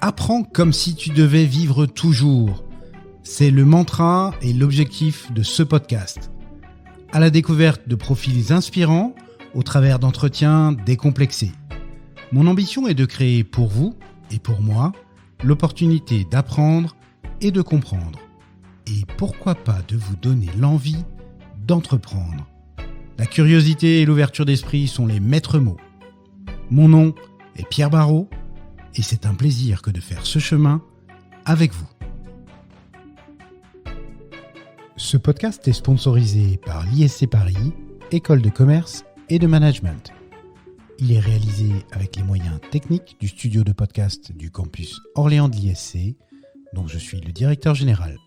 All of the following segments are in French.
Apprends comme si tu devais vivre toujours. C'est le mantra et l'objectif de ce podcast. À la découverte de profils inspirants au travers d'entretiens décomplexés. Mon ambition est de créer pour vous et pour moi l'opportunité d'apprendre et de comprendre. Et pourquoi pas de vous donner l'envie d'entreprendre. La curiosité et l'ouverture d'esprit sont les maîtres mots. Mon nom est Pierre Barrault et c'est un plaisir que de faire ce chemin avec vous. Ce podcast est sponsorisé par l'ISC Paris, École de commerce et de management. Il est réalisé avec les moyens techniques du studio de podcast du campus Orléans de l'ISC, dont je suis le directeur général.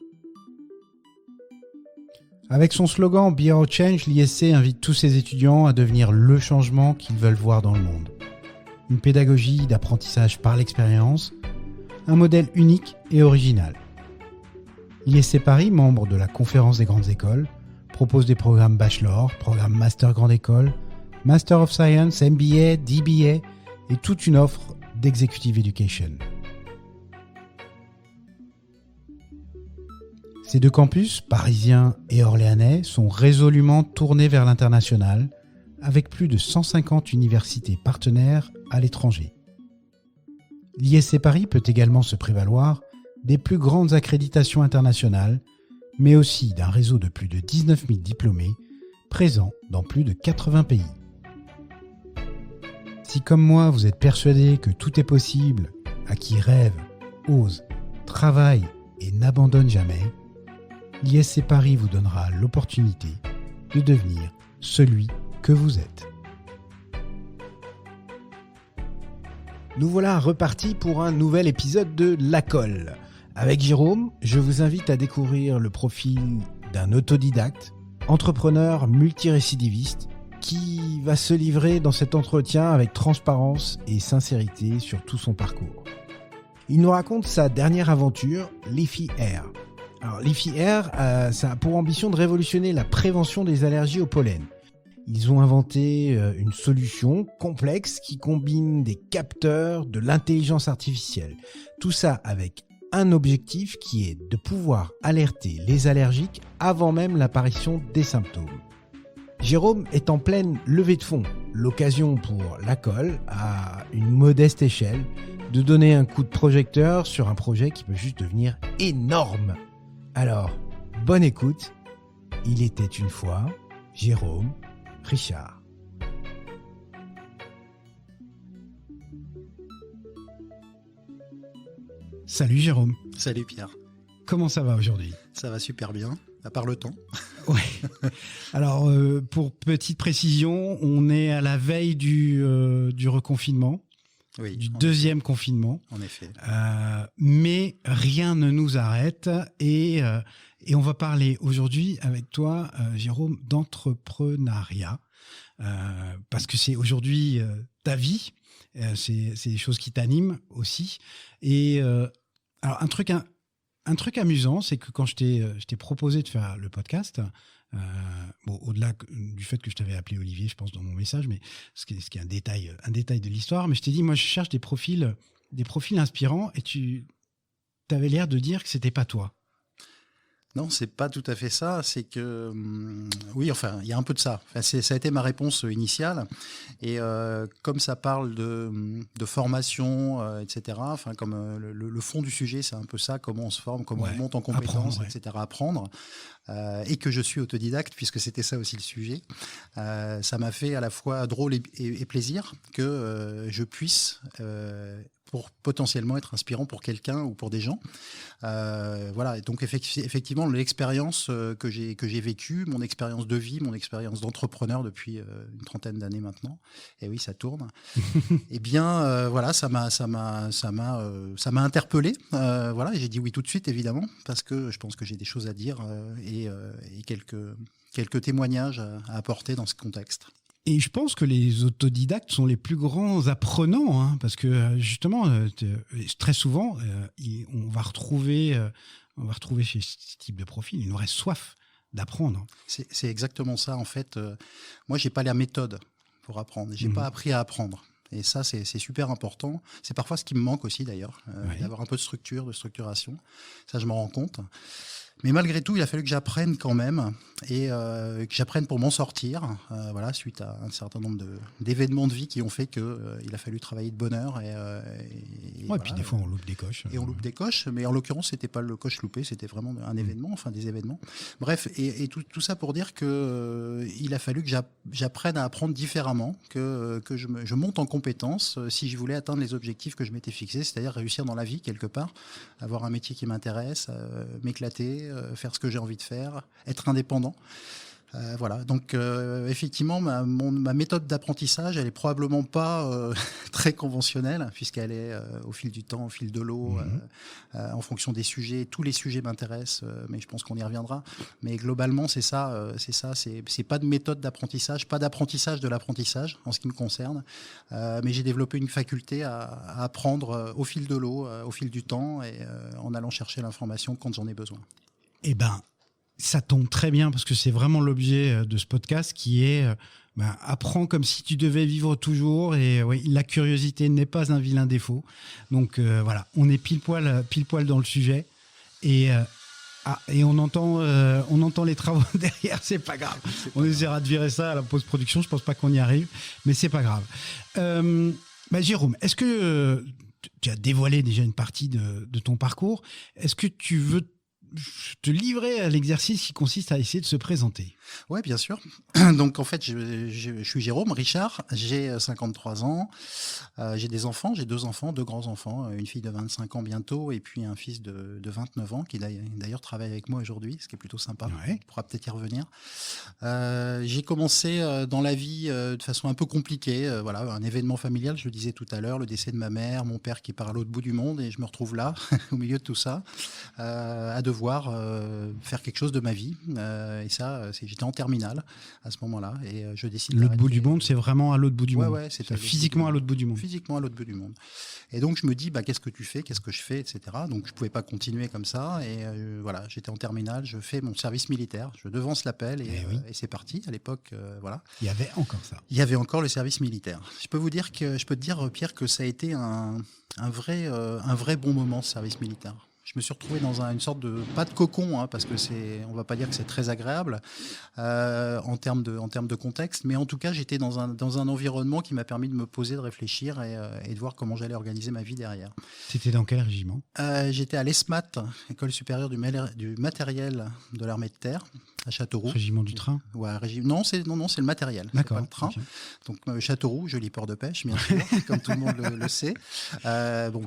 Avec son slogan Be Our Change, l'ISC invite tous ses étudiants à devenir le changement qu'ils veulent voir dans le monde. Une pédagogie d'apprentissage par l'expérience, un modèle unique et original. L'ISC Paris, membre de la Conférence des grandes écoles, propose des programmes Bachelor, programmes Master Grande École, Master of Science, MBA, DBA et toute une offre d'Executive Education. Ces deux campus, parisiens et orléanais, sont résolument tournés vers l'international, avec plus de 150 universités partenaires à l'étranger. L'ISC Paris peut également se prévaloir des plus grandes accréditations internationales, mais aussi d'un réseau de plus de 19 000 diplômés présents dans plus de 80 pays. Si comme moi vous êtes persuadé que tout est possible à qui rêve, ose, travaille et n'abandonne jamais, l'ISC Paris vous donnera l'opportunité de devenir celui que vous êtes. Nous voilà repartis pour un nouvel épisode de La Colle. Avec Jérôme, je vous invite à découvrir le profil d'un autodidacte, entrepreneur multirécidiviste, qui va se livrer dans cet entretien avec transparence et sincérité sur tout son parcours. Il nous raconte sa dernière aventure, Leafy Air. Alors, Leafy Air, ça a pour ambition de révolutionner la prévention des allergies au pollen. Ils ont inventé une solution complexe qui combine des capteurs, de l'intelligence artificielle. Tout ça avec un objectif qui est de pouvoir alerter les allergiques avant même l'apparition des symptômes. Jérôme est en pleine levée de fonds, l'occasion pour La Colle, à une modeste échelle, de donner un coup de projecteur sur un projet qui peut juste devenir énorme. Alors, bonne écoute. Il était une fois Jérôme Richard. Salut Jérôme. Salut Pierre. Comment ça va aujourd'hui ? Ça va super bien, à part le temps. Ouais. Alors, pour petite précision, on est à la veille du reconfinement. Oui, du deuxième confinement. En effet. Mais rien ne nous arrête et on va parler aujourd'hui avec toi, Jérôme, d'entrepreneuriat, parce que c'est aujourd'hui ta vie, c'est des choses qui t'animent aussi. Et alors un truc amusant, c'est que quand je t'ai proposé de faire le podcast, au-delà du fait que je t'avais appelé Olivier, je pense, dans mon message, mais ce qui est un détail de l'histoire, mais je t'ai dit, moi, je cherche des profils inspirants, et tu avais l'air de dire que c'était pas toi. Non, c'est pas tout à fait ça. C'est que, oui, enfin, il y a un peu de ça. Enfin, ça a été ma réponse initiale. Et comme ça parle de formation, etc., enfin, comme le fond du sujet, c'est un peu ça, comment on se forme, comment on monte en compétences, etc., apprendre. Et que je suis autodidacte, puisque c'était ça aussi le sujet. Ça m'a fait à la fois drôle et plaisir que je puisse... pour potentiellement être inspirant pour quelqu'un ou pour des gens. Voilà, et donc effectivement, l'expérience que j'ai vécue, mon expérience de vie, mon expérience d'entrepreneur depuis une trentaine d'années maintenant, et oui, ça tourne, eh bien, voilà, ça m'a interpellé. Voilà, et j'ai dit oui tout de suite, évidemment, parce que je pense que j'ai des choses à dire et quelques témoignages à apporter dans ce contexte. Et je pense que les autodidactes sont les plus grands apprenants, hein, parce que justement, très souvent, on va retrouver chez ce type de profil une vraie soif d'apprendre. C'est exactement ça, en fait. Moi, j'ai pas la méthode pour apprendre. J'ai pas appris à apprendre. Et ça, c'est super important. C'est parfois ce qui me manque aussi d'ailleurs, Ouais. d'avoir un peu de structure, de structuration. Ça, je m'en rends compte. Mais malgré tout, il a fallu que j'apprenne quand même et que j'apprenne pour m'en sortir. Voilà, suite à un certain nombre d'événements de vie qui ont fait que il a fallu travailler de bonne heure. Et Ouais, voilà, puis des fois on loupe des coches. et on loupe des coches, mais en l'occurrence, c'était pas le coche loupé, c'était vraiment un événement, enfin des événements. Bref, et tout ça pour dire que il a fallu que j'apprenne à apprendre différemment, que je monte en compétences si je voulais atteindre les objectifs que je m'étais fixés, c'est-à-dire réussir dans la vie quelque part, avoir un métier qui m'intéresse, m'éclater, faire ce que j'ai envie de faire, être indépendant. Voilà, donc effectivement, ma méthode d'apprentissage, elle est probablement pas très conventionnelle, puisqu'elle est au fil du temps, au fil de l'eau, en fonction des sujets. Tous les sujets m'intéressent, mais je pense qu'on y reviendra. Mais globalement, c'est pas de méthode d'apprentissage, pas d'apprentissage de l'apprentissage en ce qui me concerne, mais j'ai développé une faculté à apprendre au fil de l'eau, au fil du temps, et en allant chercher l'information quand j'en ai besoin. Eh ben, ça tombe très bien parce que c'est vraiment l'objet de ce podcast qui est apprends comme si tu devais vivre toujours. Et oui, la curiosité n'est pas un vilain défaut. Donc voilà, on est pile poil dans le sujet. Et on entend les travaux derrière, c'est pas grave. On essaiera de virer ça à la post-production. Je pense pas qu'on y arrive, mais c'est pas grave. Jérôme, est-ce que tu as dévoilé déjà une partie de ton parcours? Est-ce que tu veux te livrer à l'exercice qui consiste à essayer de se présenter? Oui, bien sûr. Donc, en fait, je suis Jérôme Richard, j'ai 53 ans, j'ai des enfants, j'ai 2 enfants, 2 grands-enfants, une fille de 25 ans bientôt et puis un fils de 29 ans qui d'ailleurs travaille avec moi aujourd'hui, ce qui est plutôt sympa. Ouais. On pourra peut-être y revenir. J'ai commencé dans la vie de façon un peu compliquée. Voilà, un événement familial, je le disais tout à l'heure, le décès de ma mère, mon père qui part à l'autre bout du monde et je me retrouve là, au milieu de tout ça, à devoir faire quelque chose de ma vie. Et ça, j'étais en terminale à ce moment-là et je décide L'autre bout du monde, c'est vraiment à l'autre bout du monde. Ouais, c'était physiquement à l'autre bout du monde. Physiquement à l'autre bout du monde. Et donc je me dis, qu'est-ce que tu fais, qu'est-ce que je fais, etc. Donc je pouvais pas continuer comme ça. Et voilà, j'étais en terminale, je fais mon service militaire, je devance l'appel et c'est parti. À l'époque, voilà. Il y avait encore ça. Il y avait encore le service militaire. Je peux te dire, Pierre, que ça a été un vrai bon moment, ce service militaire. Je me suis retrouvé dans une sorte de, pas de cocon, parce que on va pas dire que c'est très agréable en termes de contexte, mais en tout cas j'étais dans un environnement qui m'a permis de me poser, de réfléchir et de voir comment j'allais organiser ma vie derrière. C'était dans quel régiment? J'étais à l'ESMAT, École supérieure du matériel de l'armée de terre, à Châteauroux. Régiment du train? Ouais, non, c'est le matériel. D'accord. C'est pas le train. Okay. Donc Châteauroux, joli port de pêche, bien sûr, comme tout le monde le sait.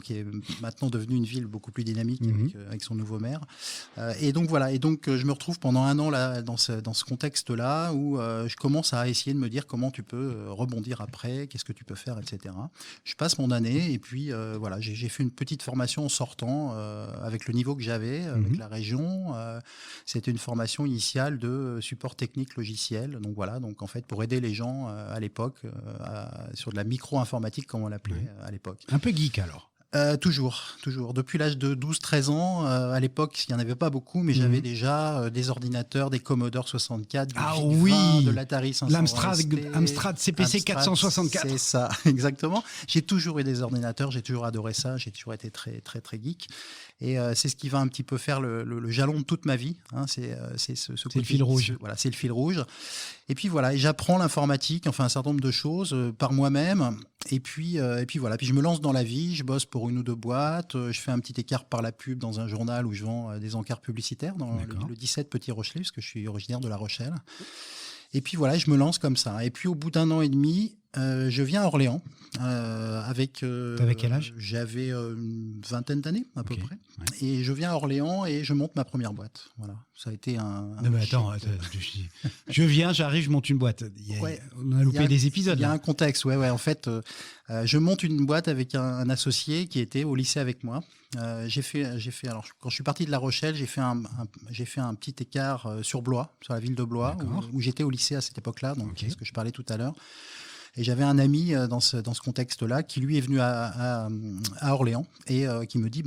Qui est maintenant devenue une ville beaucoup plus dynamique avec son nouveau maire. Et donc voilà. Et donc je me retrouve pendant un an là dans ce contexte-là où je commence à essayer de me dire comment tu peux rebondir après, qu'est-ce que tu peux faire, etc. Je passe mon année et puis voilà, j'ai fait une petite formation en sortant avec le niveau que j'avais, avec la région. C'était une formation initiale de support technique logiciel. Donc voilà, donc en fait pour aider les gens à l'époque sur de la micro-informatique comme on l'appelait à l'époque. Un peu geek alors. Toujours. Depuis l'âge de 12-13 ans, à l'époque, il n'y en avait pas beaucoup, mais j'avais déjà des ordinateurs, des Commodore 64, du VIC-20, de l'Atari 500 Amstrad CPC 464. C'est ça, exactement. J'ai toujours eu des ordinateurs, j'ai toujours adoré ça, j'ai toujours été très, très, très geek. Et c'est ce qui va un petit peu faire le jalon de toute ma vie. C'est le fil rouge. Voilà, c'est le fil rouge. Et puis voilà, et j'apprends l'informatique, enfin un certain nombre de choses par moi-même. Et puis voilà, puis je me lance dans la vie, je bosse pour une ou 2 boîtes, je fais un petit écart par la pub dans un journal où je vends des encarts publicitaires dans le 17 Petit Rochelet, parce que je suis originaire de La Rochelle. Et puis voilà, je me lance comme ça. Et puis au bout d'1 an et demi, je viens à Orléans avec. T'avais quel âge? J'avais une vingtaine d'années à peu près. Ouais. Et je viens à Orléans et je monte ma première boîte. Voilà, ça a été Non mais attends, je viens, j'arrive, je monte une boîte. On a loupé des épisodes. Il y a un contexte, ouais. En fait, je monte une boîte avec un associé qui était au lycée avec moi. J'ai fait. Alors, quand je suis parti de La Rochelle, j'ai fait un petit écart sur Blois, sur la ville de Blois, où j'étais au lycée à cette époque-là. Donc, c'est ce que je parlais tout à l'heure. Et j'avais un ami dans ce contexte-là qui lui est venu à Orléans et qui me dit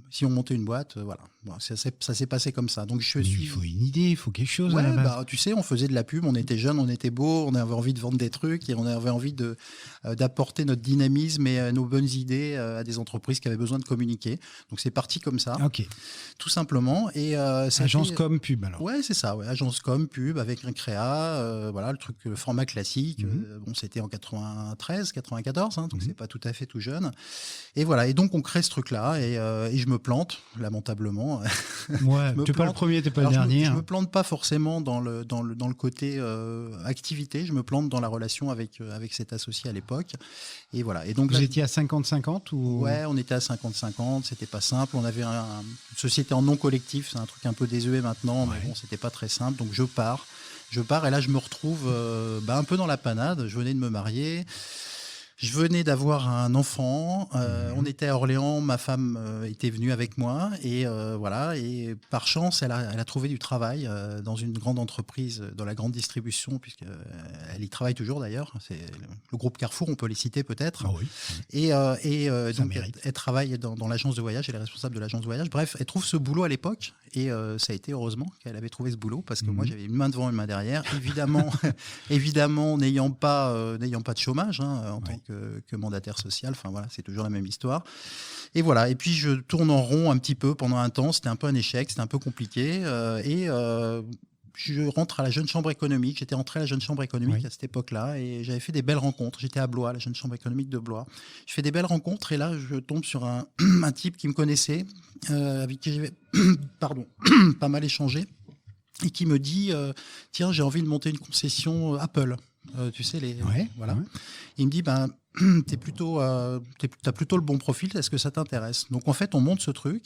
si on montait une boîte, voilà. Bon, ça s'est passé comme ça. Donc il faut une idée, il faut quelque chose. Ouais, à la base. tu sais, on faisait de la pub, on était jeunes, on était beaux, on avait envie de vendre des trucs et on avait envie d'apporter notre dynamisme et nos bonnes idées à des entreprises qui avaient besoin de communiquer. Donc c'est parti comme ça, tout simplement. Et agence com pub alors. Ouais, c'est ça. Ouais, agence com pub avec un créa, voilà le format classique. Bon, c'était en 93, 94, donc c'est pas tout à fait tout jeune. Et voilà. Et donc on crée ce truc-là et je me plante lamentablement. Ouais, t'es pas le premier, t'es pas le dernier. Je me plante pas forcément dans le côté activité, je me plante dans la relation avec cet associé à l'époque. Et voilà. Et donc vous étiez à 50-50 ou... Ouais, on était à 50-50, c'était pas simple. On avait une société en non collectif, c'est un truc un peu désuet maintenant, mais bon, c'était pas très simple. Donc je pars et là je me retrouve un peu dans la panade. Je venais de me marier. Je venais d'avoir un enfant, on était à Orléans, ma femme était venue avec moi et voilà. Et par chance, elle a trouvé du travail dans une grande entreprise, dans la grande distribution, puisqu'elle y travaille toujours d'ailleurs. C'est le groupe Carrefour, on peut les citer peut-être. Ah oui. Et donc elle travaille dans l'agence de voyage, elle est responsable de l'agence de voyage. Bref, elle trouve ce boulot à l'époque et ça a été heureusement qu'elle avait trouvé ce boulot parce que moi j'avais une main devant, une main derrière. Évidemment, n'ayant pas de chômage en tant que mandataire social. Enfin voilà, c'est toujours la même histoire. Et voilà. Et puis je tourne en rond un petit peu pendant un temps. C'était un peu un échec, c'était un peu compliqué. Je rentre à la Jeune Chambre économique. J'étais entré à la Jeune Chambre économique à cette époque-là et j'avais fait des belles rencontres. J'étais à Blois, la Jeune Chambre économique de Blois. Je fais des belles rencontres et là, je tombe sur un type qui me connaissait, avec qui j'avais pas mal échangé et qui me dit tiens, j'ai envie de monter une concession Apple. Tu sais, voilà. Il me dit t'as plutôt le bon profil, est-ce que ça t'intéresse? Donc en fait, on monte ce truc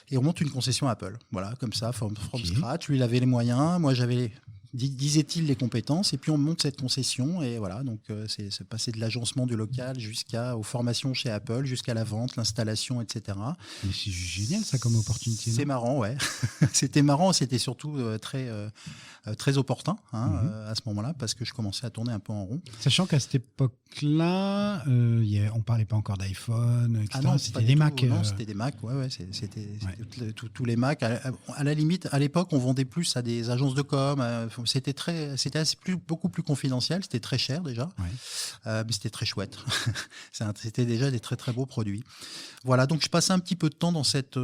et on monte une concession Apple. Voilà, comme ça, from scratch. Lui, il avait les moyens, moi j'avais, disait-il, les compétences, et puis on monte cette concession et voilà. Donc c'est passé de l'agencement du local aux formations chez Apple, jusqu'à la vente, l'installation, etc. Mais c'est génial ça comme opportunité. C'est marrant, ouais. C'était marrant, c'était surtout très opportun à ce moment-là parce que je commençais à tourner un peu en rond. Sachant qu'à cette époque-là, on parlait pas encore d'iPhone, etc. Ah non, c'était des Mac. Non, c'était des Mac, c'était tous les Mac. À la limite, à l'époque, on vendait plus à des agences de com. C'était beaucoup plus confidentiel, c'était très cher déjà, mais c'était très chouette. C'était déjà des très très beaux produits. Voilà, donc je passais un petit peu de temps dans cette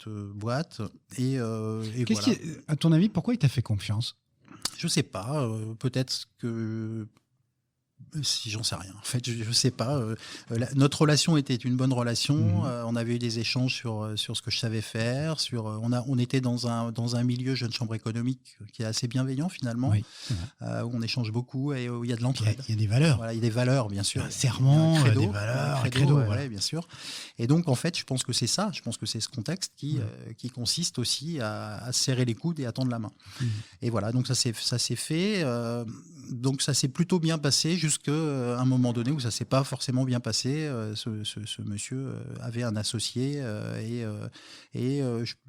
boîte et voilà. À ton avis, pourquoi il t'a fait confiance? Je sais pas, peut-être que si, j'en sais rien. En fait, je sais pas. Notre relation était une bonne relation. On avait eu des échanges sur ce que je savais faire. On était dans un milieu Jeune Chambre économique qui est assez bienveillant finalement, où on échange beaucoup et où il y a de l'entraide. Il y a des valeurs. Voilà, il y a des valeurs, bien sûr. Un serment, un credo, des valeurs, un credo, ouais, bien sûr. Et donc, en fait, je pense que c'est ça. Je pense que c'est ce contexte qui consiste aussi à serrer les coudes et à tendre la main. Et voilà, donc ça s'est fait. Donc ça s'est plutôt bien passé jusqu'à un moment donné où ça s'est pas forcément bien passé. Ce monsieur avait un associé et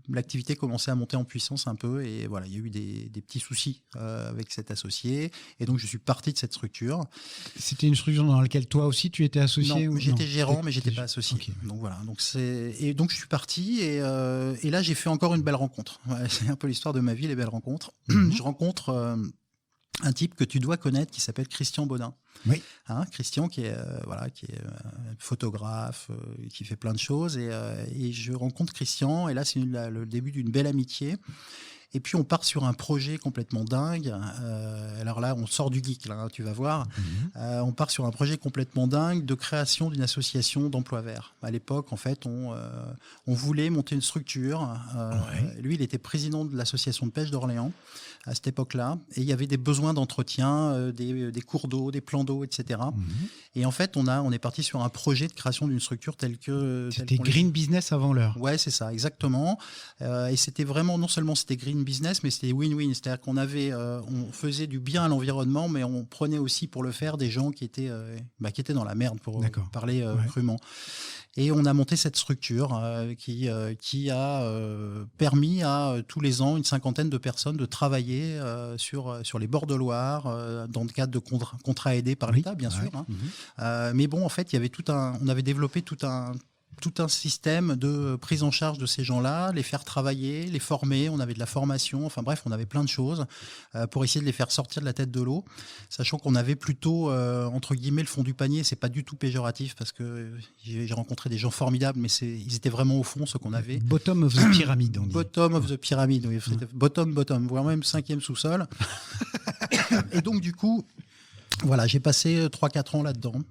l'activité commençait à monter en puissance un peu et voilà, il y a eu des petits soucis avec cet associé et donc je suis parti de cette structure. C'était une structure dans laquelle toi aussi tu étais associé? Non, j'étais gérant mais j'étais pas associé. Okay. Donc voilà, donc je suis parti et là j'ai fait encore une belle rencontre. Ouais, c'est un peu l'histoire de ma vie, les belles rencontres. Je rencontre un type que tu dois connaître qui s'appelle Christian Baudin. Oui. Christian qui est photographe, qui fait plein de choses et je rencontre Christian et là c'est le début d'une belle amitié. Et puis on part sur un projet complètement dingue. Alors là, on sort du geek, là, tu vas voir. On part sur un projet complètement dingue de création d'une association d'emploi vert. À l'époque, en fait, on voulait monter une structure. Lui, il était président de l'association de pêche d'Orléans à cette époque-là. Et il y avait des besoins d'entretien, des cours d'eau, des plans d'eau, etc. Et en fait, on est parti sur un projet de création d'une structure telle que... C'était green business avant l'heure. Ouais, c'est ça, exactement. Et c'était vraiment, non seulement c'était green win-win business, mais c'était win-win. C'est-à-dire on faisait du bien à l'environnement, mais on prenait aussi pour le faire des gens qui étaient dans la merde, pour parler crûment. Et on a monté cette structure qui a permis à tous les ans une 50aine de personnes de travailler sur les bords de Loire, dans le cadre de contrats aidés par l'État, bien sûr. Mais bon, en fait, on avait développé tout un système de prise en charge de ces gens-là, les faire travailler, les former. On avait de la formation, enfin bref, on avait plein de choses pour essayer de les faire sortir de la tête de l'eau, sachant qu'on avait plutôt, entre guillemets, le fond du panier. C'est pas du tout péjoratif parce que j'ai rencontré des gens formidables, mais ils étaient vraiment au fond, ce qu'on avait. Bottom of the pyramid, on dit. Bottom of the pyramid, oui. Bottom, voire même 5e sous-sol. Et donc, du coup, voilà, j'ai passé 3-4 ans là-dedans,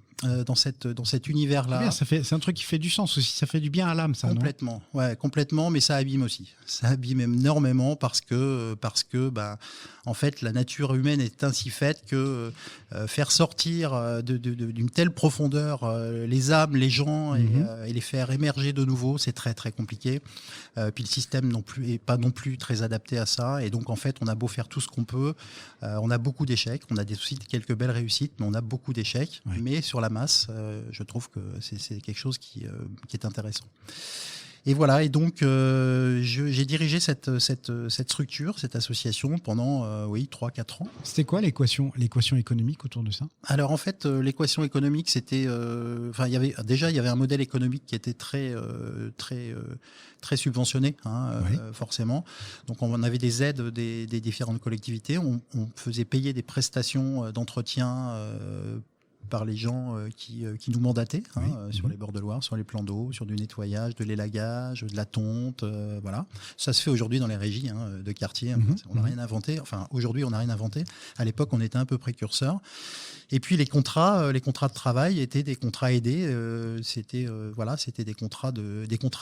dans cet univers-là. C'est un truc qui fait du sens aussi, ça fait du bien à l'âme, ça, complètement, non? Ouais, complètement, mais ça abîme aussi. Ça abîme énormément parce que en fait, la nature humaine est ainsi faite que faire sortir d'une telle profondeur les âmes, les gens et les faire émerger de nouveau, c'est très très compliqué. Puis le système est pas non plus très adapté à ça, et donc en fait, on a beau faire tout ce qu'on peut, on a beaucoup d'échecs, on a aussi quelques belles réussites, mais on a beaucoup d'échecs. Oui. Mais sur la masse, je trouve que c'est quelque chose qui est intéressant. Et voilà, et donc j'ai dirigé cette structure, cette association pendant 3-4 ans. C'était quoi l'équation économique autour de ça? Alors en fait, l'équation économique, c'était, il y avait un modèle économique qui était très subventionné, forcément. Donc on avait des aides des différentes collectivités, on faisait payer des prestations d'entretien par les gens qui nous mandataient sur les bords de Loire, sur les plans d'eau, sur du nettoyage, de l'élagage, de la tonte, voilà. Ça se fait aujourd'hui dans les régies de quartier. On n'a rien inventé. Enfin, aujourd'hui, on n'a rien inventé. À l'époque, on était un peu précurseurs. Et puis les contrats de travail étaient des contrats aidés. C'était des contrats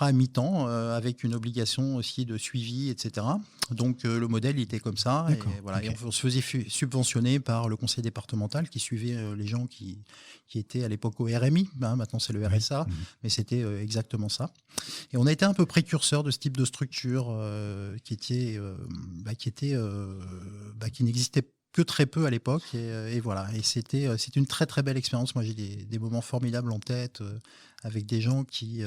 à mi-temps avec une obligation aussi de suivi, etc. Donc le modèle il était comme ça. Et, voilà, et on se faisait subventionner par le conseil départemental qui suivait les gens qui étaient à l'époque au RMI. Maintenant c'est le RSA, mais c'était exactement ça. Et on a été un peu précurseur de ce type de structure qui n'existait que très peu à l'époque, et voilà. Et c'était une très très belle expérience. Moi, j'ai des moments formidables en tête avec des gens qui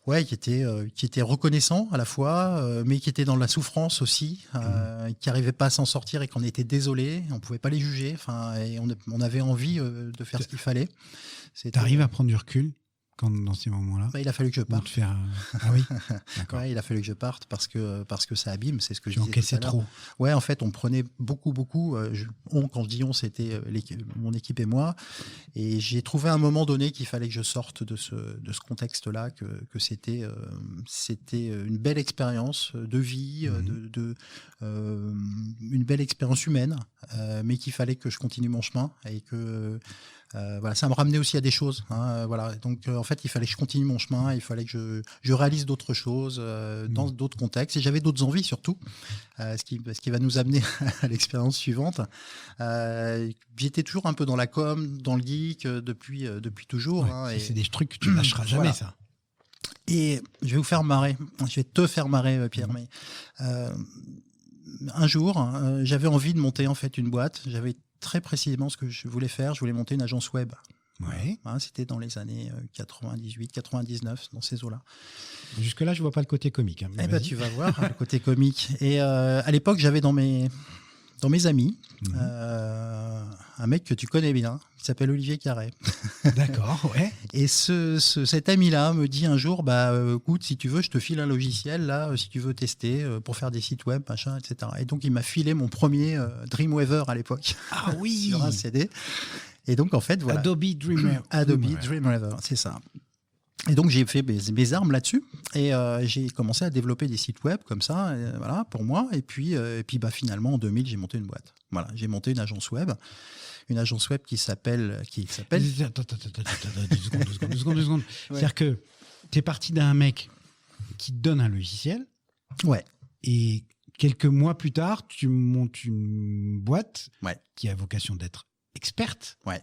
étaient reconnaissants à la fois, mais qui étaient dans la souffrance aussi, qui n'arrivaient pas à s'en sortir et qu'on était désolés. On ne pouvait pas les juger. Et on avait envie de faire ce qu'il fallait. T'arrives à prendre du recul dans ces moments-là? Il a fallu que je parte. Ah oui, d'accord. Il a fallu que je parte parce que ça abîme, c'est ce que je disais. Encaissais trop. Ouais, en fait, on prenait beaucoup. Quand je dis on, c'était mon équipe et moi. Et j'ai trouvé à un moment donné qu'il fallait que je sorte de ce contexte-là, que c'était une belle expérience de vie, une belle expérience humaine, mais qu'il fallait que je continue mon chemin et que ça me ramenait aussi à des choses. Voilà. Donc en fait, il fallait que je continue mon chemin, il fallait que je réalise d'autres choses dans d'autres contextes. Et j'avais d'autres envies surtout, ce qui va nous amener à l'expérience suivante. J'étais toujours un peu dans la com, dans le geek depuis toujours. Ouais, c'est des trucs que tu ne lâcheras jamais, ça. Et je vais vous faire marrer. Je vais te faire marrer, Pierre. Mais un jour, j'avais envie de monter en fait une boîte. J'avais très précisément ce que je voulais faire. Je voulais monter une agence web. Ouais. C'était dans les années 98, 99, dans ces eaux-là. Jusque-là, je vois pas le côté comique. Tu vas voir le côté comique. Et à l'époque, j'avais dans mes amis un mec que tu connais bien, qui s'appelle Olivier Carré. D'accord, ouais. Et cet ami-là me dit un jour, écoute, si tu veux, je te file un logiciel, là, si tu veux tester, pour faire des sites web, machin, etc. Et donc, il m'a filé mon premier Dreamweaver à l'époque. Ah oui. Sur un CD. Et donc, en fait, voilà. Adobe Dreamweaver, c'est ça. Et donc, j'ai fait mes armes là-dessus. Et j'ai commencé à développer des sites web comme ça, voilà, pour moi. Et puis finalement, en 2000, j'ai monté une boîte. Voilà, j'ai monté une agence web. Une agence web qui s'appelle... Attends, 2 secondes. Ouais. C'est-à-dire que tu es parti d'un mec qui te donne un logiciel. Ouais. Et quelques mois plus tard, tu montes une boîte qui a vocation d'être experte. Ouais.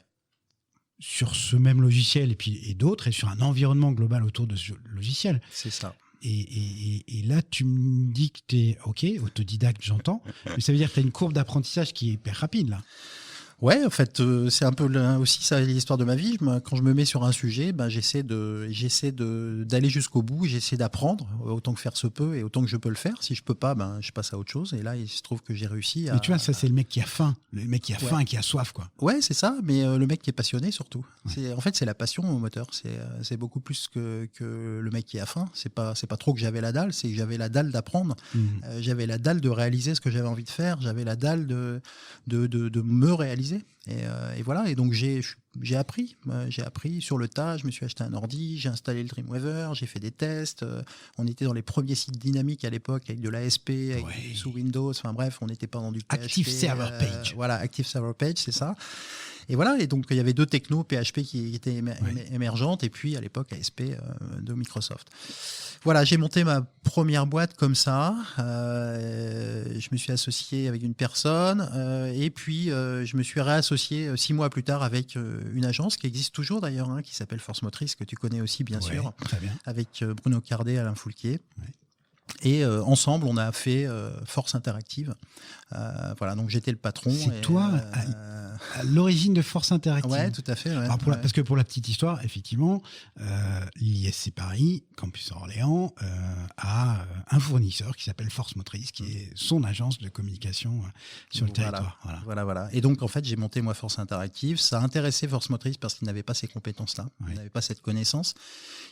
Sur ce même logiciel et d'autres, et sur un environnement global autour de ce logiciel. C'est ça. Et là, tu me dis que tu es OK, autodidacte, j'entends, mais ça veut dire que tu as une courbe d'apprentissage qui est hyper rapide, là. Ouais, en fait, c'est un peu aussi ça l'histoire de ma vie. Quand je me mets sur un sujet, j'essaie d'aller jusqu'au bout, j'essaie d'apprendre autant que faire se peut et autant que je peux le faire. Si je peux pas, je passe à autre chose. Et là, il se trouve que j'ai réussi à. Mais tu vois, ça c'est le mec qui a faim, faim et qui a soif, quoi. Ouais, c'est ça. Mais le mec qui est passionné surtout. Ouais. En fait, c'est la passion au moteur. C'est beaucoup plus que le mec qui a faim. C'est pas trop que j'avais la dalle, c'est que j'avais la dalle d'apprendre. J'avais la dalle de réaliser ce que j'avais envie de faire. J'avais la dalle de me réaliser. Et voilà, et donc j'ai appris sur le tas. Je me suis acheté un ordi, j'ai installé le Dreamweaver, j'ai fait des tests. On était dans les premiers sites dynamiques à l'époque avec de l'ASP, sous Windows. Enfin bref, on n'était pas dans du PHP. Active Server Page. Voilà, Active Server Page, c'est ça. Et voilà, et donc il y avait 2 technos PHP qui étaient émergentes, et puis à l'époque ASP de Microsoft. Voilà, j'ai monté ma première boîte comme ça. Je me suis associé avec une personne, et puis je me suis réassocié 6 mois plus tard avec une agence qui existe toujours d'ailleurs, qui s'appelle Force Motrice, que tu connais aussi bien sûr, très bien. avec Bruno Cardet, Alain Foulquier. Et ensemble, on a fait Force Interactive. Voilà, donc j'étais le patron. C'est toi à l'origine de Force Interactive. Ouais, tout à fait. Ouais. Alors parce que pour la petite histoire, effectivement, l'ISC Paris, Campus Orléans, a un fournisseur qui s'appelle Force Motrice, qui est son agence de communication sur le territoire. Voilà. Et donc, en fait, j'ai monté, moi, Force Interactive. Ça a intéressé Force Motrice parce qu'ils n'avaient pas ces compétences-là. Ils n'avaient pas cette connaissance.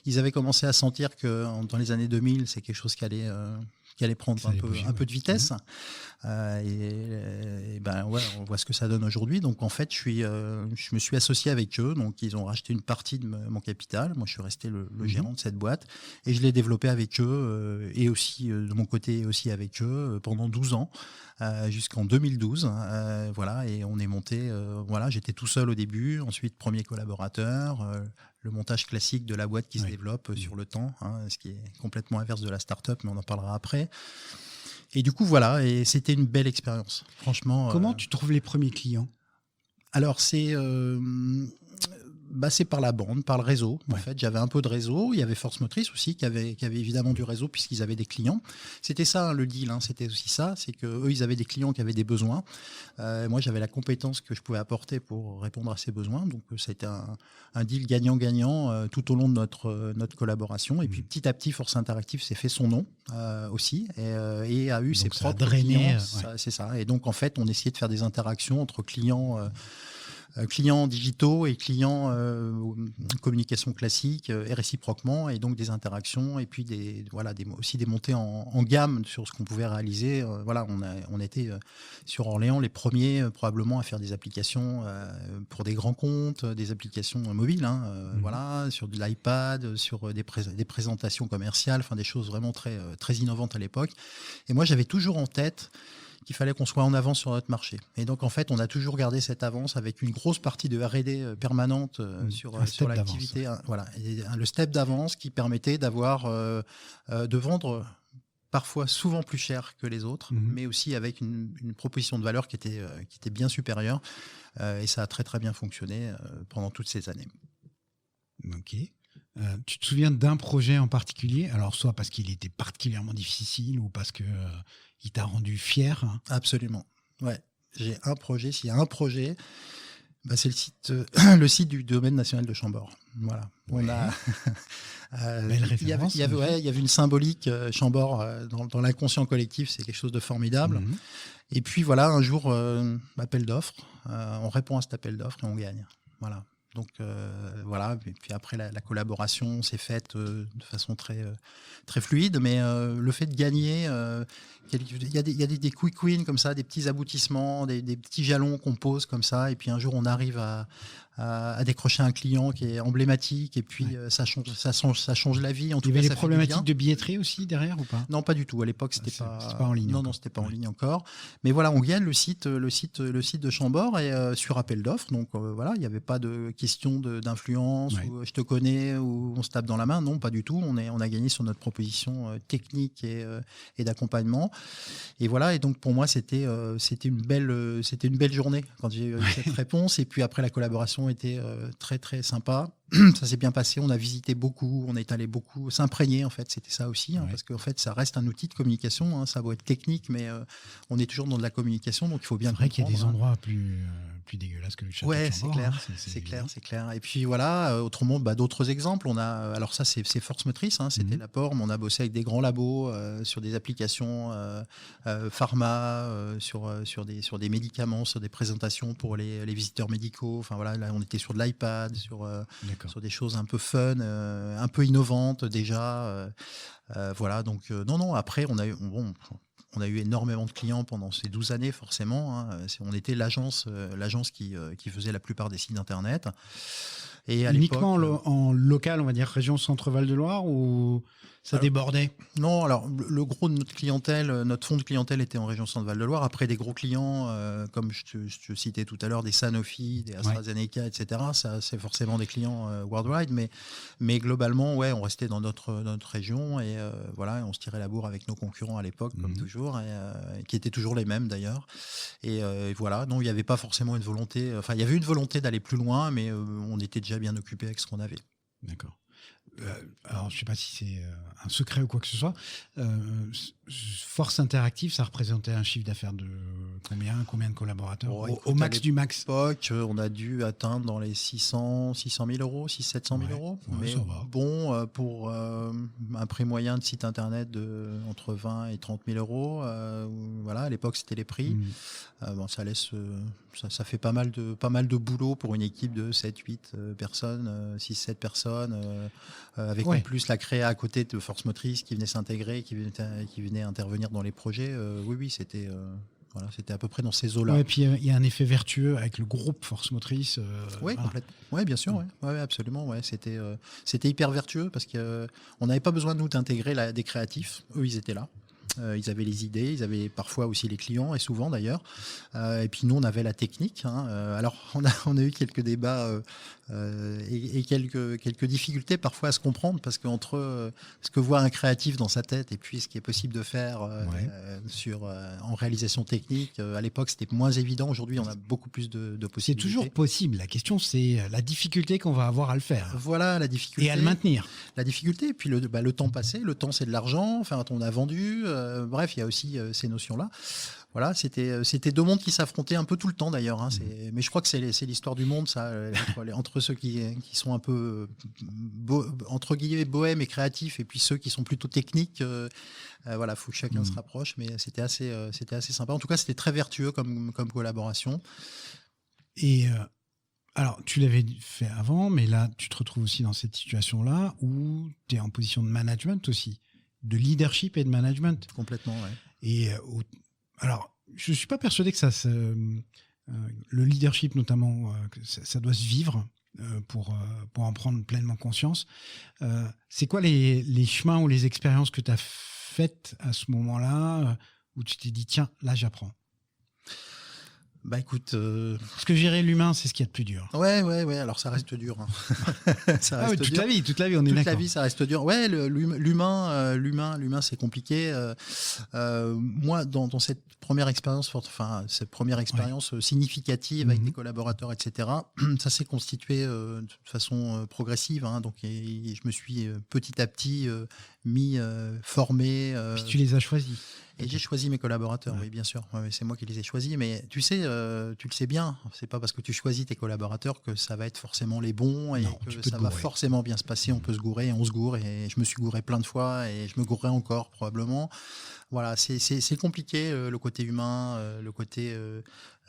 Ils avaient commencé à sentir que dans les années 2000, c'est quelque chose qui allait prendre un peu de vitesse. On voit ce que ça donne aujourd'hui. Donc en fait, je me suis associé avec eux. Donc ils ont racheté une partie de mon capital. Moi, je suis resté le gérant de cette boîte et je l'ai développé avec eux et aussi de mon côté aussi avec eux pendant 12 ans jusqu'en 2012. Voilà, et on est monté. J'étais tout seul au début. Ensuite, premier collaborateur. Le montage classique de la boîte qui se développe sur le temps, ce qui est complètement inverse de la start-up, mais on en parlera après. Et du coup, voilà, et c'était une belle expérience, franchement. Comment tu trouves les premiers clients ? Alors, c'est par la bande, par le réseau. En fait, j'avais un peu de réseau. Il y avait Force Motrice aussi qui avait évidemment du réseau puisqu'ils avaient des clients. C'était ça le deal. C'était aussi ça. C'est qu'eux, ils avaient des clients qui avaient des besoins. Moi, j'avais la compétence que je pouvais apporter pour répondre à ces besoins. Donc, ça a été un deal gagnant-gagnant tout au long de notre collaboration. Et puis, petit à petit, Force Interactive s'est fait son nom aussi et a eu ses propres clients. C'est ça. Et donc, en fait, on essayait de faire des interactions entre clients digitaux et clients communication classique et réciproquement, et donc des interactions et puis aussi des montées en gamme sur ce qu'on pouvait réaliser. On était sur Orléans les premiers probablement à faire des applications pour des grands comptes, des applications mobiles, sur de l'iPad, sur des présentations commerciales, des choses vraiment très, très innovantes à l'époque. Et moi, j'avais toujours en tête qu'il fallait qu'on soit en avance sur notre marché. Et donc, en fait, on a toujours gardé cette avance avec une grosse partie de R&D permanente sur l'activité. Et le step d'avance qui permettait de vendre parfois souvent plus cher que les autres, mais aussi avec une proposition de valeur qui était bien supérieure. Et ça a très, très bien fonctionné pendant toutes ces années. Ok. Tu te souviens d'un projet en particulier ? Alors, soit parce qu'il était particulièrement difficile ou parce qu'il t'a rendu fier ? Absolument. Ouais. J'ai un projet. S'il y a un projet, c'est le site du domaine national de Chambord. Voilà. On a. Belle référence. Il y avait une symbolique Chambord dans l'inconscient collectif. C'est quelque chose de formidable. Et puis voilà, un jour, appel d'offres. On répond à cet appel d'offres et on gagne. Voilà. Donc et puis après la collaboration s'est faite de façon très, très fluide, mais le fait de gagner, il y a des quick wins comme ça, des petits aboutissements, des petits jalons qu'on pose comme ça, et puis un jour on arrive à décrocher un client qui est emblématique, et puis ça change la vie. En tout il y cas, avait ça des problématiques de billetterie aussi derrière ou pas ? Non, pas du tout. À l'époque, c'était pas en ligne. Non, c'était pas en ligne encore. Mais voilà, on gagne le site de Chambord et sur appel d'offres. Donc il n'y avait pas de question d'influence ou je te connais ou on se tape dans la main. Non, pas du tout. On a gagné sur notre proposition technique et d'accompagnement. Et voilà. Et donc pour moi, c'était une belle journée quand j'ai eu cette réponse. Et puis après, la collaboration était très très sympa. Ça s'est bien passé, on a visité beaucoup, on est allé beaucoup s'imprégner, en fait, c'était ça aussi, parce qu'en fait, ça reste un outil de communication, ça doit être technique, mais on est toujours dans de la communication, donc il faut bien comprendre. C'est vrai qu'il y a des endroits plus dégueulasses que le château de Ouais, Chambord. c'est clair. Et puis voilà, autrement, d'autres exemples, alors ça, c'est force motrice, c'était la Porme, on a bossé avec des grands labos sur des applications pharma, sur des médicaments, sur des présentations pour les visiteurs médicaux, enfin voilà, là, on était sur de l'iPad, sur des choses un peu fun, un peu innovantes déjà. Voilà, donc non, après, on a eu énormément de clients pendant ces 12 années, forcément. On était l'agence qui faisait la plupart des sites Internet. Et à uniquement en local, on va dire région Centre-Val de Loire, ou ça débordait? Non, alors le gros de notre clientèle, notre fonds de clientèle était en région Centre-Val de Loire. Après, des gros clients, comme je te citais tout à l'heure, des Sanofi, des AstraZeneca, etc. Ça, c'est forcément des clients worldwide, mais globalement, ouais, on restait dans notre région et voilà, on se tirait la bourre avec nos concurrents à l'époque, comme toujours, et qui étaient toujours les mêmes d'ailleurs. Et voilà, non, il n'y avait pas forcément une volonté. Enfin, il y avait une volonté d'aller plus loin, mais on était déjà bien occupé avec ce qu'on avait. D'accord. Alors, je ne sais pas si c'est un secret ou quoi que ce soit. Force Interactive, ça représentait un chiffre d'affaires de combien de collaborateurs au max du max? À l'époque, on a dû atteindre dans les 600 000 euros, 700 000 euros. Mais ça va. Bon, pour un prix moyen de site internet entre 20 et 30 000 euros, voilà, à l'époque, c'était les prix. Ça laisse, ça fait pas mal de boulot pour une équipe de 7-8 personnes, 6-7 personnes, avec en plus la créa à côté de Force Motrice qui venait s'intégrer, qui venait intervenir dans les projets. Oui, c'était à peu près dans ces eaux-là. Ouais, et puis il y a un effet vertueux avec le groupe Force Motrice. Oui, complètement. Oui, bien sûr. Ouais, absolument. Ouais. C'était hyper vertueux parce qu'on n'avait pas besoin de nous d'intégrer des créatifs. Eux, ils étaient là. Ils avaient les idées, ils avaient parfois aussi les clients, et souvent d'ailleurs. Et puis nous, on avait la technique. Alors, on a eu quelques débats et quelques difficultés parfois à se comprendre, parce qu'entre ce que voit un créatif dans sa tête et puis ce qui est possible de faire en réalisation technique, à l'époque, c'était moins évident. Aujourd'hui, on a beaucoup plus de possibilités. C'est toujours possible. La question, c'est la difficulté qu'on va avoir à le faire. Voilà, la difficulté. Et à le maintenir. La difficulté, et puis le temps passé. Le temps, c'est de l'argent. Enfin, on a vendu. Bref, il y a aussi ces notions-là. Voilà, c'était deux mondes qui s'affrontaient un peu tout le temps d'ailleurs. Mais je crois que c'est l'histoire du monde, ça, entre ceux qui sont un peu entre guillemets bohèmes et créatifs, et puis ceux qui sont plutôt techniques. Voilà, faut que chacun se rapproche, mais c'était assez sympa. En tout cas, c'était très vertueux comme collaboration. Et alors, tu l'avais fait avant, mais là, tu te retrouves aussi dans cette situation-là où tu es en position de management aussi, de leadership et de management. Complètement, ouais. Et alors, je ne suis pas persuadé que le leadership, notamment, ça doit se vivre pour en prendre pleinement conscience. C'est quoi les chemins ou les expériences que tu as faites à ce moment-là où tu t'es dit, tiens, là, j'apprends? Bah écoute, parce que gérer l'humain, c'est ce qu'il y a de plus dur. Ouais. Alors ça reste dur. Ça reste toute dur. la vie, on est d'accord. Toute la vie, ça reste dur. Ouais, l'humain, c'est compliqué. Moi, dans cette première expérience, significative avec des collaborateurs, etc. Ça s'est constitué de façon progressive. Donc, et je me suis petit à petit formé. Puis tu les as choisis. Et j'ai choisi mes collaborateurs, oui, bien sûr. Ouais, c'est moi qui les ai choisis. Mais tu sais, tu le sais bien, c'est pas parce que tu choisis tes collaborateurs que ça va être forcément les bons et que ça va forcément bien se passer. On peut se gourer, on se gourre. Et je me suis gouré plein de fois et je me gourrerai encore probablement. Voilà, c'est compliqué, le côté humain, le côté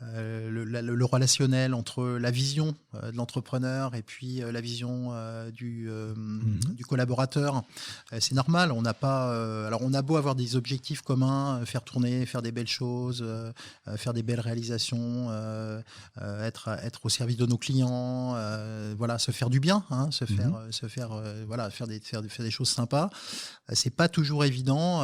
le relationnel entre la vision de l'entrepreneur et puis la vision du collaborateur. C'est normal, on n'a pas. Alors on a beau avoir des objectifs communs, faire tourner, faire des belles choses, faire des belles réalisations, être au service de nos clients, voilà, se faire du bien, faire des choses sympas. C'est pas toujours évident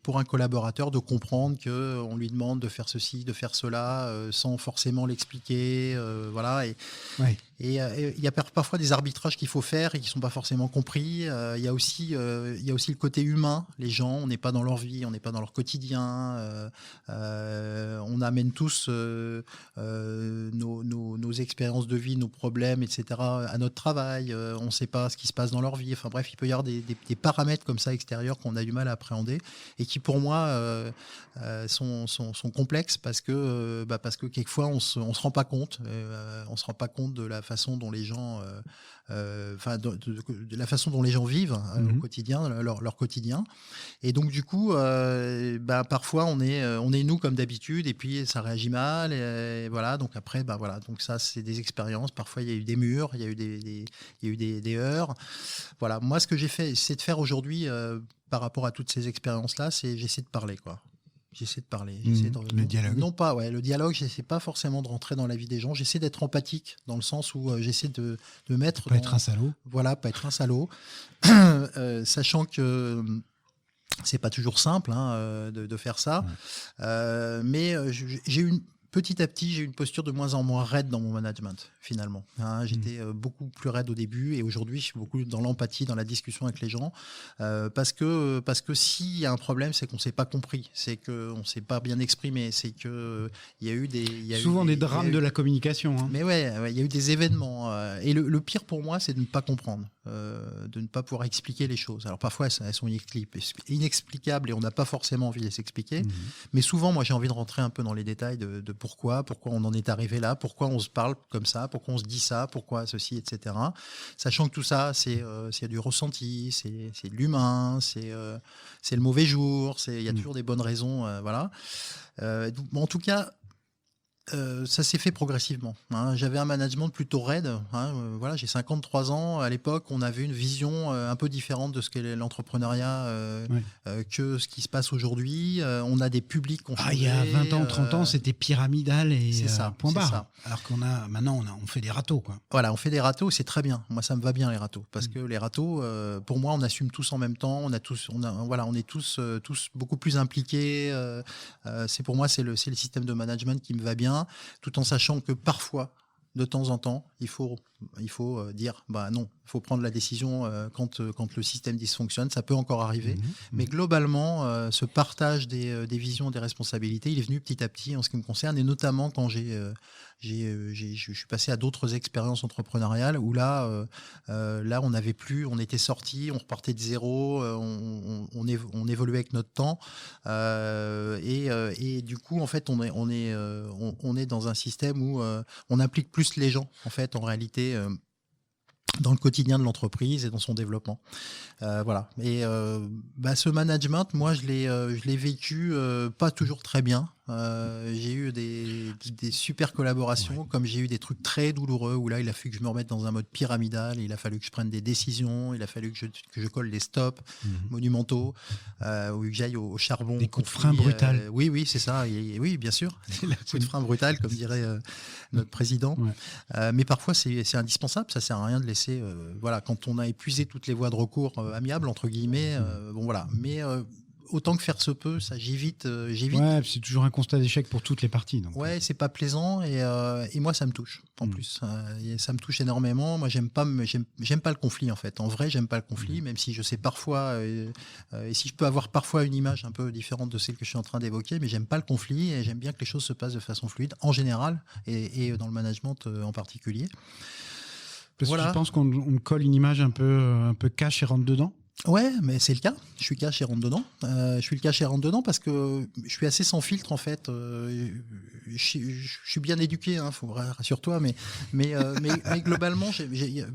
pour un collaborateur de comprendre que on lui demande de faire ceci, de faire cela. ça sans forcément l'expliquer, voilà. Et Ouais. il y a parfois des arbitrages qu'il faut faire et qui sont pas forcément compris. Il y a aussi le côté humain. Les gens, on n'est pas dans leur vie, on n'est pas dans leur quotidien. On amène tous nos expériences de vie, nos problèmes, etc. à notre travail. On ne sait pas ce qui se passe dans leur vie. Enfin bref, il peut y avoir des paramètres comme ça extérieurs qu'on a du mal à appréhender et qui pour moi sont complexes parce que quelquefois on se rend pas compte. On se rend pas compte de la façon dont les gens, de la façon dont les gens vivent au quotidien, leur quotidien. Et donc du coup, parfois on est nous comme d'habitude, et puis ça réagit mal, et voilà. Donc après, voilà. Donc ça, c'est des expériences. Parfois, il y a eu des murs, il y a eu des heurts. Voilà. Moi, ce que j'ai fait, c'est de faire aujourd'hui, par rapport à toutes ces expériences-là, c'est j'essaie de parler, quoi. J'essaie de parler. Le dialogue. Non pas, le dialogue, j'essaie pas forcément de rentrer dans la vie des gens. J'essaie d'être empathique, dans le sens où j'essaie de mettre... Pas être un salaud. Voilà, pas être un salaud. Sachant que c'est pas toujours simple de faire ça. Mais petit à petit, j'ai une posture de moins en moins raide dans mon management, finalement. J'étais beaucoup plus raide au début, et aujourd'hui, je suis beaucoup dans l'empathie, dans la discussion avec les gens, parce que s'il y a un problème, c'est qu'on ne s'est pas compris, c'est qu'on ne s'est pas bien exprimé, c'est qu'il y a eu des drames de la communication. Hein. Mais il y a eu des événements. Et le pire pour moi, c'est de ne pas comprendre, de ne pas pouvoir expliquer les choses. Alors parfois, elles sont inexplicables et on n'a pas forcément envie de les expliquer. Mais souvent, moi, j'ai envie de rentrer un peu dans les détails de pourquoi on en est arrivé là, pourquoi on se parle comme ça, pourquoi on se dit ça, pourquoi ceci, etc. Sachant que tout ça, c'est du ressenti, c'est de l'humain, c'est le mauvais jour, il y a toujours des bonnes raisons, voilà. En tout cas, ça s'est fait progressivement. J'avais un management plutôt raide. Voilà, j'ai 53 ans. À l'époque, on avait une vision un peu différente de ce qu'est l'entrepreneuriat que ce qui se passe aujourd'hui. On a des publics qu'on il y a 20 ans, 30 ans, c'était pyramidal et c'est ça, point barre. Ça. Alors maintenant, on fait des râteaux, quoi. Voilà, on fait des râteaux, c'est très bien. Moi, ça me va bien, les râteaux. Parce que les râteaux, pour moi, on assume tous en même temps. On est tous beaucoup plus impliqués. Pour moi, c'est le système de management qui me va bien. Tout en sachant que parfois, de temps en temps, il faut dire non, il faut prendre la décision quand le système dysfonctionne. Ça peut encore arriver, mais globalement, ce partage des visions, des responsabilités, il est venu petit à petit en ce qui me concerne, et notamment quand je suis passé à d'autres expériences entrepreneuriales où là on était sorti, on repartait de zéro, on évoluait avec notre temps, et du coup en fait on est dans un système où on implique plus les gens en fait en réalité dans le quotidien de l'entreprise et dans son développement. Voilà. Et ce management, moi, je l'ai vécu pas toujours très bien. J'ai eu des super collaborations, comme j'ai eu des trucs très douloureux où là, il a fallu que je me remette dans un mode pyramidal, il a fallu que je prenne des décisions, il a fallu que je colle des stops monumentaux, ou que j'aille au charbon. Des coups de frein brutal. Oui, c'est ça. Oui, bien sûr. Coup de frein brutal, comme dirait notre président. Ouais. Mais parfois, c'est indispensable. Ça sert à rien de laisser... quand on a épuisé toutes les voies de recours amiables, entre guillemets, voilà. Mais... autant que faire se peut, ça j'évite. Ouais, c'est toujours un constat d'échec pour toutes les parties. Donc. Ouais, c'est pas plaisant et moi ça me touche en plus. Ça me touche énormément. Moi j'aime pas le conflit en fait. En vrai j'aime pas le conflit, même si je sais parfois et si je peux avoir parfois une image un peu différente de celle que je suis en train d'évoquer, mais j'aime pas le conflit et j'aime bien que les choses se passent de façon fluide en général et dans le management en particulier. Parce que tu penses qu'on me colle une image un peu cash et rentre dedans? Ouais, mais c'est le cas. Je suis cash et rentre dedans. Je suis le cash et rentre dedans parce que je suis assez sans filtre en fait. Je suis bien éduqué, rassure-toi, mais globalement,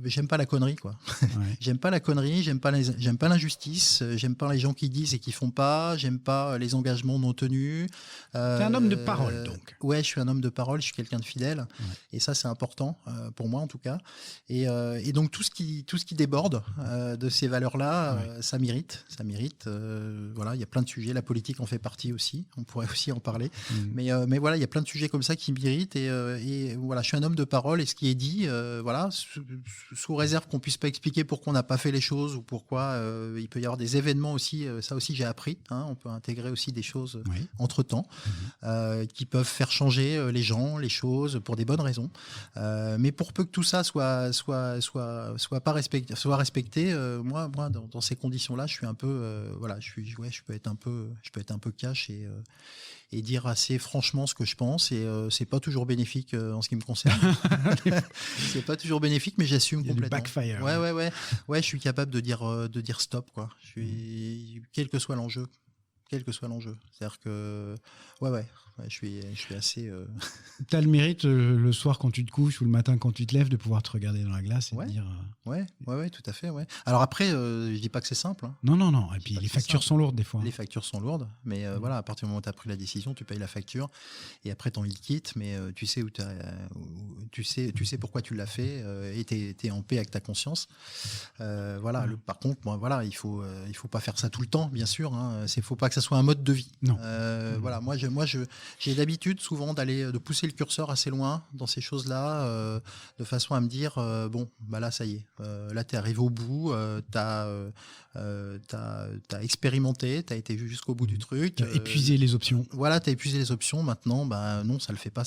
j'aime pas la connerie, quoi. Ouais. J'aime pas la connerie, j'aime pas l'injustice, j'aime pas les gens qui disent et qui font pas, j'aime pas les engagements non tenus. T'es un homme de parole, donc. Ouais, je suis un homme de parole, je suis quelqu'un de fidèle, et ça c'est important pour moi en tout cas. Et donc tout ce qui déborde de ces valeurs-là. Ça mérite. Voilà, il y a plein de sujets. La politique en fait partie aussi. On pourrait aussi en parler. Mais voilà, il y a plein plein de sujets comme ça qui m'irritent et voilà, je suis un homme de parole et ce qui est dit, voilà, sous réserve qu'on puisse pas expliquer pourquoi on n'a pas fait les choses ou pourquoi il peut y avoir des événements aussi, ça aussi j'ai appris, hein, on peut intégrer aussi des choses entre temps qui peuvent faire changer les gens, les choses pour des bonnes raisons, mais pour peu que tout ça soit pas respecté, moi dans ces conditions-là, je suis un peu voilà, je peux être un peu cash et dire assez franchement ce que je pense et c'est pas toujours bénéfique en ce qui me concerne. C'est pas toujours bénéfique, mais j'assume complètement. Backfire. Ouais, je suis capable de dire stop quoi. Quel que soit l'enjeu. C'est-à-dire que je suis assez. T'as le mérite le soir quand tu te couches ou le matin quand tu te lèves de pouvoir te regarder dans la glace et te dire. Ouais, tout à fait. Ouais. Alors après, je dis pas que c'est simple. Hein. Non. Et puis les factures sont lourdes des fois. Les factures sont lourdes, mais voilà, à partir du moment où tu as pris la décision, tu payes la facture et après ton il quitte, mais tu sais tu sais pourquoi tu l'as fait et t'es en paix avec ta conscience. Voilà. Par contre, voilà, il faut pas faire ça tout le temps, bien sûr. Hein. Faut pas que ça soit un mode de vie. Non. Voilà, moi j'ai l'habitude souvent de pousser le curseur assez loin dans ces choses-là, de façon à me dire bon, bah là ça y est, là t'es arrivé au bout, t'as expérimenté, t'as été jusqu'au bout du truc. T'as épuisé les options. Voilà, t'as épuisé les options. Maintenant, bah non, ça le fait pas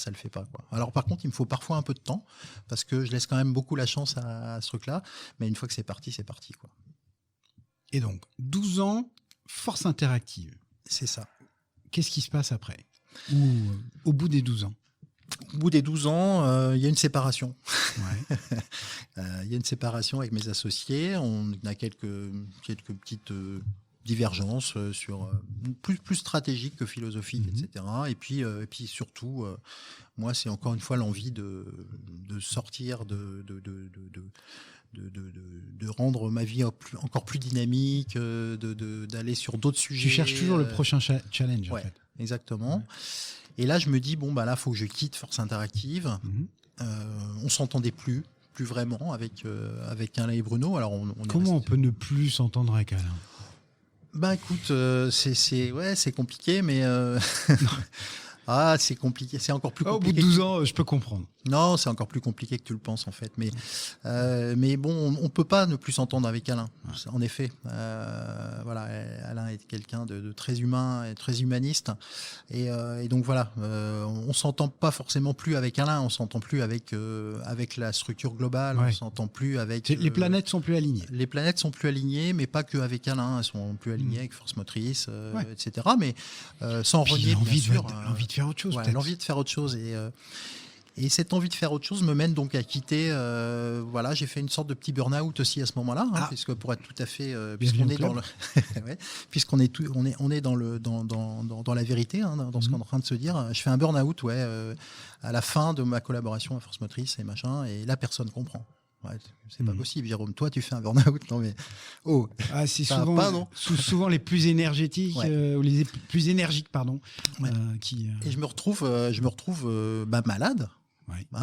quoi. Alors par contre, il me faut parfois un peu de temps parce que je laisse quand même beaucoup la chance à ce truc-là. Mais une fois que c'est parti quoi. Et donc 12 ans, Force Interactive. C'est ça. Qu'est-ce qui se passe après? Ou au bout des 12 ans? Au bout des 12 ans, il y a une séparation. Ouais. Il y a une séparation avec mes associés. On a quelques petites divergences sur plus stratégiques que philosophiques, etc. Et puis surtout, moi, c'est encore une fois l'envie de sortir, de rendre ma vie encore plus dynamique, d'aller sur d'autres sujets. Tu cherches toujours le prochain challenge, en fait. Exactement. Ouais. Et là, je me dis, bon, bah là, faut que je quitte Force Interactive. On s'entendait plus vraiment avec Alain et Bruno. Alors, Comment on peut ne plus s'entendre avec Alain? Bah écoute, c'est compliqué, mais c'est compliqué, c'est encore plus compliqué. Au bout de 12 ans, je peux comprendre. Non, c'est encore plus compliqué que tu le penses en fait. Mais bon, on peut pas ne plus s'entendre avec Alain. En effet, voilà, Alain est quelqu'un de très humain et très humaniste. Et donc voilà, on s'entend pas forcément plus avec Alain. On s'entend plus avec la structure globale. Ouais. On s'entend plus avec. Les planètes sont plus alignées. Les planètes sont plus alignées, mais pas que avec Alain. Elles sont plus alignées avec Force Motrice, etc. Mais sans renier bien sûr. L'envie de faire autre chose. L'envie de faire autre chose et cette envie de faire autre chose me mène donc à quitter. Voilà, j'ai fait une sorte de petit burn-out aussi à ce moment-là, puisque pour être tout à fait, puisqu'on est dans le, puisqu'on est on est dans la vérité, hein, dans ce qu'on est en train de se dire. Je fais un burn-out, à la fin de ma collaboration à Force Motrice et machin, et là personne comprend. Ouais, c'est pas possible, Jérôme. Toi, tu fais un burn-out, non mais c'est souvent les plus énergétiques ou les plus énergiques, pardon, qui. Et je me retrouve malade.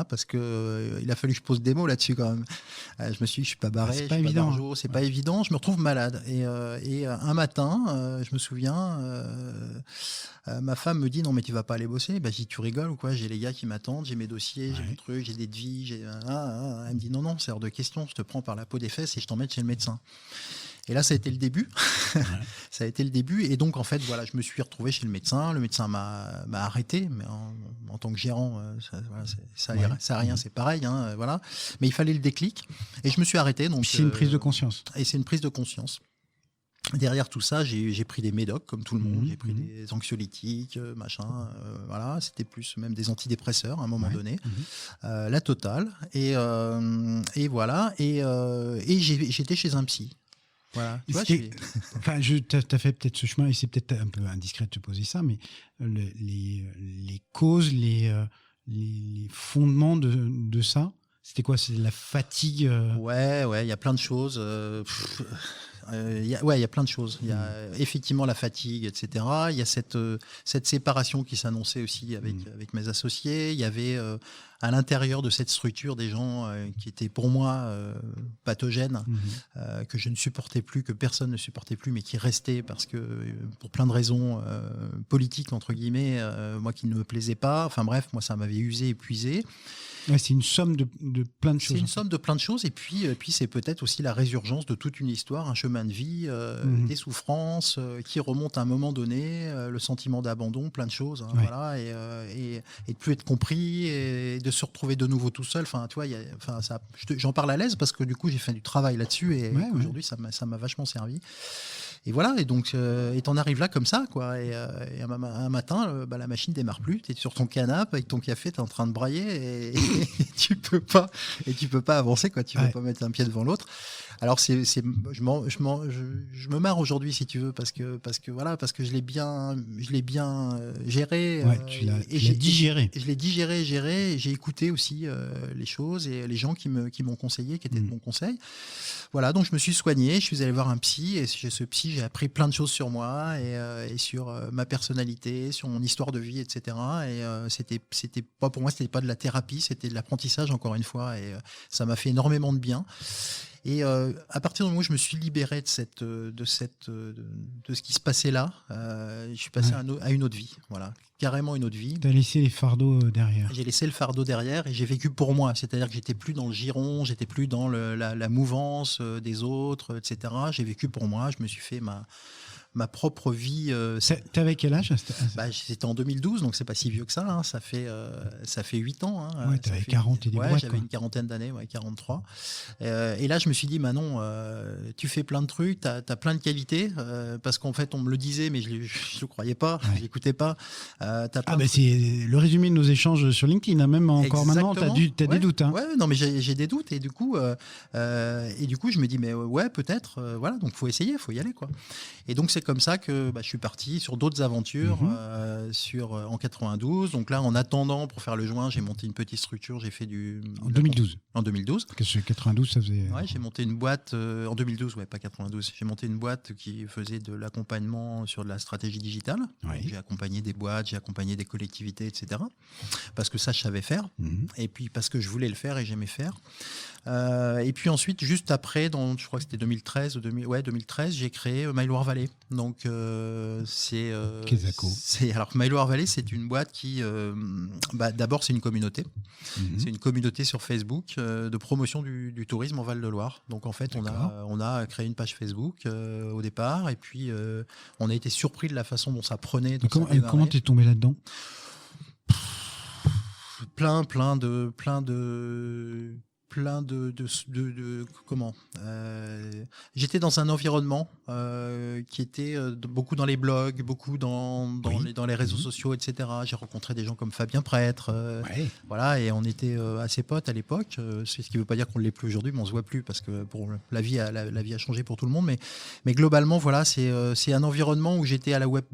Parce que il a fallu que je pose des mots là-dessus quand même. Je me suis dit, je suis pas barré, c'est pas évident. C'est pas évident. Je me retrouve malade et un matin, je me souviens, ma femme me dit non mais tu vas pas aller bosser. Bah, je dis tu rigoles ou quoi? J'ai les gars qui m'attendent, j'ai mes dossiers, j'ai mes trucs, j'ai des devis. Elle me dit non, c'est hors de question. Je te prends par la peau des fesses et je t'emmène chez le médecin. Et là, ça a été le début. Ça a été le début. Et donc, en fait, voilà, je me suis retrouvé chez le médecin. Le médecin m'a arrêté, mais en tant que gérant, ça a rien, c'est pareil. Hein, voilà. Mais il fallait le déclic. Et je me suis arrêté. Donc, c'est une prise de conscience. Et c'est une prise de conscience. Derrière tout ça, j'ai pris des médocs comme tout le monde. J'ai pris des anxiolytiques, machin. Voilà, c'était plus même des antidépresseurs à un moment donné. La totale. Et voilà. Et j'étais chez un psy. Voilà. Tu vois, t'as fait peut-être ce chemin et c'est peut-être un peu indiscret de te poser ça, mais les causes, les fondements de ça, c'était quoi? C'est la fatigue? Ouais, il y a plein de choses. il y a plein de choses. Il y a effectivement la fatigue, etc. Il y a cette séparation qui s'annonçait aussi avec mes associés. Il y avait à l'intérieur de cette structure des gens qui étaient pour moi pathogènes, que je ne supportais plus, que personne ne supportait plus, mais qui restaient parce que pour plein de raisons politiques, entre guillemets, moi qui ne me plaisais pas. Enfin bref, moi ça m'avait usé, épuisé. Ouais, c'est une somme de plein de choses. C'est une somme de plein de choses, et puis c'est peut-être aussi la résurgence de toute une histoire, un chemin de vie, des souffrances qui remontent à un moment donné, le sentiment d'abandon, plein de choses, voilà, et de plus être compris, et de se retrouver de nouveau tout seul. Enfin, tu vois, j'en parle à l'aise parce que du coup j'ai fait du travail là-dessus, et aujourd'hui ça m'a vachement servi. Et voilà, et donc t'en arrives là comme ça, quoi. Et un matin, la machine démarre plus. T'es sur ton canapé avec ton café, t'es en train de brailler, et tu peux pas avancer, quoi. Tu peux pas mettre un pied devant l'autre. Alors je me marre aujourd'hui, si tu veux, parce que je l'ai bien géré. Tu l'as digéré. Je l'ai digéré, géré. Et j'ai écouté aussi les choses et les gens qui m'ont conseillé, qui étaient de bons conseils. Voilà, donc je me suis soigné, je suis allé voir un psy, et chez ce psy, j'ai appris plein de choses sur moi et sur ma personnalité, sur mon histoire de vie, etc. Et c'était pas, pour moi, c'était pas de la thérapie, c'était de l'apprentissage, encore une fois, et ça m'a fait énormément de bien. Et à partir du moment où je me suis libéré de ce qui se passait là, je suis passé à une autre vie, voilà, carrément une autre vie. Tu as laissé les fardeaux derrière. J'ai laissé le fardeau derrière, et j'ai vécu pour moi, c'est-à-dire que j'étais plus dans le giron, j'étais plus dans la mouvance des autres, etc. J'ai vécu pour moi, je me suis fait ma propre vie. T'avais quel âge? C'était en 2012, donc c'est pas si vieux que ça, hein. Ça fait 8 ans. Hein. Ouais, t'avais 40 et des boîtes. J'avais une quarantaine d'années, 43. Et là, je me suis dit, Manon, tu fais plein de trucs, t'as plein de qualités, parce qu'en fait, on me le disait, mais je le croyais pas, je l'écoutais pas. C'est le résumé de nos échanges sur LinkedIn, hein. Même encore maintenant, t'as des doutes. Hein. Ouais, non, mais j'ai des doutes, et du coup, je me dis, mais peut-être, voilà, donc faut essayer, faut y aller, quoi. Et donc, c'est comme ça que je suis parti sur d'autres aventures en 92. Donc là, en attendant, pour faire le joint, j'ai monté une petite structure. J'ai fait En 2012. En 2012. Parce que 92, ça faisait... Ouais, j'ai monté une boîte en 2012, pas 92. J'ai monté une boîte qui faisait de l'accompagnement sur de la stratégie digitale. Ouais. J'ai accompagné des boîtes, j'ai accompagné des collectivités, etc. Parce que ça, je savais faire. Et puis parce que je voulais le faire et j'aimais faire. Et puis ensuite, juste après, je crois que c'était 2013, 2013, j'ai créé My Loire Valley. Donc alors My Loire Valley, c'est une boîte qui, d'abord, c'est une communauté. C'est une communauté sur Facebook de promotion du tourisme en Val-de-Loire. Donc en fait, on a créé une page Facebook au départ, et puis on a été surpris de la façon dont ça prenait. Comment t'es tombé là-dedans? Plein de comment j'étais dans un environnement qui était beaucoup dans les blogs, beaucoup dans les réseaux sociaux, etc. J'ai rencontré des gens comme Fabien Prêtre, voilà, et on était assez potes à l'époque. Ce qui ne veut pas dire qu'on ne l'est plus aujourd'hui, mais on se voit plus parce que la vie a changé pour tout le monde. Mais globalement, voilà, c'est un environnement où j'étais à la web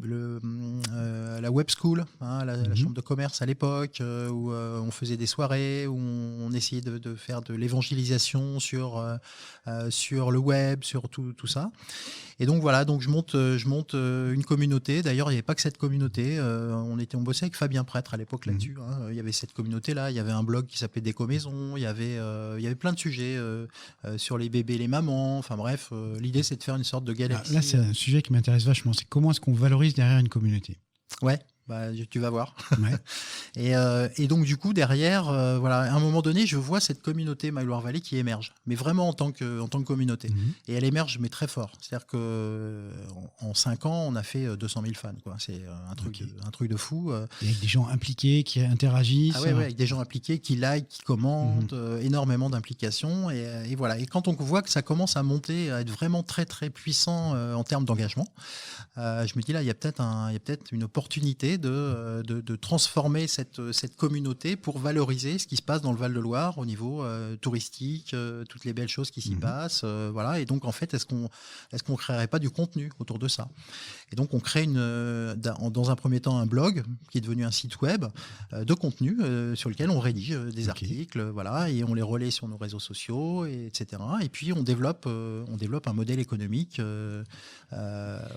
school, hein, la chambre de commerce à l'époque, où on faisait des soirées, où on essayait de faire de l'évangélisation sur le web, sur tout ça. Et donc voilà, donc je monte une communauté. D'ailleurs, il n'y avait pas que cette communauté. On bossait avec Fabien Prêtre à l'époque là-dessus. Hein. Il y avait cette communauté-là. Il y avait un blog qui s'appelait Déco Maison. Il y avait plein de sujets sur les bébés, les mamans. Enfin bref, l'idée c'est de faire une sorte de galaxie. Là, c'est un sujet qui m'intéresse vachement. C'est comment est-ce qu'on valorise derrière une communauté? Ouais. Tu vas voir. Ouais. Et donc du coup derrière, à un moment donné, je vois cette communauté My Loire Valley qui émerge, mais vraiment en tant que communauté. Et elle émerge, mais très fort. C'est-à-dire que en 5 ans, on a fait 200 000 fans, quoi. C'est un truc de fou. Et avec des gens impliqués qui interagissent. Ah ouais, avec des gens impliqués qui likent, qui commentent, énormément d'implications. Et voilà. Et quand on voit que ça commence à monter, à être vraiment très très puissant en termes d'engagement, je me dis là, il y a peut-être une opportunité de transformer cette communauté pour valoriser ce qui se passe dans le Val-de-Loire au niveau touristique, toutes les belles choses qui s'y passent. Voilà. Et donc, en fait, est-ce qu'on créerait pas du contenu autour de ça? Et donc, on crée dans un premier temps un blog qui est devenu un site web de contenu sur lequel on rédige des articles, voilà, et on les relaie sur nos réseaux sociaux, etc. Et puis, on développe un modèle économique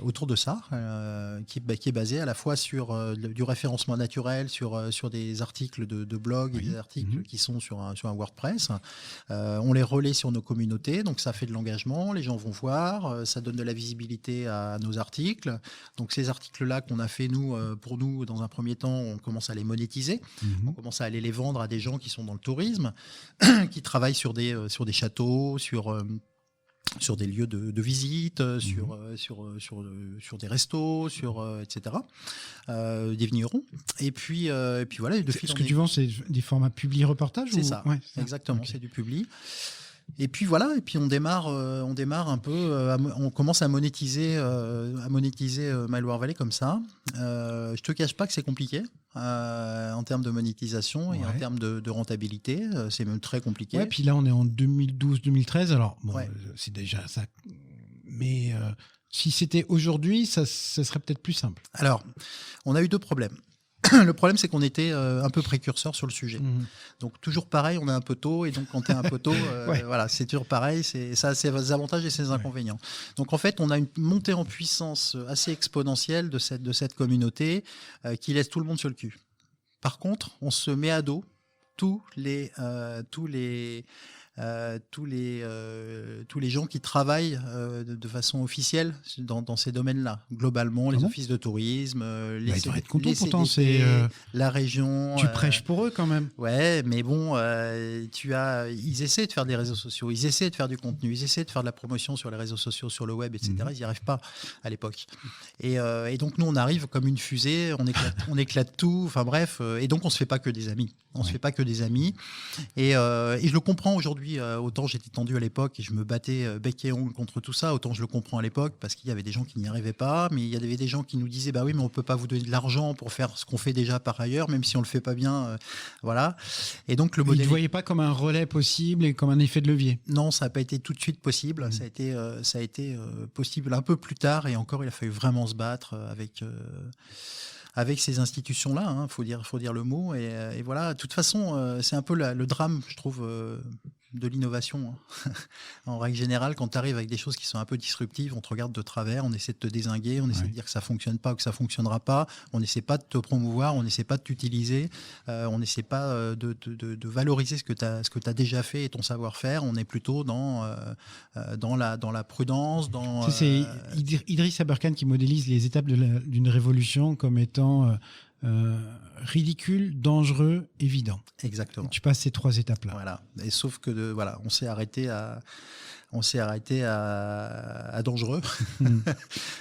autour de ça, qui est basé à la fois sur du référencement naturel, sur des articles de blog et des articles qui sont sur un WordPress. On les relaie sur nos communautés, donc ça fait de l'engagement, les gens vont voir, ça donne de la visibilité à nos articles. Donc ces articles-là qu'on a fait pour nous, dans un premier temps, on commence à les monétiser, on commence à aller les vendre à des gens qui sont dans le tourisme, qui travaillent sur des châteaux, sur des lieux de visite, sur des restos, etc. Des vignerons. Et puis voilà. Ce que tu vends, c'est des formats publi-reportage? C'est ça, ouais, exactement, c'est du publi. Et puis voilà, et puis on démarre un peu, on commence à monétiser My Loire Valley comme ça. Je te cache pas que c'est compliqué en termes de monétisation et en termes de rentabilité, c'est même très compliqué. Ouais, puis là on est en 2012-2013, alors bon, c'est déjà ça. Mais si c'était aujourd'hui, ça serait peut-être plus simple. Alors, on a eu deux problèmes. Le problème, c'est qu'on était un peu précurseur sur le sujet. Donc, toujours pareil, on est un peu tôt. Et donc, quand tu es un peu tôt, voilà, c'est toujours pareil. Ça a ses avantages et ses inconvénients. Donc, en fait, on a une montée en puissance assez exponentielle de cette communauté qui laisse tout le monde sur le cul. Par contre, on se met à dos tous les gens qui travaillent de façon officielle dans ces domaines-là. Globalement, les offices de tourisme, ils doivent être contents, pourtant, la région. Tu prêches pour eux quand même. Ouais, mais bon, ils essaient de faire des réseaux sociaux, ils essaient de faire du contenu, ils essaient de faire de la promotion sur les réseaux sociaux, sur le web, etc. Ils n'y arrivent pas à l'époque. Et donc, nous, on arrive comme une fusée, on éclate tout, enfin bref, et donc on ne se fait pas que des amis. On se fait pas que des amis. Et je le comprends aujourd'hui. Autant j'étais tendu à l'époque et je me battais bec et ongle contre tout ça, autant je le comprends à l'époque parce qu'il y avait des gens qui n'y arrivaient pas, mais il y avait des gens qui nous disaient bah oui, mais on peut pas vous donner de l'argent pour faire ce qu'on fait déjà par ailleurs, même si on le fait pas bien, voilà. Et donc le modèle. Ils ne voyaient pas comme un relais possible et comme un effet de levier. Non, ça n'a pas été tout de suite possible. Ça a été possible un peu plus tard et encore il a fallu vraiment se battre avec ces institutions-là, faut dire le mot. Et voilà, de toute façon, c'est un peu le drame, je trouve, de l'innovation. En règle générale, quand tu arrives avec des choses qui sont un peu disruptives, on te regarde de travers, on essaie de te dézinguer, on essaie de dire que ça ne fonctionne pas ou que ça ne fonctionnera pas, on n'essaie pas de te promouvoir, on n'essaie pas de t'utiliser, on n'essaie pas de valoriser ce que tu as déjà fait et ton savoir-faire, on est plutôt dans la prudence. C'est Idriss Aberkan qui modélise les étapes d'une révolution comme étant ridicule, dangereux, évident. Exactement. Tu passes ces trois étapes-là. Voilà. Et sauf que on s'est arrêté à dangereux.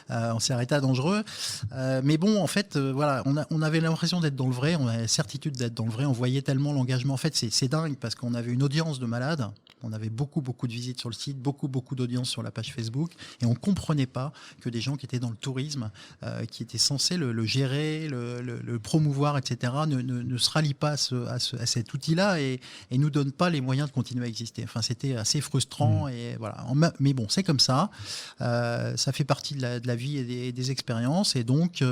On s'est arrêté à dangereux. Mais bon, en fait, voilà, on avait l'impression d'être dans le vrai, on avait la certitude d'être dans le vrai, on voyait tellement l'engagement. En fait, c'est dingue parce qu'on avait une audience de malades. On avait beaucoup de visites sur le site, beaucoup d'audience sur la page Facebook, et on comprenait pas que des gens qui étaient dans le tourisme, qui étaient censés le gérer, le promouvoir, etc., ne se rallient pas à cet outil-là et nous donnent pas les moyens de continuer à exister. Enfin, c'était assez frustrant et voilà. Mais bon, c'est comme ça. Ça fait partie de la vie et des expériences, et donc à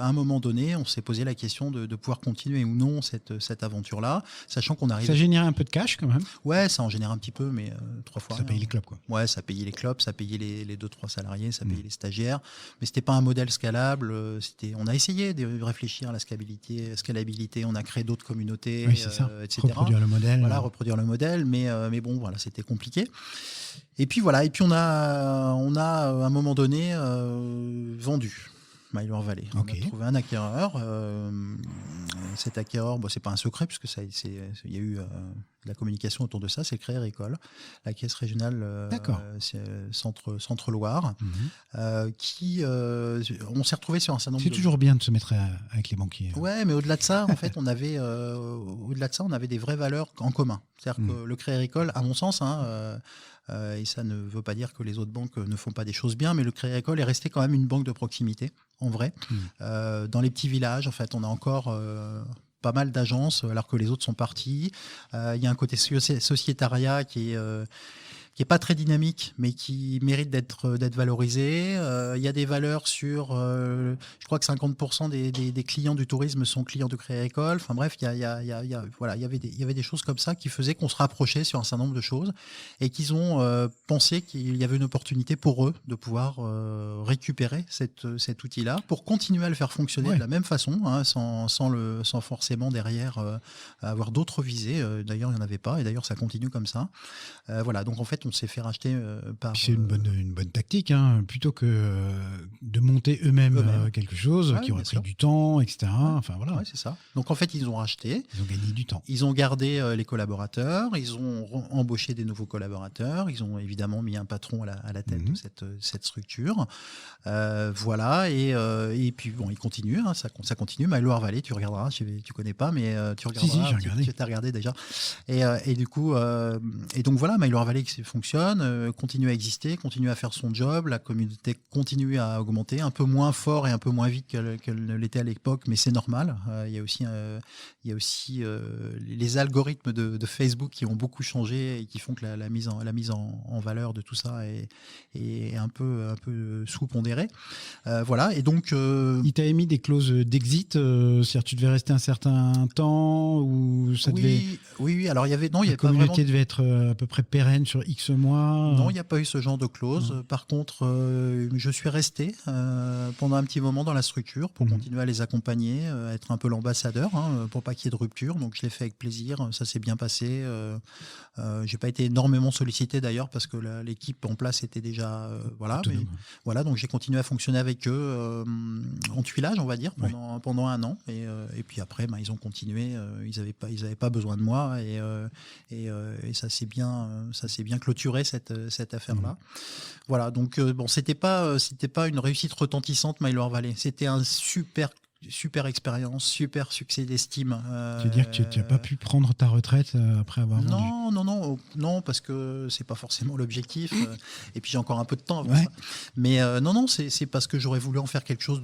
un moment donné, on s'est posé la question de pouvoir continuer ou non cette aventure-là, sachant qu'on arrive. Ça générait un peu de cash quand même. Ouais, ça en génère un petit peu, mais 3 fois. Ça payait les clubs, quoi. Ouais, ça payait les clubs, ça payait les 2-3 salariés, ça payait les stagiaires. Mais c'était pas un modèle scalable. On a essayé de réfléchir à la scalabilité. On a créé d'autres communautés, etc. Reproduire le modèle. Voilà, reproduire le modèle. Mais bon, voilà, c'était compliqué. Et puis voilà. Et puis on a à un moment donné vendu My Loire Valley. On a trouvé un acquéreur. Cet acquéreur, c'est pas un secret puisque il y a eu de la communication autour de ça. C'est Crédit Agricole, la caisse régionale Centre-Loire, qui on s'est retrouvé sur un certain nombre. C'est toujours bien de se mettre avec les banquiers. Ouais, mais au-delà de ça, en fait, on avait des vraies valeurs en commun. C'est-à-dire que le Crédit Agricole, à mon sens, et ça ne veut pas dire que les autres banques ne font pas des choses bien, mais le Crédit Agricole est resté quand même une banque de proximité, en vrai. Dans les petits villages, en fait, on a encore pas mal d'agences, alors que les autres sont partis. Il y a un côté sociétariat qui est pas très dynamique, mais qui mérite d'être valorisé. Il y a des valeurs sur, je crois que 50% des clients du tourisme sont clients du Crédit Agricole. Enfin bref, voilà, il y avait des choses comme ça qui faisaient qu'on se rapprochait sur un certain nombre de choses et qu'ils ont pensé qu'il y avait une opportunité pour eux de pouvoir récupérer cet outil-là pour continuer à le faire fonctionner de la même façon, hein, sans forcément derrière avoir d'autres visées. D'ailleurs, il n'y en avait pas et d'ailleurs, ça continue comme ça. Voilà, donc en fait, on s'est fait racheter par... C'est une bonne tactique, hein, plutôt que de monter eux-mêmes quelque chose qui aurait pris du temps, etc. Enfin, voilà. C'est ça. Donc en fait, ils ont racheté. Ils ont gagné du temps. Ils ont gardé les collaborateurs, ils ont embauché des nouveaux collaborateurs, ils ont évidemment mis un patron à la tête de cette structure. Voilà, et puis bon, ils continuent, hein, ça continue. My Loire Valley, tu regarderas, tu connais pas, mais tu regarderas. Si, j'ai regardé. Tu as regardé déjà. Et du coup, et donc voilà, My Loire Valley fonctionne, continue à exister, continue à faire son job, la communauté continue à augmenter, un peu moins fort et un peu moins vite qu'elle ne l'était à l'époque, mais c'est normal. Il y a aussi les algorithmes de Facebook qui ont beaucoup changé et qui font que la mise en valeur de tout ça est un peu sous-pondérée. Voilà, et donc... Il t'a émis des clauses d'exit, c'est-à-dire tu devais rester un certain temps ou ça devait... Oui, alors il y avait... Non, il y la avait pas vraiment... communauté devait être à peu près pérenne sur X mois. Non, il n'y a pas eu ce genre de clause. Par contre, je suis resté pendant un petit moment dans la structure pour continuer à les accompagner, être un peu l'ambassadeur, hein, pour pas qu'il y ait de rupture. Donc je l'ai fait avec plaisir, ça s'est bien passé. J'ai pas été énormément sollicité d'ailleurs parce que l'équipe en place était déjà voilà, donc j'ai continué à fonctionner avec eux en tuilage, on va dire, pendant un an. Et puis après, ils ont continué. Ils avaient pas besoin de moi et ça s'est bien clôturé cette affaire-là. Voilà, donc bon, c'était pas une réussite retentissante, My Loire Valley. C'était un super expérience, super succès d'estime. Tu veux dire que tu n'as pas pu prendre ta retraite après avoir vendu? Non, parce que c'est pas forcément l'objectif. Et puis j'ai encore un peu de temps avant ça. Mais non, c'est parce que j'aurais voulu en faire quelque chose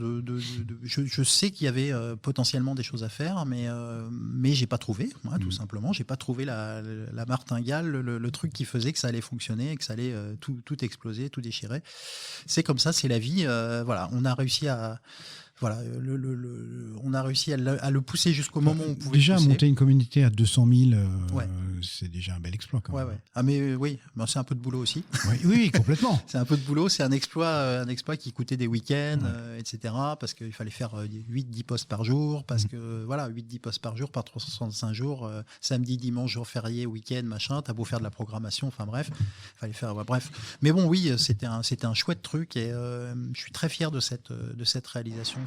je sais qu'il y avait potentiellement des choses à faire, mais j'ai pas trouvé, tout simplement. J'ai pas trouvé la martingale, le truc qui faisait que ça allait fonctionner et que ça allait tout exploser, tout déchirer. C'est comme ça, c'est la vie. Voilà, on a réussi à... Voilà, on a réussi à le pousser jusqu'au moment où on pouvait déjà pousser. Monter une communauté à 200 000, c'est déjà un bel exploit quand même. Ouais. Ah mais oui, c'est un peu de boulot aussi. Oui, complètement. C'est un peu de boulot, c'est un exploit qui coûtait des week-ends, etc. Parce qu'il fallait faire 8-10 postes par jour, parce que voilà, 8-10 postes par jour, par 365 jours, samedi, dimanche, jour férié, week-end, machin, t'as beau faire de la programmation, enfin bref, fallait faire, bref. Mais bon, oui, c'était un chouette truc et je suis très fier de cette réalisation.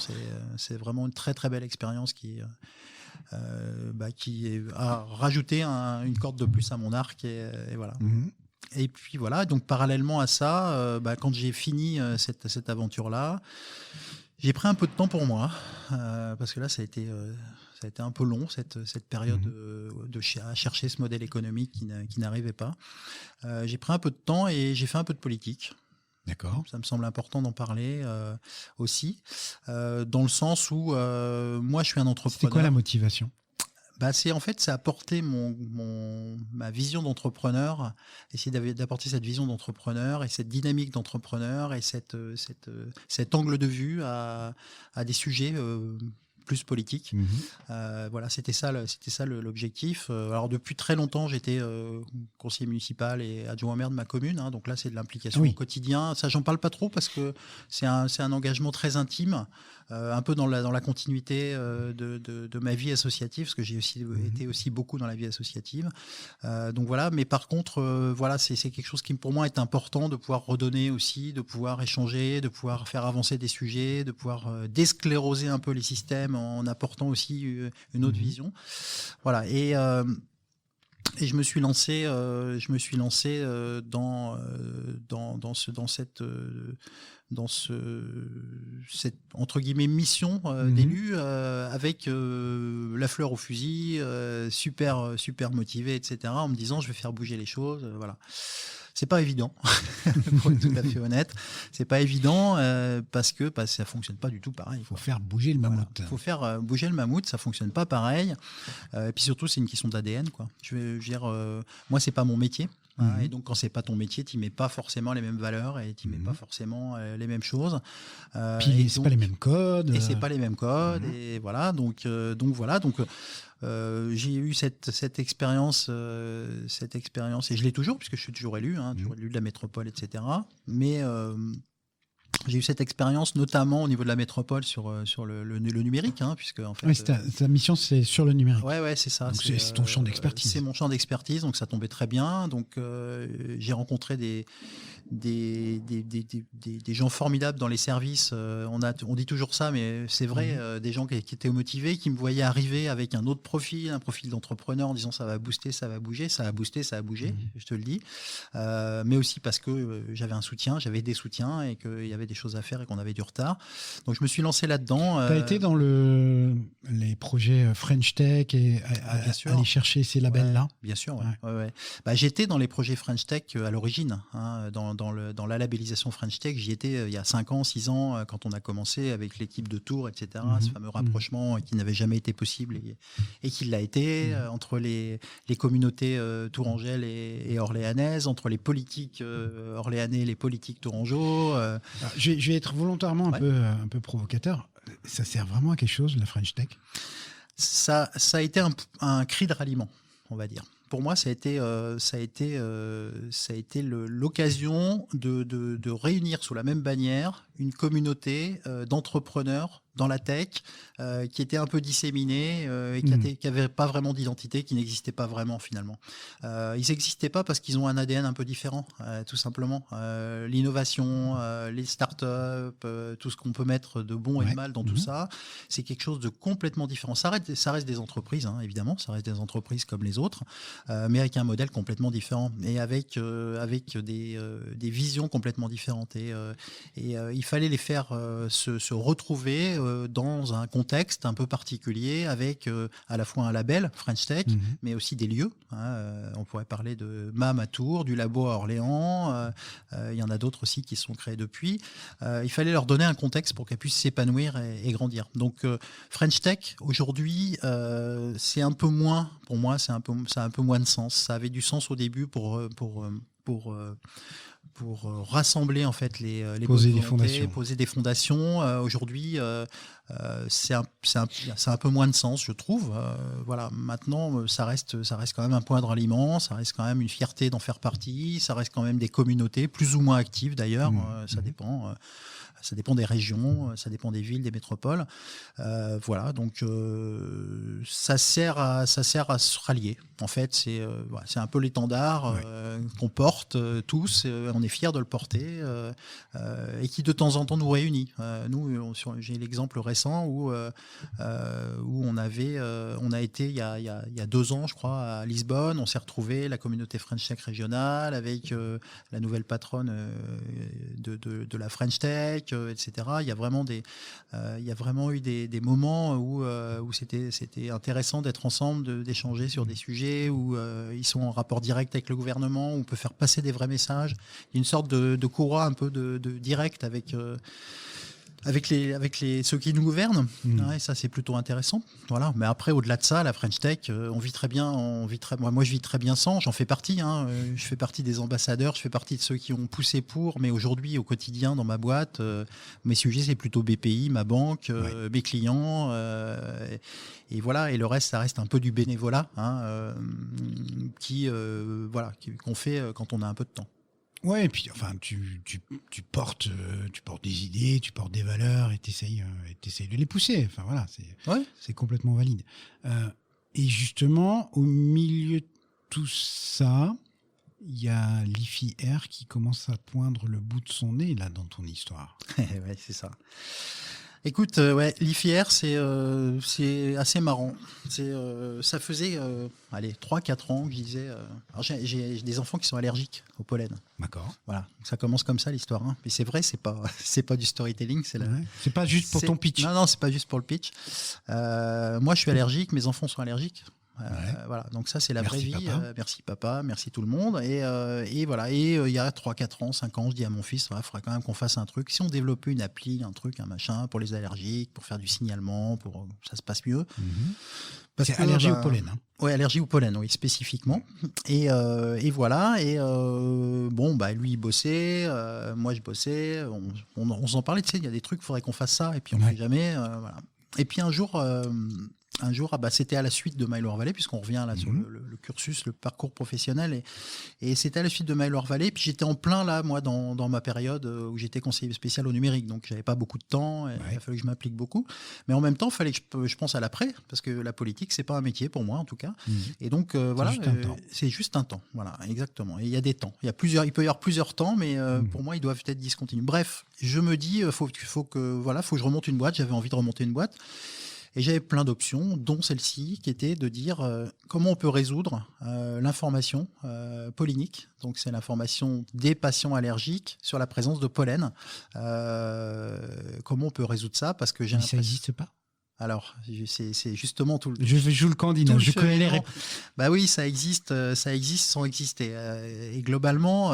C'est vraiment une très très belle expérience qui a rajouté une corde de plus à mon arc et voilà. Et puis voilà, donc parallèlement à ça, quand j'ai fini cette aventure-là, j'ai pris un peu de temps pour moi parce que là ça a été un peu long cette période à chercher ce modèle économique qui n'arrivait pas. J'ai pris un peu de temps et j'ai fait un peu de politique. D'accord. Ça me semble important d'en parler aussi, dans le sens où moi je suis un entrepreneur. C'était quoi la motivation ? C'est apporter ma vision d'entrepreneur, essayer d'apporter cette vision d'entrepreneur et cette dynamique d'entrepreneur et cet angle de vue à des sujets plus politique. Voilà, c'était ça l'objectif. Alors depuis très longtemps, j'étais conseiller municipal et adjoint au maire de ma commune. Donc là, c'est de l'implication au quotidien. Ça, j'en parle pas trop parce que c'est un engagement très intime, un peu dans la continuité de ma vie associative, parce que j'ai aussi été aussi beaucoup dans la vie associative. Donc voilà. Mais par contre, voilà, c'est quelque chose qui pour moi est important de pouvoir redonner aussi, de pouvoir échanger, de pouvoir faire avancer des sujets, de pouvoir déscléroser un peu les systèmes en apportant aussi une autre vision. Voilà. Et je me suis lancé dans cette entre guillemets mission d'élu avec la fleur au fusil, super motivé, etc. En me disant je vais faire bouger les choses, voilà. C'est pas évident, pour être tout à fait honnête. C'est pas évident parce que ça fonctionne pas du tout pareil. Il faut faire bouger le mammouth. Il faut faire bouger le mammouth, ça fonctionne pas pareil. Et puis surtout, c'est une question d'ADN, quoi. Je veux dire, moi, c'est pas mon métier. Et donc, quand c'est pas ton métier, tu mets pas forcément les mêmes valeurs et tu mets pas forcément les mêmes choses. Puis c'est pas les mêmes codes. Et c'est pas les mêmes codes. Et voilà. Donc j'ai eu cette expérience, et je l'ai toujours puisque je suis toujours élu, toujours élu de la métropole, etc. Mais j'ai eu cette expérience notamment au niveau de la métropole sur le numérique, puisque en fait. Oui, ta mission c'est sur le numérique. Ouais, c'est ça. Donc c'est ton champ d'expertise. C'est mon champ d'expertise, donc ça tombait très bien. Donc j'ai rencontré des gens formidables dans les services. On dit toujours ça, mais c'est vrai, des gens qui étaient motivés, qui me voyaient arriver avec un autre profil, un profil d'entrepreneur, en disant ça va booster, ça va bouger, ça a boosté, ça a bougé, je te le dis. Mais aussi parce que j'avais des soutiens et qu'il y avait des choses à faire et qu'on avait du retard. Donc je me suis lancé là-dedans. Tu as été dans les projets French Tech et aller chercher ces labels-là? Bien sûr, ouais. J'étais dans les projets French Tech à l'origine, dans la labellisation French Tech. J'y étais il y a 5 ans, 6 ans, quand on a commencé avec l'équipe de Tours, etc. Ce fameux rapprochement qui n'avait jamais été possible et qui l'a été, entre les communautés tourangelles et orléanaises, entre les politiques orléanais et les politiques tourangeaux. Je vais être volontairement un peu provocateur. Ça sert vraiment à quelque chose, la French Tech? Ça a été un cri de ralliement, on va dire. Pour moi, ça a été l'occasion de réunir sous la même bannière une communauté d'entrepreneurs dans la tech qui était un peu disséminée et qui n'avait pas vraiment d'identité, qui n'existait pas vraiment finalement. Ils n'existaient pas parce qu'ils ont un ADN un peu différent, tout simplement. L'innovation, les startups, tout ce qu'on peut mettre de bon et de mal dans tout ça, c'est quelque chose de complètement différent. Ça reste des entreprises, évidemment, ça reste des entreprises comme les autres, mais avec un modèle complètement différent et avec des visions complètement différentes. Et il fallait les faire se retrouver dans un contexte un peu particulier avec à la fois un label French Tech, mais aussi des lieux. On pourrait parler de MAM à Tours, du Labo à Orléans. Il y en a d'autres aussi qui sont créés depuis. Il fallait leur donner un contexte pour qu'elles puissent s'épanouir et grandir. Donc French Tech aujourd'hui, c'est un peu moins, pour moi, ça a un peu moins de sens. Ça avait du sens au début pour rassembler en fait les poser des fondations. Aujourd'hui, ça a un peu moins de sens, je trouve. Voilà. Maintenant, ça reste quand même un point de ralliement, ça reste quand même une fierté d'en faire partie, ça reste quand même des communautés plus ou moins actives d'ailleurs. Ça dépend. Ça dépend des régions, ça dépend des villes, des métropoles. Voilà, donc ça sert à se rallier. En fait, c'est un peu l'étendard qu'on porte tous. On est fiers de le porter et qui de temps en temps nous réunit. J'ai l'exemple récent où on a été il y a 2 ans, je crois, à Lisbonne. On s'est retrouvé la communauté French Tech régionale avec la nouvelle patronne de la French Tech. Etc. Il y a vraiment eu des moments où c'était intéressant d'être ensemble, d'échanger sur des sujets où ils sont en rapport direct avec le gouvernement, où on peut faire passer des vrais messages. Il y a une sorte de courroie un peu de direct avec ceux qui nous gouvernent. Et ça, c'est plutôt intéressant. Voilà. Mais après, au-delà de ça, la French Tech, on vit très bien. Moi, je vis très bien sans. J'en fais partie. Je fais partie des ambassadeurs. Je fais partie de ceux qui ont poussé pour. Mais aujourd'hui, au quotidien, dans ma boîte, mes sujets, c'est plutôt BPI, ma banque, mes clients. Et voilà. Et le reste, ça reste un peu du bénévolat qu'on fait quand on a un peu de temps. Ouais, et puis enfin, tu portes des idées, tu portes des valeurs et t'essayes de les pousser. Enfin voilà, c'est complètement valide. Et justement, au milieu de tout ça, il y a l'IFI Air qui commence à poindre le bout de son nez là dans ton histoire. Ouais, c'est ça. Écoute, l'IFI Air, c'est assez marrant. Ça faisait 3-4 ans que je disais. Alors j'ai des enfants qui sont allergiques au pollen. D'accord. Voilà, ça commence comme ça l'histoire. Mais c'est vrai, c'est pas du storytelling. C'est pas juste pour ton pitch. Non, c'est pas juste pour le pitch. Moi, je suis allergique, mes enfants sont allergiques. Voilà. Donc ça, c'est la Merci, vraie vie. papa. Merci papa, merci tout le monde. Et voilà. Et il y a 3, 4 ans, 5 ans, je dis à mon fils, il faudrait quand même qu'on fasse un truc. Si on développait une appli, un truc, un machin pour les allergiques, pour faire du signalement, pour que ça se passe mieux. Parce C'est que, allergie au pollen. Hein. Oui, allergie au pollen, oui, spécifiquement. Et voilà. Et bon, bah lui, il bossait, moi, je bossais. On s'en parlait, tu sais, il y a des trucs, il faudrait qu'on fasse ça. Et puis on ne fait jamais. Voilà. Et puis un jour, c'était à la suite de My Loire Valley, puisqu'on revient là sur le cursus, le parcours professionnel. Et c'était à la suite de My Loire Valley. Puis j'étais en plein là, moi, dans ma période où j'étais conseiller spécial au numérique. Donc j'avais pas beaucoup de temps. Et il a fallu que je m'implique beaucoup. Mais en même temps, il fallait que je pense à l'après, parce que la politique, c'est pas un métier pour moi, en tout cas. Et donc voilà, c'est juste un temps. Voilà, exactement. Et il y a des temps. Il peut y avoir plusieurs temps, mais pour moi, ils doivent être discontinus. Bref, je me dis, faut que je remonte une boîte. J'avais envie de remonter une boîte. Et j'avais plein d'options, dont celle-ci, qui était de dire comment on peut résoudre l'information pollinique. Donc, c'est l'information des patients allergiques sur la présence de pollen. Comment on peut résoudre ça? Parce que ça n'existe pas. Alors, c'est justement tout le... Je joue le candidat, je connais les réponses. Bah oui, ça existe sans exister. Et globalement,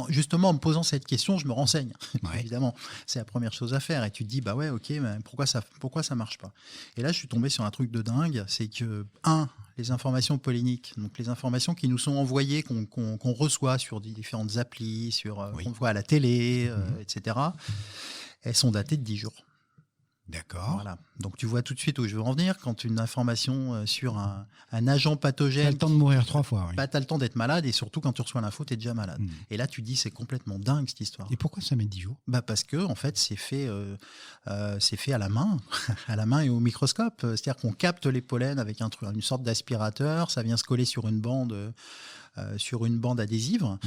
justement, en me posant cette question, je me renseigne. Évidemment, c'est la première chose à faire. Et tu te dis, bah ouais, ok, mais pourquoi ça marche pas? Et là, je suis tombé sur un truc de dingue, c'est que, les informations polliniques, donc les informations qui nous sont envoyées, qu'on reçoit sur différentes applis, qu'on voit à la télé, etc., elles sont datées de 10 jours. D'accord. Voilà. Donc tu vois tout de suite où je veux en venir. Quand une information sur un agent pathogène... Tu as le temps de mourir 3 fois. Oui. Bah, tu as le temps d'être malade, et surtout quand tu reçois l'info, tu es déjà malade. Et là, tu te dis, c'est complètement dingue cette histoire. Et pourquoi ça met 10 jours? Parce que en fait, c'est fait à la main, à la main et au microscope. C'est-à-dire qu'on capte les pollens avec une sorte d'aspirateur. Ça vient se coller sur une bande adhésive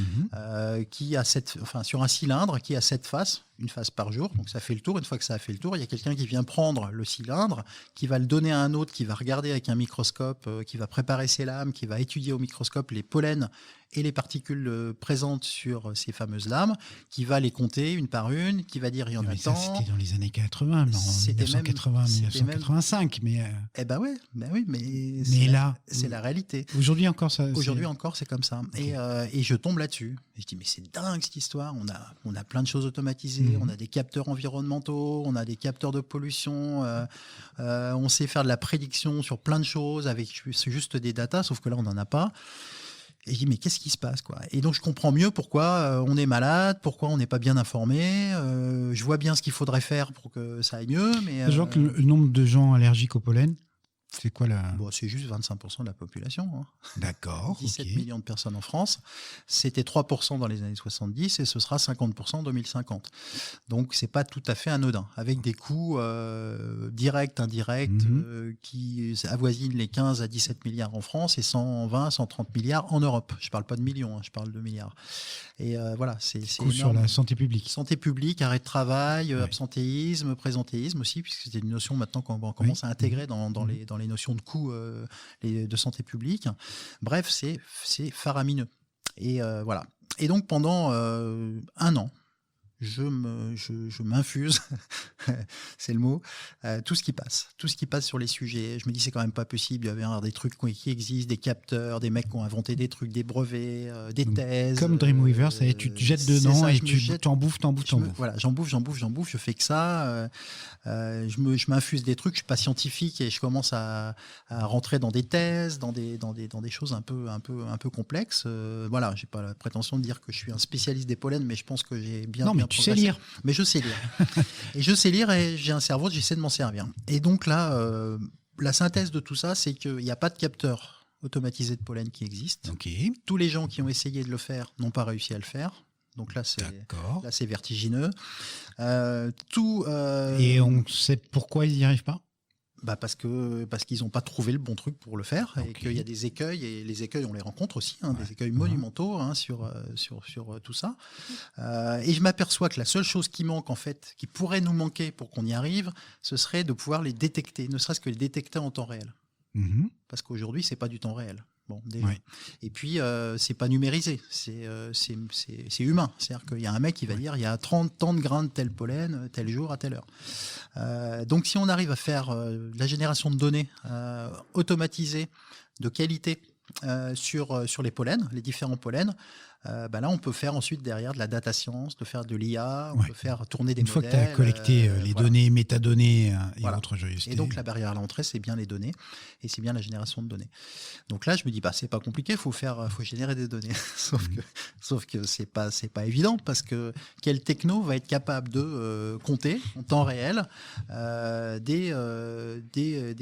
qui a sur un cylindre qui a 7 faces, une face par jour. Donc ça fait le tour. Une fois que ça a fait le tour, il y a quelqu'un qui vient prendre le cylindre, qui va le donner à un autre, qui va regarder avec un microscope, qui va préparer ses lames, qui va étudier au microscope les pollens et les particules présentes sur ces fameuses lames, qui va les compter une par une, qui va dire il y en a tant. C'était dans les années 80, en 1980, 1985. Eh ben ouais, oui, mais c'est la réalité. Aujourd'hui encore, c'est comme ça. Okay. Et je tombe là-dessus. Et je dis, mais c'est dingue cette histoire. On a plein de choses automatisées. On a des capteurs environnementaux, on a des capteurs de pollution. On sait faire de la prédiction sur plein de choses avec juste des datas, sauf que là, on n'en a pas. Et je dis, mais qu'est-ce qui se passe, quoi? Et donc, je comprends mieux pourquoi on est malade, pourquoi on n'est pas bien informé. Je vois bien ce qu'il faudrait faire pour que ça aille mieux. Mais, je vois que le nombre de gens allergiques au pollen, c'est quoi là? C'est juste 25% de la population. Hein. D'accord. 17 millions de personnes en France. C'était 3% dans les années 70 et ce sera 50% en 2050. Donc, c'est pas tout à fait anodin. Avec des coûts directs, indirects, qui avoisinent les 15 à 17 milliards en France et 120, 130 milliards en Europe. Je parle pas de millions, je parle de milliards. Et voilà, c'est coût sur la santé publique. Santé publique, arrêt de travail, absentéisme, présentéisme aussi, puisque c'est une notion maintenant qu'on commence à intégrer dans les notions de coûts de santé publique. Bref, c'est faramineux. Et voilà. Et donc pendant 1 an, je m'infuse, c'est le mot, tout ce qui passe sur les sujets. Je me dis, c'est quand même pas possible, il y avait des trucs qui existent, des capteurs, des mecs qui ont inventé des trucs, des brevets, des thèses. Comme Dreamweaver, ça y est, tu te jettes dedans ça, et tu t'en bouffes. Voilà, j'en bouffe, je fais que ça. Je m'infuse des trucs, je suis pas scientifique et je commence à rentrer dans des thèses, dans des choses un peu complexes. Voilà, j'ai pas la prétention de dire que je suis un spécialiste des pollens, mais je pense que j'ai bien tu sais lire. Mais je sais lire. Et je sais lire et j'ai un cerveau, j'essaie de m'en servir. Et donc là, la synthèse de tout ça, c'est qu'il n'y a pas de capteur automatisé de pollen qui existe. Okay. Tous les gens qui ont essayé de le faire n'ont pas réussi à le faire. Donc là, c'est vertigineux. Et on sait pourquoi ils n'y arrivent pas? Parce qu'ils n'ont pas trouvé le bon truc pour le faire et qu'il y a des écueils, et les écueils on les rencontre aussi, des écueils monumentaux sur tout ça. Et je m'aperçois que la seule chose qui manque en fait, qui pourrait nous manquer pour qu'on y arrive, ce serait de pouvoir les détecter, ne serait-ce que les détecter en temps réel. Parce qu'aujourd'hui c'est pas du temps réel. Bon, déjà. Ouais. Et puis, c'est pas numérisé, c'est humain. C'est-à-dire qu'il y a un mec qui va dire il y a 30 tant de grains de tel pollen, tel jour, à telle heure. Donc, si on arrive à faire de la génération de données automatisée, de qualité, sur les pollens, les différents pollens, là, on peut faire ensuite derrière de la data science, de faire de l'IA, on peut faire tourner des Une modèles. fois que tu as collecté les données, métadonnées et Voilà. autres joyeusetés. Et donc, la barrière à l'entrée, c'est bien les données et c'est bien la génération de données. Donc là, je me dis, c'est pas compliqué, faut générer des données. sauf que c'est pas évident parce que quel techno va être capable de compter en temps réel des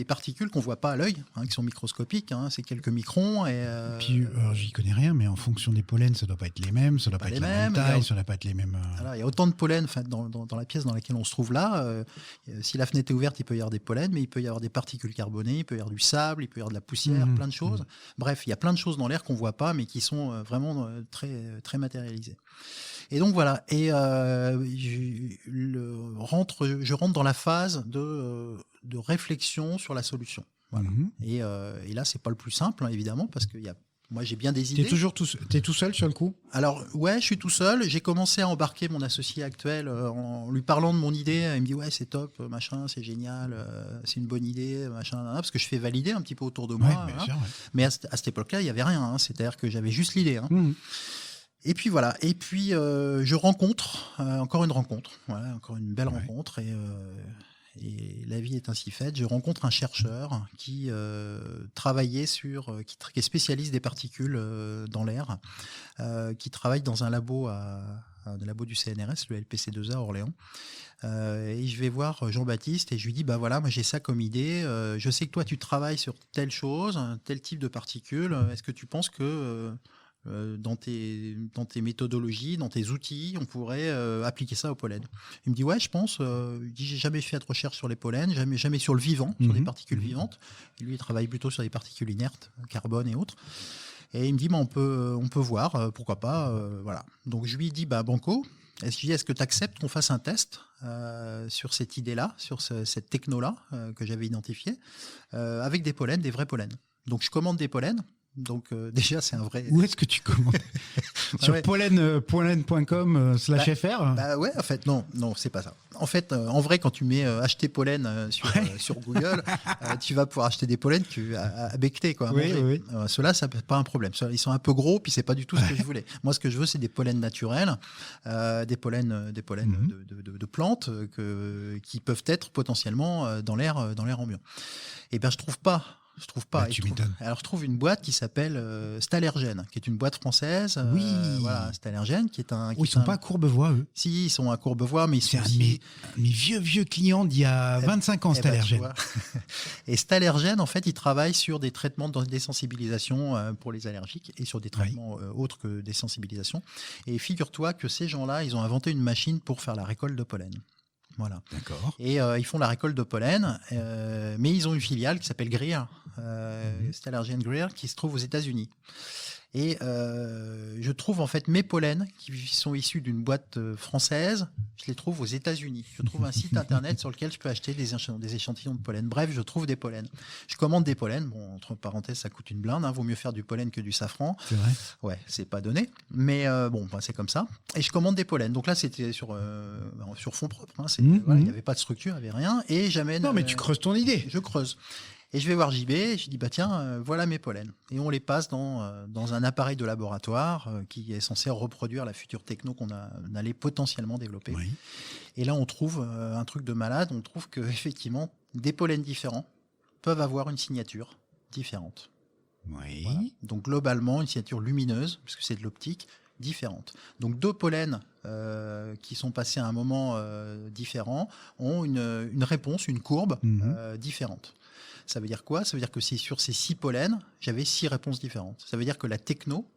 particules qu'on voit pas à l'œil, qui sont microscopiques, c'est quelques microns. Puis, alors, j'y connais rien, mais en fonction des pollens, ça doit pas être les mêmes, ça doit pas être la même taille, ça doit pas être les mêmes. Voilà, il y a autant de pollen dans la pièce dans laquelle on se trouve là. Si la fenêtre est ouverte, il peut y avoir des pollens, mais il peut y avoir des particules carbonées, il peut y avoir du sable, il peut y avoir de la poussière, plein de choses. Bref, il y a plein de choses dans l'air qu'on voit pas, mais qui sont vraiment très, très matérialisées. Et donc voilà. Et je rentre dans la phase de réflexion sur la solution. Voilà. Et là, c'est pas le plus simple, évidemment, parce qu'il y a moi, j'ai bien des idées. T'es tout seul sur le coup ? Alors, ouais, je suis tout seul. J'ai commencé à embarquer mon associé actuel en lui parlant de mon idée. Il me dit, ouais, c'est top, machin, c'est génial, c'est une bonne idée, machin, parce que je fais valider un petit peu autour de moi. Bien sûr, ouais. Mais à cette époque-là, il n'y avait rien. C'est-à-dire que j'avais juste l'idée. Et puis voilà. Et puis, je rencontre, encore une rencontre. Voilà, encore une belle rencontre. Et la vie est ainsi faite. Je rencontre un chercheur qui travaillait qui est spécialiste des particules dans l'air, qui travaille dans un labo du CNRS, le LPC2A à Orléans. Et je vais voir Jean-Baptiste et je lui dis moi j'ai ça comme idée. Je sais que toi tu travailles sur telle chose, tel type de particules. Est-ce que tu penses que dans tes méthodologies, dans tes outils, on pourrait appliquer ça au pollen? Il me dit ouais, je pense. Il dit j'ai jamais fait de recherche sur les pollens, jamais sur le vivant, sur des particules vivantes. Et lui, il travaille plutôt sur des particules inertes, carbone et autres. Et il me dit on peut voir, pourquoi pas, voilà. Donc je lui dis banco. Est-ce que tu acceptes qu'on fasse un test sur cette idée-là, sur cette techno-là que j'avais identifiée, avec des pollens, des vrais pollens. Donc je commande des pollens. Donc déjà c'est un vrai. Où est-ce que tu commandes? Sur pollen.com/fr? Ouais, en fait non, c'est pas ça. En fait, en vrai, quand tu mets acheter pollen sur Google, tu vas pouvoir acheter des pollens à becqueter, quoi. À manger. Ceux-là, ça peut pas un problème. Ils sont un peu gros, puis c'est pas du tout ce que je voulais. Moi, ce que je veux, c'est des pollens naturels, des pollens de plantes qui peuvent être potentiellement dans l'air ambiant. Et je trouve pas. Alors je trouve une boîte qui s'appelle Stalergen, qui est une boîte française. Voilà, Stalergen, qui est un. Ils sont pas à Courbevoie, eux. Si, ils sont à Courbevoie, mais ils sont aussi. Mes vieux clients d'il y a 25 ans, Stalergen. Et Stalergen, en fait, ils travaillent sur des traitements de désensibilisation pour les allergiques et sur des traitements autres que des sensibilisations. Et figure-toi que ces gens-là, ils ont inventé une machine pour faire la récolte de pollen. Voilà. D'accord. Et ils font la récolte de pollen, mais ils ont une filiale qui s'appelle Greer, Stalergen Greer, qui se trouve aux États-Unis. Et je trouve en fait mes pollens qui sont issus d'une boîte française, je les trouve aux États-Unis. Je trouve un site internet sur lequel je peux acheter des échantillons de pollen. Bref, je trouve des pollens. Je commande des pollens. Bon, entre parenthèses, ça coûte une blinde. Vaut mieux faire du pollen que du safran. C'est vrai. Ouais, c'est pas donné. Mais c'est comme ça. Et je commande des pollens. Donc là, c'était sur fonds propres. Il n'y avait pas de structure, il n'y avait rien. Et j'amène. Non, mais tu creuses ton idée. Je creuse. Et je vais voir JB et je dis tiens, voilà mes pollens. Et on les passe dans un appareil de laboratoire qui est censé reproduire la future techno qu'on allait potentiellement développer. Oui. Et là, on trouve un truc de malade. On trouve que effectivement, des pollens différents peuvent avoir une signature différente. Oui. Voilà. Donc globalement, une signature lumineuse, puisque c'est de l'optique, différente. Donc deux pollens qui sont passés à un moment différent ont une réponse, une courbe différente. Ça veut dire quoi? Ça veut dire que sur ces 6 pollens, j'avais 6 réponses différentes. Ça veut dire que la techno,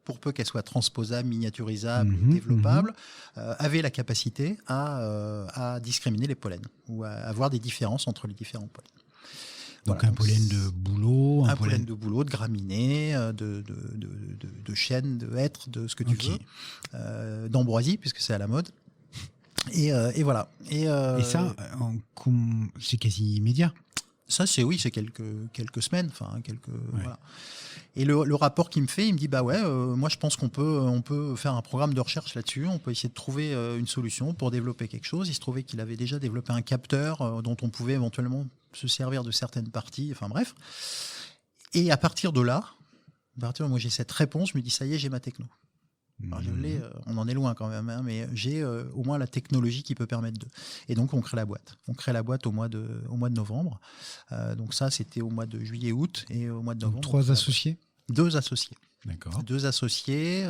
pour peu qu'elle soit transposable, miniaturisable, développable, avait la capacité à discriminer les pollens ou à avoir des différences entre les différents pollens. Donc un pollen de bouleau, un pollen de bouleau, de graminées, de chêne, de hêtre, de ce que tu veux, d'ambroisie puisque c'est à la mode. Et voilà. Et ça, c'est quasi immédiat. Ça, c'est quelques semaines, voilà. Et le rapport qu'il me fait, il me dit moi je pense qu'on peut faire un programme de recherche là-dessus, on peut essayer de trouver une solution pour développer quelque chose. Il se trouvait qu'il avait déjà développé un capteur dont on pouvait éventuellement se servir de certaines parties, enfin bref. Et à partir de là, moi j'ai cette réponse, je me dis ça y est, j'ai ma techno. Alors, on en est loin quand même, hein, mais j'ai au moins la technologie qui peut permettre de. Et donc on crée la boîte. On crée la boîte au mois de novembre. Donc ça, c'était au mois de juillet-août, et au mois de novembre. Donc 3 associés ? 2 associés. D'accord. 2 associés,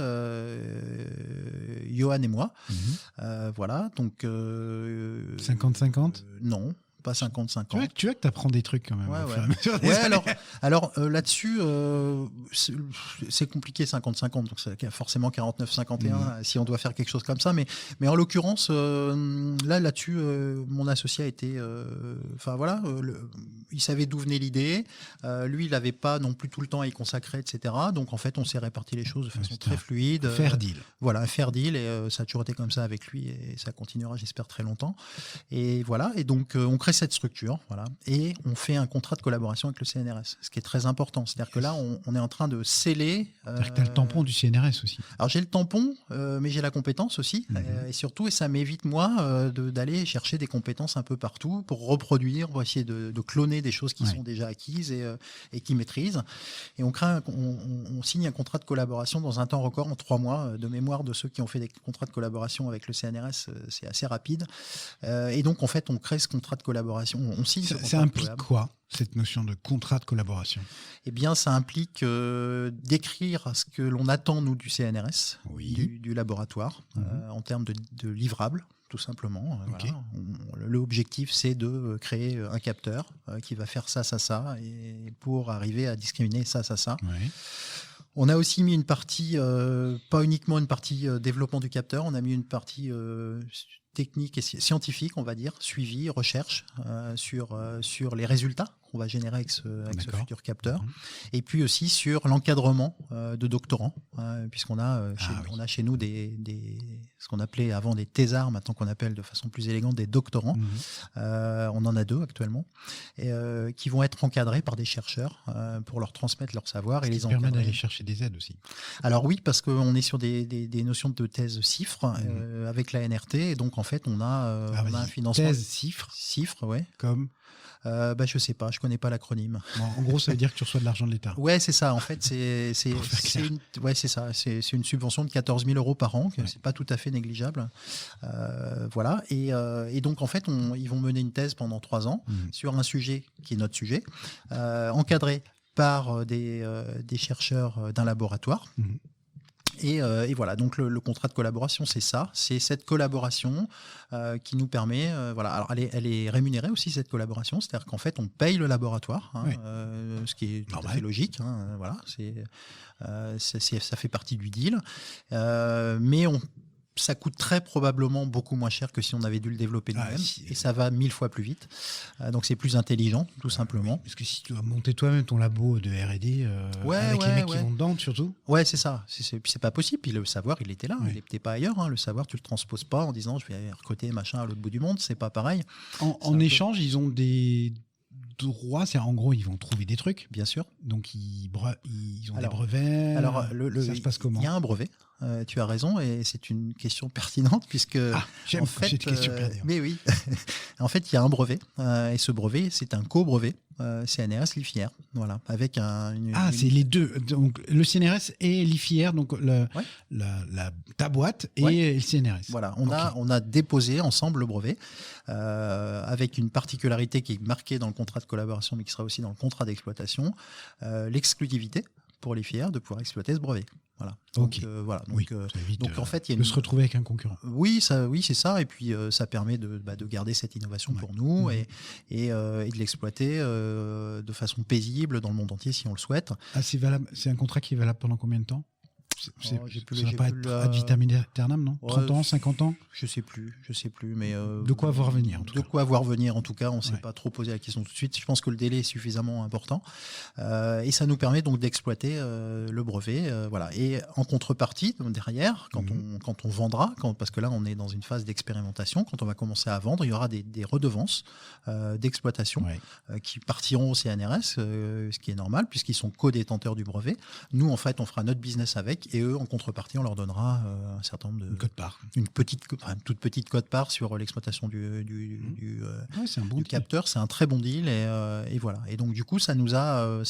Johan et moi. Voilà, donc. 50-50 ? Non. Pas 50-50. Tu vois que tu apprends des trucs quand même. Alors là-dessus, c'est compliqué 50-50, donc c'est forcément 49-51 si on doit faire quelque chose comme ça. Mais en l'occurrence, là-dessus, mon associé a été, il savait d'où venait l'idée. Lui, il n'avait pas non plus tout le temps à y consacrer, etc. Donc en fait, on s'est réparti les choses de façon très fluide. Fair deal. Voilà, un fair deal, et ça a toujours été comme ça avec lui, et ça continuera, j'espère, très longtemps. Et voilà, et donc on crée cette structure, voilà, et on fait un contrat de collaboration avec le CNRS, ce qui est très important. C'est-à-dire que là, on est en train de sceller. C'est-à-dire que tu as le tampon du CNRS aussi. Alors j'ai le tampon, mais j'ai la compétence aussi, et surtout, et ça m'évite moi d'aller chercher des compétences un peu partout pour reproduire, pour essayer de cloner des choses qui sont déjà acquises et qui maîtrisent. Et on signe un contrat de collaboration dans un temps record, en 3 mois. De mémoire de ceux qui ont fait des contrats de collaboration avec le CNRS, c'est assez rapide. Et donc en fait, on crée ce contrat de collaboration. On signe ce contrat. Ça implique quoi, cette notion de contrat de collaboration ? Eh bien, ça implique d'écrire ce que l'on attend, nous, du CNRS, du laboratoire, en termes de livrables, tout simplement. Okay. Voilà. L'objectif, c'est de créer un capteur qui va faire ça, et pour arriver à discriminer ça. Ouais. On a aussi mis une partie, pas uniquement une partie développement du capteur, on a mis une partie technique et scientifique, on va dire, suivi, recherche sur les résultats qu'on va générer avec ce futur capteur, et puis aussi sur l'encadrement de doctorants, puisqu'on a chez nous ce qu'on appelait avant des thésards, maintenant qu'on appelle de façon plus élégante des doctorants. On en a 2 actuellement, qui vont être encadrés par des chercheurs pour leur transmettre leur savoir et les encadrer. Ça permet d'aller chercher des aides aussi. Alors oui, parce qu'on est sur des notions de thèse CIFRE avec la NRT, et donc en fait on a un financement. Thèse CIFRE, ouais. Comme je sais pas, je connais pas l'acronyme. Bon, en gros, ça veut dire que tu reçois de l'argent de l'État. Ouais, c'est ça. En fait, c'est une subvention de 14 000 € par an, que c'est pas tout à fait négligeable. Voilà. Et donc en fait, ils vont mener une thèse pendant 3 ans sur un sujet qui est notre sujet, encadré par des chercheurs d'un laboratoire. Et voilà, donc le contrat de collaboration, c'est ça, c'est cette collaboration qui nous permet, alors elle est rémunérée aussi, cette collaboration, c'est-à-dire qu'en fait on paye le laboratoire, ce qui est tout à fait logique, voilà, ça fait partie du deal, mais ça coûte très probablement beaucoup moins cher que si on avait dû le développer nous-mêmes, et ça va 1000 fois plus vite. Donc c'est plus intelligent, tout simplement. Parce que si tu dois monter toi-même ton labo de R&D avec les mecs qui vont dedans, surtout. Ouais, c'est ça. C'est pas possible. Puis le savoir, il était là. Il n'était pas ailleurs. Le savoir, tu le transposes pas en disant je vais recruter machin à l'autre bout du monde. C'est pas pareil. En échange, ils ont des droits, c'est en gros ils vont trouver des trucs. Bien sûr. Donc ils ont des brevets. Alors ça se passe comment ? Il y a un brevet. Tu as raison, et c'est une question pertinente puisque j'aime cette question pertinente. Mais oui, en fait il y a un brevet, et ce brevet c'est un co-brevet CNRS l'IFIR, voilà, avec c'est les deux, donc le CNRS et l'IFIR, donc ta boîte et le CNRS. Voilà, on a déposé ensemble le brevet avec une particularité qui est marquée dans le contrat de collaboration, mais qui sera aussi dans le contrat d'exploitation, l'exclusivité pour l'IFIR de pouvoir exploiter ce brevet. Voilà. Donc, donc en fait, il y a se retrouver avec un concurrent. Oui, c'est ça. Et puis ça permet de garder cette innovation pour nous et de l'exploiter de façon paisible dans le monde entier si on le souhaite. C'est valable. C'est un contrat qui est valable pendant combien de temps ? Ça va pas être ad vitam aeternam, non? 30 ans, 50 ans? Je sais plus. Mais de quoi voir venir, en tout cas. De quoi voir venir, en tout cas. On ne s'est pas trop posé la question tout de suite. Je pense que le délai est suffisamment important. Et ça nous permet donc d'exploiter le brevet. Voilà. Et en contrepartie, derrière, quand on vendra, parce que là, on est dans une phase d'expérimentation, quand on va commencer à vendre, il y aura des redevances d'exploitation qui partiront au CNRS, ce qui est normal, puisqu'ils sont co-détenteurs du brevet. Nous, en fait, on fera notre business avec, et eux, en contrepartie, on leur donnera un certain nombre de... Une toute petite quote-part sur l'exploitation du capteur. C'est un très bon deal, et voilà. Et donc, du coup, ça nous a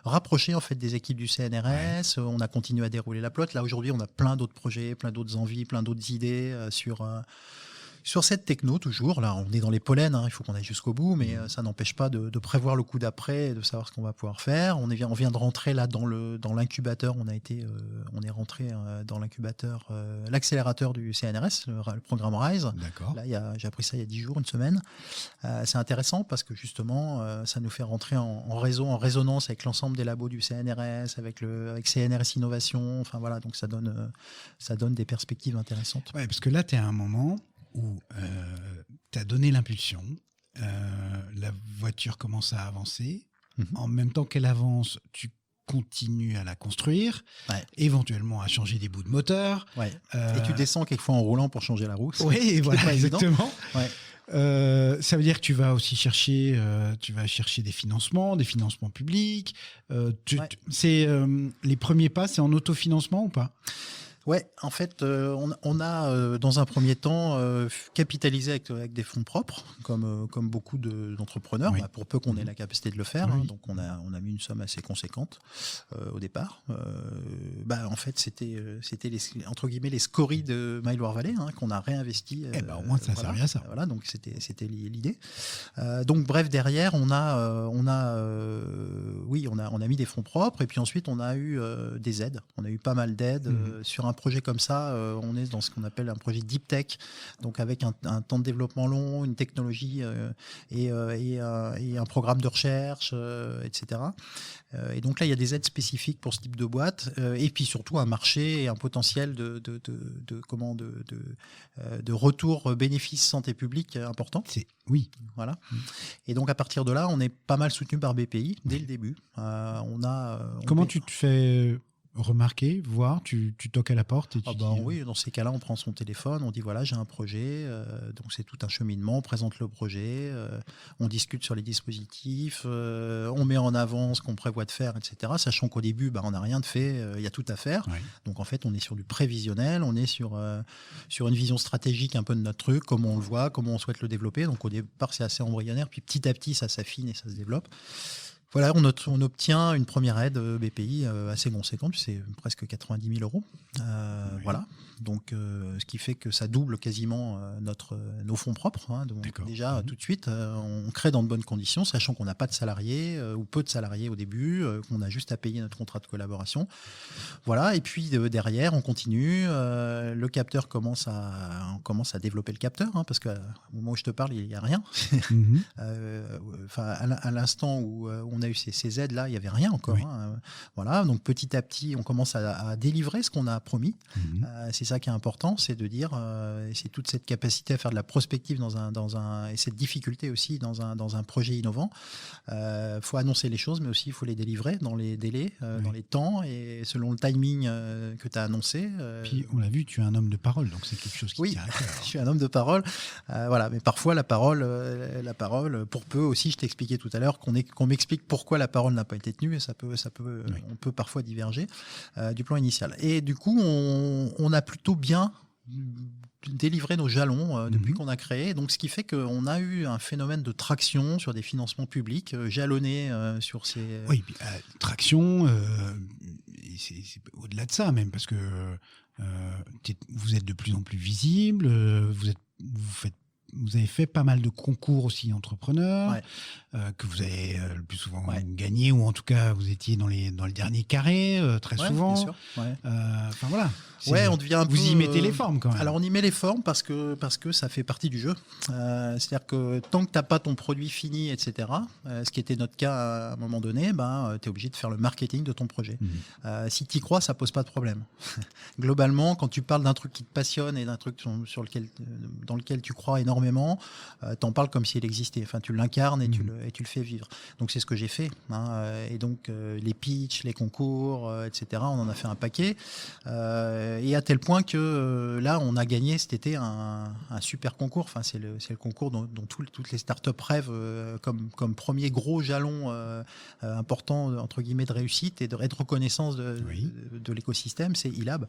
rapprochés, en fait, des équipes du CNRS. On a continué à dérouler la plotte. Là, aujourd'hui, on a plein d'autres projets, plein d'autres envies, plein d'autres idées sur cette techno, toujours. Là, on est dans les pollens, il faut qu'on aille jusqu'au bout, mais ça n'empêche pas de prévoir le coup d'après et de savoir ce qu'on va pouvoir faire. On vient de rentrer là dans l'incubateur. On est rentré dans l'incubateur, l'accélérateur du CNRS, le programme RISE. D'accord. Là, j'ai appris ça il y a 10 jours, une semaine. C'est intéressant parce que justement, ça nous fait rentrer en réseau, en résonance avec l'ensemble des labos du CNRS, avec CNRS Innovation. Enfin voilà, donc ça donne des perspectives intéressantes. Ouais, parce que là, tu es à un moment où tu as donné l'impulsion, la voiture commence à avancer, en même temps qu'elle avance, tu continues à la construire, éventuellement à changer des bouts de moteur. Et tu descends quelquefois en roulant pour changer la roue. Oui, voilà, exactement. Ça veut dire que tu vas aussi chercher, des financements publics. Les premiers pas, c'est en autofinancement ou pas ? Ouais, en fait, on a dans un premier temps capitalisé avec des fonds propres, comme beaucoup d'entrepreneurs, pour peu qu'on ait la capacité de le faire. Donc on a mis une somme assez conséquente au départ. En fait, c'était entre guillemets les scories de Maille-Loire Vallée qu'on a réinvesti. Au moins ça servait à ça. Voilà, donc c'était l'idée. Donc bref, derrière on a mis des fonds propres, et puis ensuite on a eu des aides. On a eu pas mal d'aides sur un projet comme ça. On est dans ce qu'on appelle un projet deep tech, donc avec un temps de développement long, une technologie et un programme de recherche, etc. Et donc là, il y a des aides spécifiques pour ce type de boîte, et puis surtout un marché et un potentiel de retour bénéfice santé publique important. Oui. Voilà. Et donc à partir de là, on est pas mal soutenu par BPI dès le début. Comment tu te fais remarquer, voir, tu toques à la porte et tu dis... Oui, dans ces cas-là, on prend son téléphone, on dit voilà, j'ai un projet, donc c'est tout un cheminement, on présente le projet, on discute sur les dispositifs, on met en avant ce qu'on prévoit de faire, etc. Sachant qu'au début, on n'a rien de fait, il y a tout à faire. Donc en fait, on est sur du prévisionnel, on est sur une vision stratégique un peu de notre truc, comment on le voit, comment on souhaite le développer. Donc au départ, c'est assez embryonnaire, puis petit à petit, ça s'affine et ça se développe. Voilà, on obtient une première aide BPI assez conséquente, c'est presque 90 000 €. Voilà, donc ce qui fait que ça double quasiment nos fonds propres. Donc déjà, tout de suite, on crée dans de bonnes conditions, sachant qu'on n'a pas de salariés ou peu de salariés au début, qu'on a juste à payer notre contrat de collaboration. Voilà, et puis derrière, on continue. Le capteur on commence à développer le capteur, parce qu'au moment où je te parle, il n'y a rien. À l'instant où on a eu ces aides-là, il n'y avait rien encore. Voilà, donc petit à petit, on commence à délivrer ce qu'on a promis. C'est ça qui est important, c'est de dire, c'est toute cette capacité à faire de la prospective et cette difficulté aussi dans un projet innovant. Faut annoncer les choses, mais aussi il faut les délivrer dans les délais, dans les temps et selon le timing que tu as annoncé. Puis on l'a vu, tu es un homme de parole, donc c'est quelque chose qui tient à cœur. Je suis un homme de parole. Voilà, mais parfois la parole, pour peu aussi, je t'expliquais tout à l'heure qu'on m'explique pourquoi la parole n'a pas été tenue, et on peut parfois diverger du plan initial. Et du coup, on a plutôt bien délivré nos jalons depuis qu'on a créé. Donc, ce qui fait qu'on a eu un phénomène de traction sur des financements publics jalonnés sur ces... Oui, traction, c'est au-delà de ça même, parce que vous êtes de plus en plus visible, vous faites vous avez fait pas mal de concours aussi entrepreneurs, que vous avez le plus souvent gagné, ou en tout cas vous étiez dans le dernier carré très souvent. Bien sûr. Enfin voilà. On devient un peu. Vous y mettez les formes quand même. Alors on y met les formes parce que ça fait partie du jeu. C'est-à-dire que tant que tu n'as pas ton produit fini, etc., ce qui était notre cas à un moment donné, tu es obligé de faire le marketing de ton projet. Si tu y crois, ça pose pas de problème. Globalement, quand tu parles d'un truc qui te passionne et d'un truc dans lequel tu crois énormément, tu en parles comme s'il existait. Enfin, tu l'incarnes et tu le fais vivre. Donc c'est ce que j'ai fait. Et donc les pitchs, les concours, etc., on en a fait un paquet. Et à tel point que là, on a gagné cet été un super concours. Enfin, c'est le concours dont toutes les startups rêvent comme premier gros jalon important entre guillemets de réussite et de reconnaissance de l'écosystème. C'est iLab.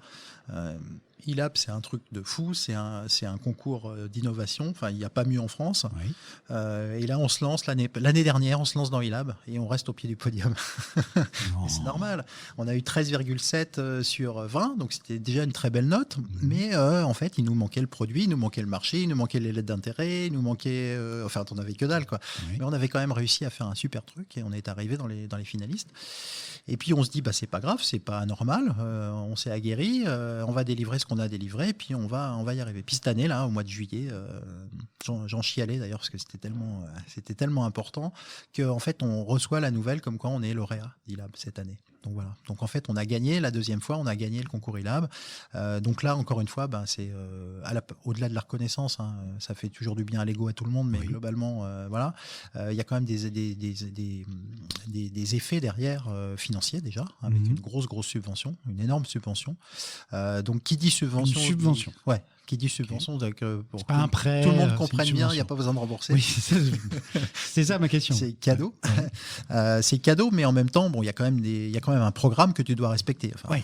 iLab, c'est un truc de fou, c'est un concours d'innovation, enfin il n'y a pas mieux en France. Et là on se lance, l'année dernière on se lance dans iLab et on reste au pied du podium. C'est normal, on a eu 13,7 sur 20, donc c'était déjà une très belle note, mais en fait il nous manquait le produit, il nous manquait le marché, il nous manquait les lettres d'intérêt, il nous manquait, enfin on n'avait que dalle quoi. Mais on avait quand même réussi à faire un super truc et on est arrivé dans les finalistes. Et puis on se dit c'est pas grave, c'est pas anormal, on s'est aguerri, on va délivrer ce qu'on a délivré, puis on va y arriver. Puis cette année là, au mois de juillet, j'en chialais d'ailleurs parce que c'était tellement important qu'en fait on reçoit la nouvelle comme quoi on est lauréat d'ILAB cette année. Donc voilà. Donc en fait on a gagné la deuxième fois, on a gagné le concours ILAB. Donc là encore une fois, c'est au-delà de la reconnaissance, ça fait toujours du bien à l'ego à tout le monde, mais globalement voilà, il y a quand même des effets derrière financiers déjà, avec une grosse subvention, une énorme subvention. Donc qui dit subvention, qui dit subvention, donc pour pas un prêt, tout le monde comprenne bien, il n'y a pas besoin de rembourser. Oui, c'est ça ma question. C'est cadeau. C'est cadeau, mais en même temps, il y a quand même un programme que tu dois respecter. Enfin,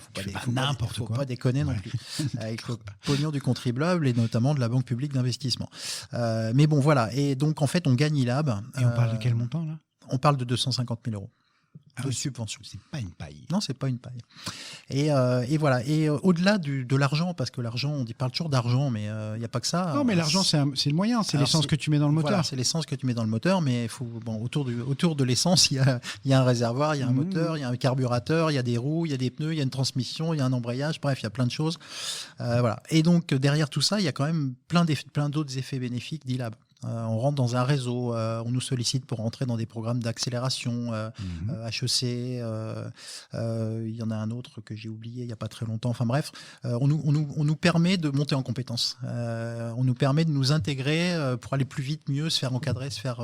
faut pas déconner non plus. Avec le pognon du contribuable et notamment de la Banque publique d'investissement. Mais bon, voilà. Et donc, en fait, on gagne iLab. Et on parle de quel montant, là ? On parle de 250 000 euros. De subvention. C'est pas une paille. Non, c'est pas une paille. Et voilà. Et au-delà de l'argent, parce que l'argent, on parle toujours d'argent, mais il n'y a pas que ça. Non, mais l'argent, c'est le moyen, c'est l'essence que tu mets dans le moteur. Voilà, c'est l'essence que tu mets dans le moteur, mais autour de l'essence, il y a un réservoir, il y a un moteur, il y a un carburateur, il y a des roues, il y a des pneus, il y a une transmission, il y a un embrayage, bref, il y a plein de choses. Voilà. Et donc, derrière tout ça, il y a quand même plein d'autres effets bénéfiques d'ILAB. On rentre dans un réseau, on nous sollicite pour rentrer dans des programmes d'accélération, HEC, il y en a un autre que j'ai oublié il n'y a pas très longtemps, enfin bref, on nous permet de monter en compétences, on nous permet de nous intégrer pour aller plus vite, mieux, se faire encadrer, se faire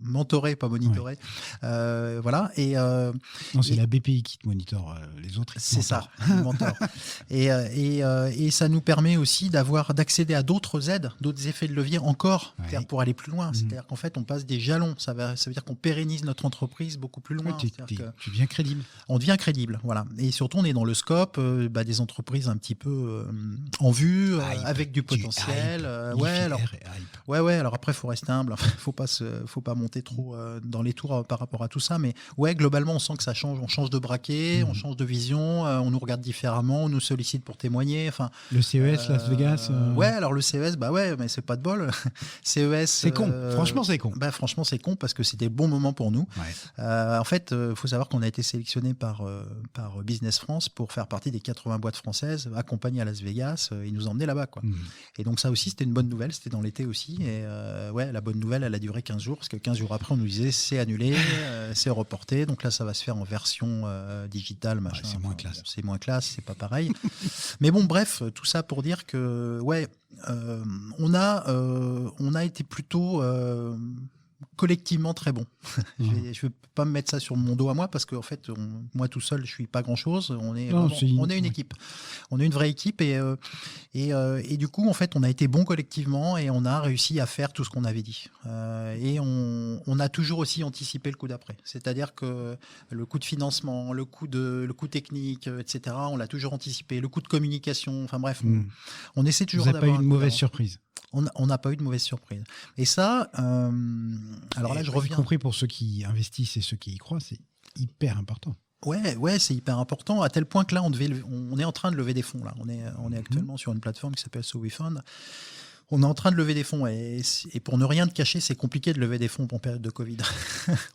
mentorer, pas monitorer, voilà. Non, c'est la BPI qui te monitore, les autres. C'est ça, mentor. Et ça nous permet aussi d'accéder à d'autres aides, d'autres effets de levier encore pour aller plus loin. C'est-à-dire qu'en fait, on passe des jalons. Ça veut dire qu'on pérennise notre entreprise beaucoup plus loin. Tu deviens crédible. On devient crédible, voilà. Et surtout, on est dans le scope des entreprises un petit peu en vue, avec du potentiel. Alors après, faut rester humble. Faut pas monter trop dans les tours par rapport à tout ça. Mais globalement, on sent que ça change. On change de braquet, on change de vision, on nous regarde différemment, on nous sollicite pour témoigner. Enfin, le CES Las Vegas. Alors le CES, mais c'est pas de bol. CES. C'est con. Franchement, c'est con. Franchement, c'est con parce que c'était le bon moment pour nous. En fait, faut savoir qu'on a été sélectionné par Business France pour faire partie des 80 boîtes françaises accompagnées à Las Vegas. Ils nous emmenaient là-bas, quoi. Et donc ça aussi, c'était une bonne nouvelle. C'était dans l'été aussi. Et la bonne nouvelle, elle a duré 15 jours parce que 15 jours après, on nous disait c'est annulé, c'est reporté. Donc là, ça va se faire en version digitale, machin. C'est moins classe. C'est moins classe, c'est pas pareil. Mais bon, bref, tout ça pour dire que on a été plutôt collectivement très bon. Je ne veux pas me mettre ça sur mon dos à moi parce qu'en fait, moi tout seul, je suis pas grand-chose. On est une équipe. On est une vraie équipe et du coup, en fait, on a été bon collectivement et on a réussi à faire tout ce qu'on avait dit. Et on a toujours aussi anticipé le coup d'après. C'est-à-dire que le coût de financement, le coût technique, etc., on l'a toujours anticipé. Le coût de communication, enfin bref, on essaie toujours d'avoir... Vous n'avez pas eu une mauvaise surprise? On n'a pas eu de mauvaise surprise. Et ça, alors là, je reviens. Y compris pour ceux qui investissent et ceux qui y croient, c'est hyper important. Ouais, c'est hyper important, à tel point que là, on est en train de lever des fonds. Là. On est actuellement sur une plateforme qui s'appelle SoWeFund, On est en train de lever des fonds et pour ne rien te cacher, c'est compliqué de lever des fonds en période de Covid.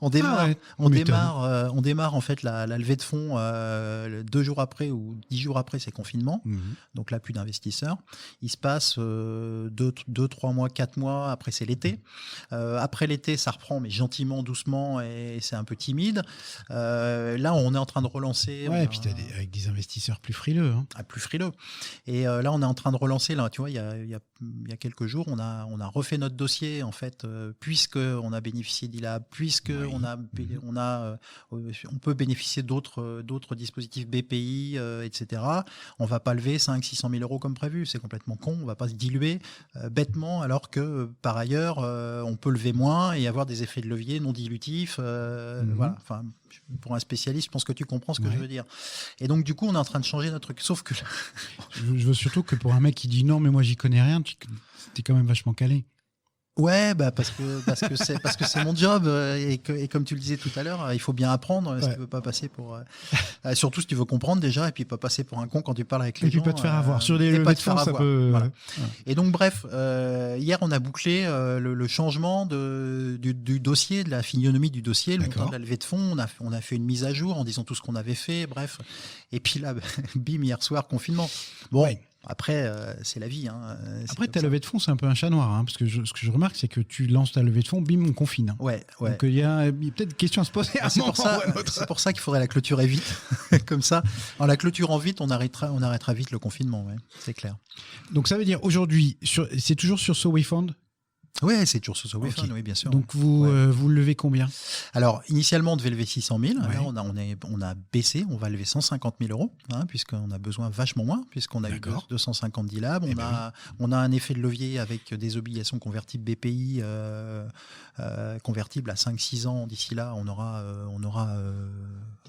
on démarre en fait la levée de fonds 2 jours après ou 10 jours après ces confinements. Donc là, plus d'investisseurs. Il se passe 2, 3 mois, 4 mois. Après, c'est l'été. Après l'été, ça reprend, mais gentiment, doucement, et c'est un peu timide. Là, on est en train de relancer. Ouais, et puis avec des investisseurs plus frileux. Plus frileux. Et là, on est en train de relancer. Là, tu vois, il y a quelques jours, on a refait notre dossier en fait, puisque on a bénéficié d'ILAB, puisque on peut bénéficier d'autres dispositifs BPI, etc. On va pas lever 500-600 000 euros comme prévu, c'est complètement con. On va pas se diluer bêtement, alors que par ailleurs, on peut lever moins et avoir des effets de levier non dilutifs. Voilà. Enfin, pour un spécialiste, je pense que tu comprends ce que je veux dire. Et donc, du coup, on est en train de changer notre truc. Sauf que je veux surtout que pour un mec qui dit non, mais moi j'y connais rien, t'es quand même vachement calé. Ouais, parce que c'est mon job et comme tu le disais tout à l'heure, il faut bien apprendre. Si tu veux pas passer pour surtout si tu veux comprendre déjà, et puis pas passer pour un con quand tu parles avec les gens. Et puis pas te faire avoir sur des levées de fonds, ça peut. Voilà. Et donc bref, hier on a bouclé le changement du dossier, de la physionomie du dossier, le montant de la levée de fonds. On a fait une mise à jour en disant tout ce qu'on avait fait, bref. Et puis là, bim, hier soir confinement. Bon. Ouais. Après, c'est la vie. Après, ta levée de fonds, c'est un peu un chat noir. Parce que ce que je remarque, c'est que tu lances ta levée de fonds, bim, on confine. Ouais. Donc, il y a peut-être une question à se poser. C'est pour ça qu'il faudrait la clôturer vite. Comme ça, en la clôturant vite, on arrêtera vite le confinement. Ouais, c'est clair. Donc, ça veut dire aujourd'hui, c'est toujours sur SoWeFund ? Oui, c'est toujours sur SoWeFund, okay. Oui, bien sûr. Donc, vous levez combien ? Alors, initialement, on devait lever 600 000. Ouais. Là, on a baissé. On va lever 150 000 euros, puisqu'on a besoin vachement moins, puisqu'on a eu 250 d'ILAB. On a un effet de levier avec des obligations convertibles BPI convertibles à 5-6 ans. D'ici là, on aura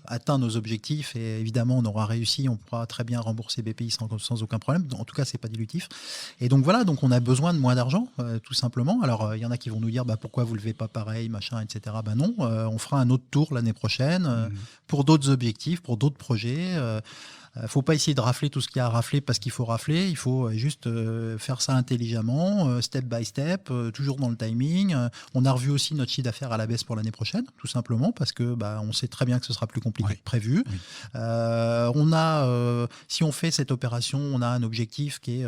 atteint nos objectifs et évidemment, on aura réussi. On pourra très bien rembourser BPI sans aucun problème. En tout cas, c'est pas dilutif. Et donc, voilà. Donc, on a besoin de moins d'argent, tout simplement. Alors, il y en a qui vont nous dire pourquoi vous ne levez pas pareil, machin, etc. Non, on fera un autre tour l'année prochaine pour d'autres objectifs, pour d'autres projets. Faut pas essayer de rafler tout ce qu'il y a à rafler parce qu'il faut rafler. Il faut juste faire ça intelligemment, step by step, toujours dans le timing. On a revu aussi notre chiffre d'affaires à la baisse pour l'année prochaine, tout simplement parce que on sait très bien que ce sera plus compliqué que prévu. Oui. Si on fait cette opération, on a un objectif qui est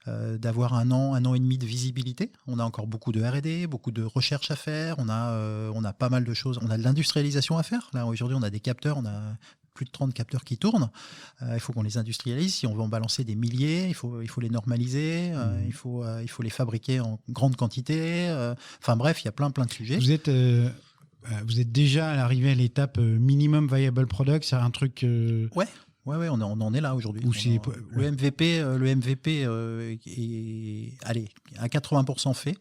d'avoir un an et demi de visibilité. On a encore beaucoup de R&D, beaucoup de recherche à faire. On a pas mal de choses. On a de l'industrialisation à faire. Là aujourd'hui, on a des capteurs. On a plus de 30 capteurs qui tournent. Il faut qu'on les industrialise. Si on veut en balancer des milliers, il faut les normaliser. Il faut les fabriquer en grande quantité. Enfin bref, il y a plein de sujets. Vous êtes déjà arrivé à l'étape minimum viable product, c'est un truc. Ouais, on en est là aujourd'hui. Le MVP est à 80% fait.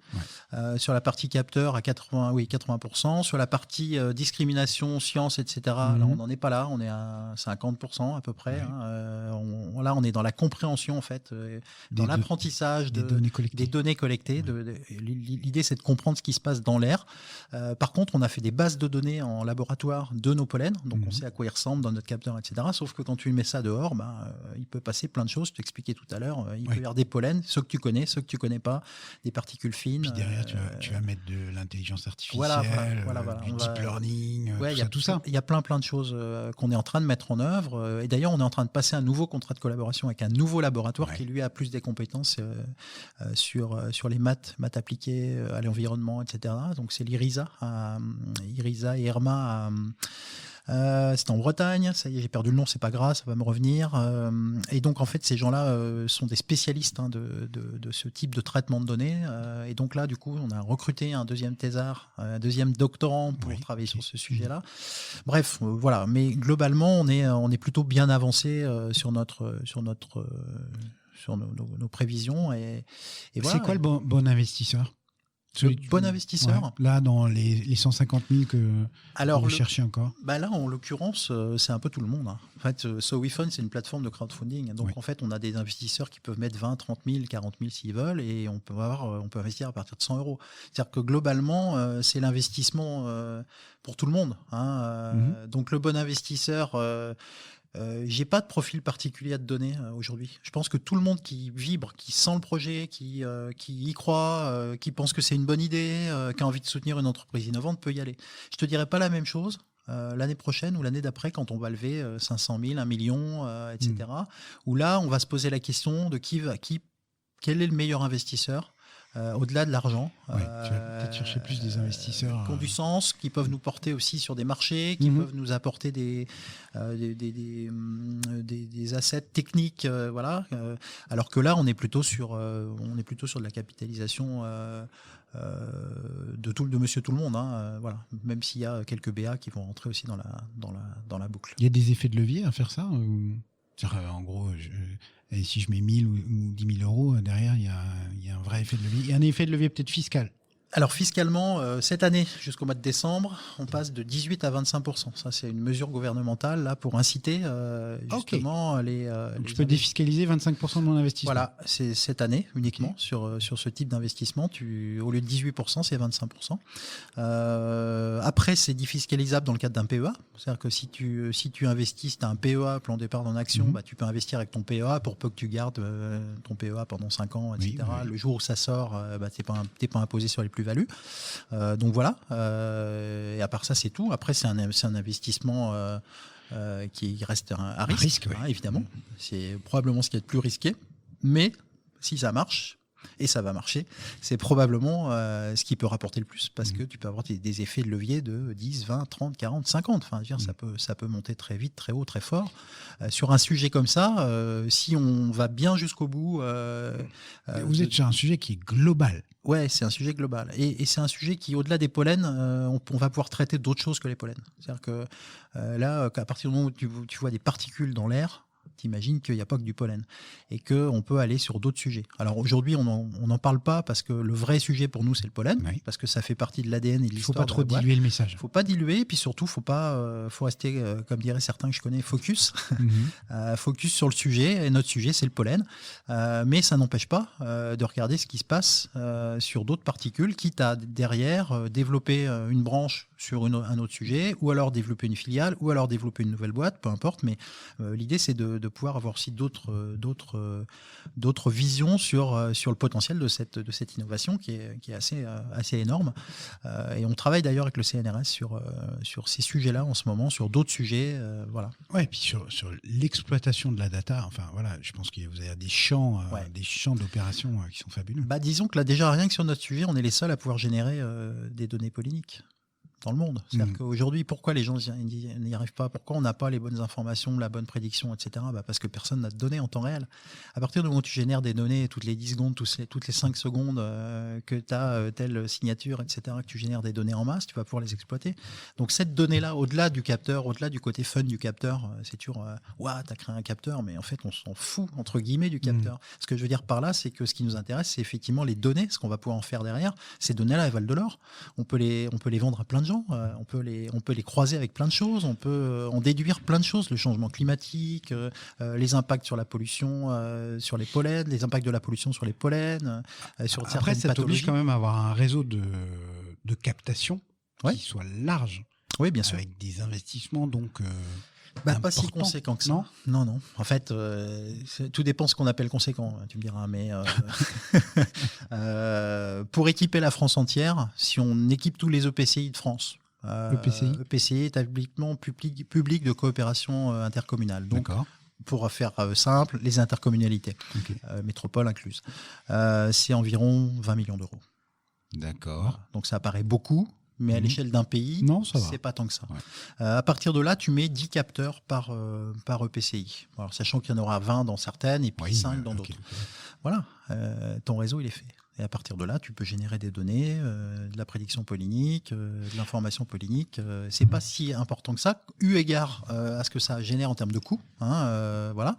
Ouais. Sur la partie capteur, à 80%. Sur la partie discrimination, science, etc., là, on n'en est pas là. On est à 50% à peu près. Ouais. Là, on est dans la compréhension, en fait, dans l'apprentissage des données collectées. L'idée, c'est de comprendre ce qui se passe dans l'air. Par contre, on a fait des bases de données en laboratoire de nos pollens. Donc, on sait à quoi ils ressemblent dans notre capteur, etc. Sauf que quand tu mets ça dehors, il peut passer plein de choses. Je t'expliquais tout à l'heure, il peut y avoir des pollens, ceux que tu connais, ceux que tu connais pas, des particules fines. Puis derrière, tu vas mettre de l'intelligence artificielle, du deep learning, tout ça. Il y a plein de choses qu'on est en train de mettre en œuvre. Et d'ailleurs, on est en train de passer un nouveau contrat de collaboration avec un nouveau laboratoire qui, lui, a plus des compétences sur les maths appliquées à l'environnement, etc. Donc, c'est l'IRISA et ERMA c'est en Bretagne, ça y est, j'ai perdu le nom, c'est pas grave, ça va me revenir. Et donc en fait, ces gens-là sont des spécialistes de ce type de traitement de données. Et donc là, du coup, on a recruté un deuxième thésard, un deuxième doctorant pour travailler sur ce sujet-là. Bref, voilà. Mais globalement, on est plutôt bien avancé sur nos prévisions. Et voilà. C'est quoi le bon investisseur? Le bon investisseur. Là, dans les 150 000 que vous cherchez encore. Là, en l'occurrence, c'est un peu tout le monde. En fait, SoWeFund, c'est une plateforme de crowdfunding. Donc, en fait, on a des investisseurs qui peuvent mettre 20, 30 000, 40 000 s'ils veulent, et on peut investir à partir de 100 euros. C'est-à-dire que globalement, c'est l'investissement pour tout le monde. Donc, le bon investisseur, J'ai pas de profil particulier à te donner aujourd'hui. Je pense que tout le monde qui vibre, qui sent le projet, qui y croit, qui pense que c'est une bonne idée, qui a envie de soutenir une entreprise innovante peut y aller. Je te dirais pas la même chose l'année prochaine ou l'année d'après quand on va lever 500 000, 1 million, etc. Où là, on va se poser la question de quel est le meilleur investisseur au-delà de l'argent. Ouais, tu vas peut-être chercher plus des investisseurs qui ont du sens, qui peuvent nous porter aussi sur des marchés, qui peuvent nous apporter des assets techniques, voilà. Alors que là, on est plutôt sur de la capitalisation de monsieur tout le monde, hein, voilà. Même s'il y a quelques BA qui vont rentrer aussi dans la boucle. Il y a des effets de levier à faire ça en gros, et si je mets 1000 ou 10 000 euros, derrière, il y a un vrai effet de levier. Il y a un effet de levier peut-être fiscal. Alors fiscalement, cette année, jusqu'au mois de décembre, on passe de 18 à 25%. Ça, c'est une mesure gouvernementale là, pour inciter justement les... Donc je peux défiscaliser 25% de mon investissement. Voilà, c'est cette année uniquement sur ce type d'investissement. Au lieu de 18%, c'est 25%. Après, c'est défiscalisable dans le cadre d'un PEA. C'est-à-dire que si tu investis, si tu as un PEA, plan d'épargne en action, tu peux investir avec ton PEA pour peu que tu gardes ton PEA pendant 5 ans, etc. Oui. Le jour où ça sort, t'es pas imposé sur les plus-values. Donc voilà. Et à part ça, c'est tout. Après, c'est un investissement qui reste à risque, hein, évidemment. C'est probablement ce qui est le plus risqué. Mais si ça marche, et ça va marcher, c'est probablement ce qui peut rapporter le plus, parce que tu peux avoir des effets de levier de 10, 20, 30, 40, 50. Enfin, je veux dire, ça peut monter très vite, très haut, très fort. Sur un sujet comme ça, si on va bien jusqu'au bout... Vous êtes sur un sujet qui est global. Ouais, c'est un sujet global. Et c'est un sujet qui, au-delà des pollens, on va pouvoir traiter d'autres choses que les pollens. C'est-à-dire que là, à partir du moment où tu vois des particules dans l'air, t'imagines qu'il n'y a pas que du pollen et qu'on peut aller sur d'autres sujets. Alors aujourd'hui, on n'en parle pas parce que le vrai sujet pour nous, c'est le pollen, parce que ça fait partie de l'ADN et de l'histoire. Il ne faut pas trop diluer le message. Il ne faut pas diluer, et puis surtout, faut rester, comme diraient certains que je connais, focus. Focus sur le sujet, et notre sujet, c'est le pollen. Mais ça n'empêche pas de regarder ce qui se passe sur d'autres particules, quitte à derrière développer une branche sur un autre sujet, ou alors développer une filiale, ou alors développer une nouvelle boîte, peu importe, mais l'idée, c'est de pouvoir avoir aussi d'autres visions sur le potentiel de cette innovation qui est assez énorme. Et on travaille d'ailleurs avec le CNRS sur ces sujets-là en ce moment, sur d'autres sujets. Voilà. Ouais, et puis sur l'exploitation de la data, enfin voilà, je pense que vous avez des champs d'opérations qui sont fabuleux. Bah, disons que là, déjà, rien que sur notre sujet, on est les seuls à pouvoir générer des données polyniques dans le monde. C'est-à-dire qu'aujourd'hui, pourquoi les gens n'y arrivent pas? Pourquoi on n'a pas les bonnes informations, la bonne prédiction, etc. Parce que personne n'a de données en temps réel. À partir du moment où tu génères des données toutes les 10 secondes, toutes les 5 secondes, que tu as telle signature, etc., que tu génères des données en masse, tu vas pouvoir les exploiter. Donc cette donnée-là, au-delà du capteur, au-delà du côté fun du capteur, c'est toujours t'as créé un capteur, mais en fait, on s'en fout, entre guillemets, du capteur. Ce que je veux dire par là, c'est que ce qui nous intéresse, c'est effectivement les données, ce qu'on va pouvoir en faire derrière. Ces données-là, elles valent de l'or. On peut les vendre à plein de gens, on peut les croiser avec plein de choses, on peut en déduire plein de choses, le changement climatique, les impacts sur la pollution, sur les pollens, les impacts de la pollution sur les pollens, sur certaines pathologies. Ça t'oblige quand même à avoir un réseau de captation qui soit large, bien sûr, avec des investissements donc pas si conséquent que ça. Non. En fait, tout dépend ce qu'on appelle conséquent, tu me diras. Mais pour équiper la France entière, si on équipe tous les EPCI de France, EPCI, établissement public de coopération intercommunale. Donc, pour faire simple, les intercommunalités, métropole incluse, c'est environ 20 millions d'euros. D'accord. Donc ça paraît beaucoup. Mais à l'échelle d'un pays, c'est pas tant que ça. À partir de là, tu mets 10 capteurs par EPCI. Alors, sachant qu'il y en aura 20 dans certaines et puis 5 dans d'autres. Voilà, ton réseau, il est fait. Et à partir de là, tu peux générer des données, de la prédiction pollinique, de l'information pollinique. C'est pas si important que ça, eu égard à ce que ça génère en termes de coûts. Voilà.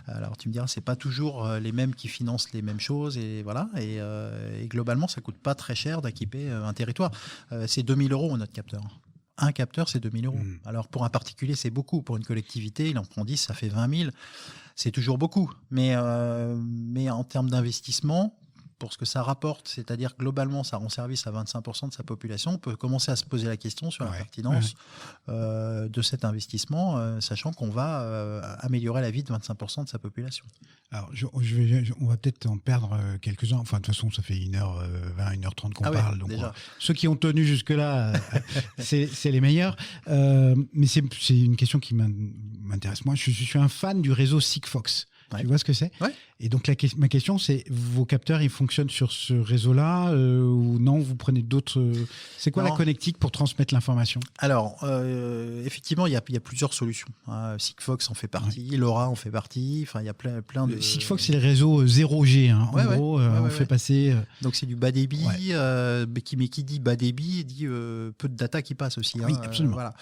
Alors tu me diras, c'est pas toujours les mêmes qui financent les mêmes choses, et voilà. Et globalement, ça coûte pas très cher d'équiper un territoire. C'est 2 000 € notre capteur. Un capteur, c'est 2 000 €. Alors pour un particulier, c'est beaucoup. Pour une collectivité, il en prend 10, ça fait 20 000. C'est toujours beaucoup. Mais en termes d'investissement, pour ce que ça rapporte, c'est-à-dire globalement, ça rend service à 25% de sa population, on peut commencer à se poser la question sur la pertinence de cet investissement, sachant qu'on va améliorer la vie de 25% de sa population. Alors, on va peut-être en perdre quelques-uns. Enfin, de toute façon, ça fait 1h20, 1h30 qu'on parle. Donc, ceux qui ont tenu jusque-là, c'est les meilleurs. Mais c'est une question qui m'intéresse. Moi, je suis un fan du réseau Sigfox. Tu vois ce que c'est ? Et donc, ma question, c'est, vos capteurs, ils fonctionnent sur ce réseau-là ou non, vous prenez d'autres... C'est quoi la connectique pour transmettre l'information ? Alors, effectivement, il y a plusieurs solutions. Sigfox en fait partie, LoRa en fait partie. Enfin, il y a plein de... Sigfox, c'est le réseau 0G. En gros, on fait passer... Donc, c'est du bas débit, mais qui dit bas débit, dit peu de data qui passe aussi. Oui, absolument. Voilà.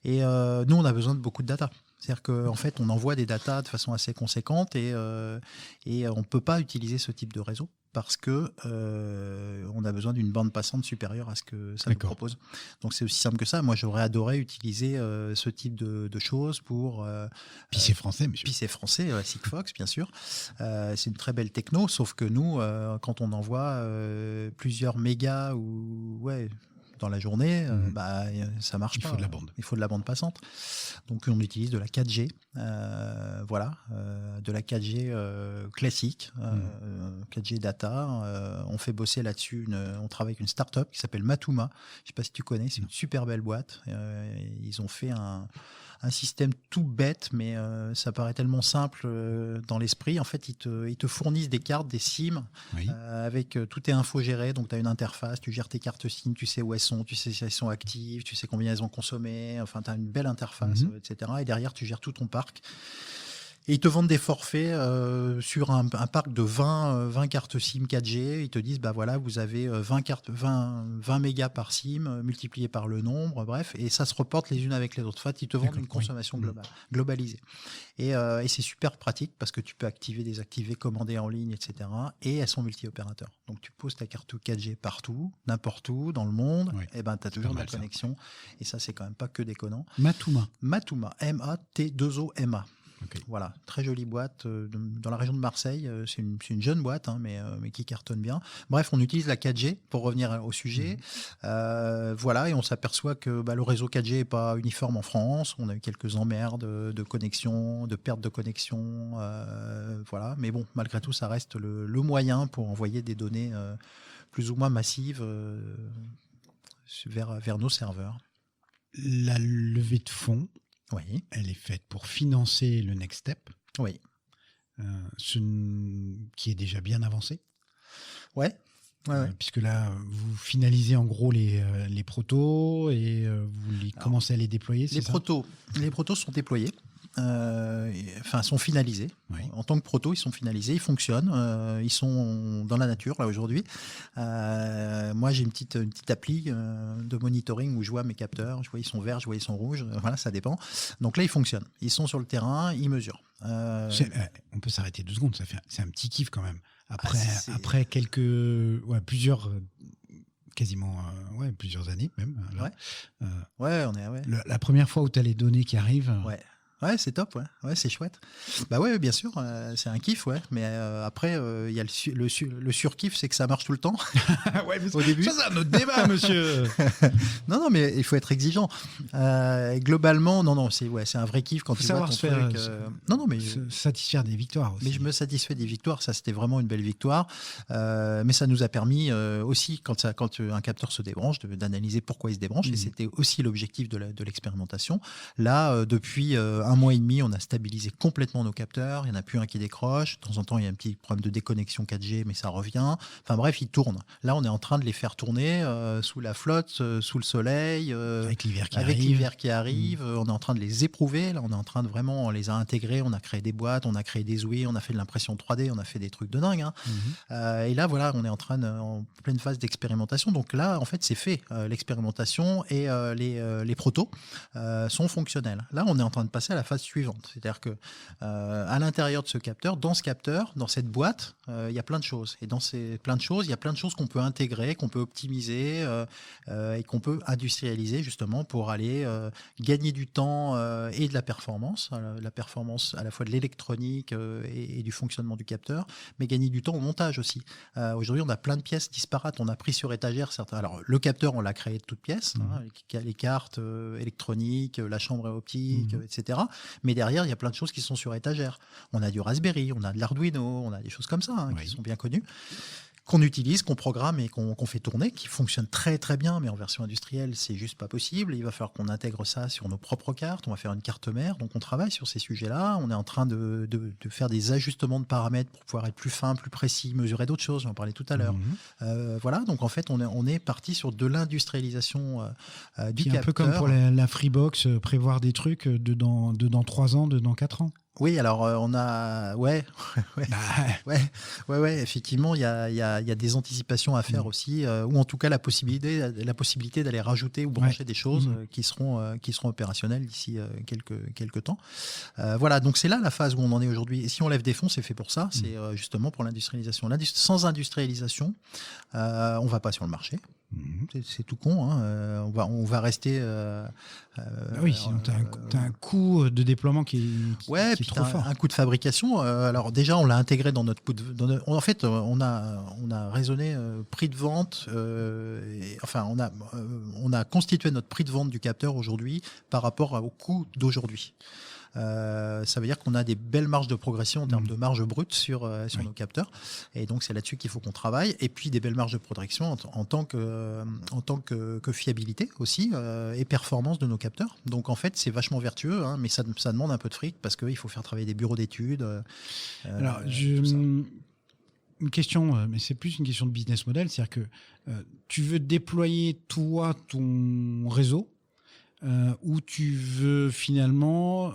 Et nous, on a besoin de beaucoup de data. C'est-à-dire qu'en fait, on envoie des datas de façon assez conséquente et on ne peut pas utiliser ce type de réseau parce que on a besoin d'une bande passante supérieure à ce que ça nous propose. Donc, c'est aussi simple que ça. Moi, j'aurais adoré utiliser ce type de choses pour... Puis c'est français, monsieur. Puis c'est français, Sigfox, bien sûr. C'est une très belle techno, sauf que nous, quand on envoie plusieurs mégas ou... dans la journée, ça marche pas. Il faut de la bande. Il faut de la bande passante. Donc, on utilise de la 4G, de la 4G classique, 4G data. On fait bosser là-dessus, on travaille avec une start-up qui s'appelle Matuma. Je ne sais pas si tu connais, c'est une super belle boîte. Ils ont fait un système tout bête, mais ça paraît tellement simple dans l'esprit. En fait, ils te fournissent des cartes, des SIM, avec tout est infogéré. Donc, tu as une interface, tu gères tes cartes SIM, tu sais où elles sont, tu sais si elles sont actives, tu sais combien elles ont consommé. Enfin, tu as une belle interface, etc. Et derrière, tu gères tout ton parc. Et ils te vendent des forfaits sur un parc de 20 cartes SIM 4G. Ils te disent, vous avez 20 mégas par SIM multiplié par le nombre, bref. Et ça se reporte les unes avec les autres. En fait, ils te vendent une consommation globalisée. Et c'est super pratique parce que tu peux activer, désactiver, commander en ligne, etc. Et elles sont multi-opérateurs. Donc, tu poses ta carte 4G partout, n'importe où, dans le monde. Et tu as toujours de la connexion. Et ça, c'est quand même pas que déconnant. Matuma. Matuma. Voilà, très jolie boîte dans la région de Marseille. C'est une jeune boîte, mais qui cartonne bien. Bref, on utilise la 4G pour revenir au sujet. Et on s'aperçoit que le réseau 4G n'est pas uniforme en France. On a eu quelques emmerdes de connexion, de perte de connexion. Mais bon, malgré tout, ça reste le moyen pour envoyer des données plus ou moins massives vers nos serveurs. La levée de fonds, elle est faite pour financer le Next Step, qui est déjà bien avancé. Puisque là, vous finalisez en gros les protos et vous commencez à les déployer, c'est ça ? Les protos sont déployés. Sont finalisés. En tant que proto, ils sont finalisés, ils fonctionnent, ils sont dans la nature là aujourd'hui. Moi, j'ai une petite appli de monitoring où je vois mes capteurs, je vois ils sont verts, je vois ils sont rouges, ça dépend. Donc là, ils fonctionnent, ils sont sur le terrain, ils mesurent. On peut s'arrêter 2 secondes, c'est un petit kiff quand même. Après plusieurs quasiment plusieurs années même. La première fois où tu as les données qui arrivent. Ouais, c'est top, c'est chouette. Bien sûr, c'est un kiff, mais après, il y a le surkiff, c'est que ça marche tout le temps. Au début. Ça, c'est un autre débat, monsieur. Non, mais il faut être exigeant. Globalement, c'est un vrai kiff quand tu vois ton truc. Se satisfaire des victoires aussi. Mais je me satisfais des victoires, ça c'était vraiment une belle victoire. Mais ça nous a permis aussi, quand un capteur se débranche, d'analyser pourquoi il se débranche, et c'était aussi l'objectif de l'expérimentation. Là, depuis 1 mois et demi, on a stabilisé complètement nos capteurs. Il n'y en a plus un qui décroche. De temps en temps, il y a un petit problème de déconnexion 4G, mais ça revient. Enfin bref, ils tournent. Là, on est en train de les faire tourner sous la flotte, sous le soleil. Avec l'hiver qui arrive. On est en train de les éprouver. Là, on est en train de vraiment, on les a intégrés. On a créé des boîtes, on a créé des ouïes, on a fait de l'impression 3D, on a fait des trucs de dingue. Et là, on est en pleine phase d'expérimentation. Donc là, en fait, c'est fait. L'expérimentation et les protos sont fonctionnels. Là, on est en train de passer à la phase suivante. C'est-à-dire que à l'intérieur de ce capteur, dans cette boîte, il y a plein de choses. Et dans ces plein de choses, il y a plein de choses qu'on peut intégrer, qu'on peut optimiser et qu'on peut industrialiser justement pour aller gagner du temps et de la performance à la fois de l'électronique et du fonctionnement du capteur, mais gagner du temps au montage aussi. Aujourd'hui, on a plein de pièces disparates. On a pris sur étagère certains. Alors, le capteur, on l'a créé de toutes pièces, les cartes électroniques, la chambre optique, etc. Mais derrière, il y a plein de choses qui sont sur étagère. On a du Raspberry, on a de l'Arduino, on a des choses comme ça qui sont bien connues, qu'on utilise, qu'on programme et qu'on fait tourner, qui fonctionne très très bien, mais en version industrielle, c'est juste pas possible. Il va falloir qu'on intègre ça sur nos propres cartes. On va faire une carte mère, donc on travaille sur ces sujets-là. On est en train de faire des ajustements de paramètres pour pouvoir être plus fin, plus précis, mesurer d'autres choses. J'en parlais tout à l'heure. Voilà, donc en fait, on est parti sur de l'industrialisation du capteur. Un peu comme pour la Freebox, prévoir des trucs dedans 3 ans, dedans 4 ans. Oui, alors on a, effectivement, il y a des anticipations à faire aussi, ou en tout cas la possibilité d'aller rajouter ou brancher des choses qui seront opérationnelles d'ici quelques temps. Voilà, donc c'est là la phase où on en est aujourd'hui. Et si on lève des fonds, c'est fait pour ça, c'est justement pour l'industrialisation. Sans industrialisation, on va pas sur le marché. C'est tout con, hein. On va rester. Sinon t'as un coût de déploiement qui est trop fort. Un coût de fabrication. Alors déjà, on l'a intégré dans notre coût en fait, on a raisonné prix de vente. On a constitué notre prix de vente du capteur aujourd'hui par rapport au coût d'aujourd'hui. Ça veut dire qu'on a des belles marges de progression en termes de marge brute sur nos capteurs. Et donc, c'est là-dessus qu'il faut qu'on travaille. Et puis, des belles marges de progression en tant que fiabilité aussi et performance de nos capteurs. Donc, en fait, c'est vachement vertueux, hein, mais ça demande un peu de fric parce qu'il faut faire travailler des bureaux d'études. Alors, une question, mais c'est plus une question de business model. C'est-à-dire que tu veux déployer, toi, ton réseau où tu veux finalement,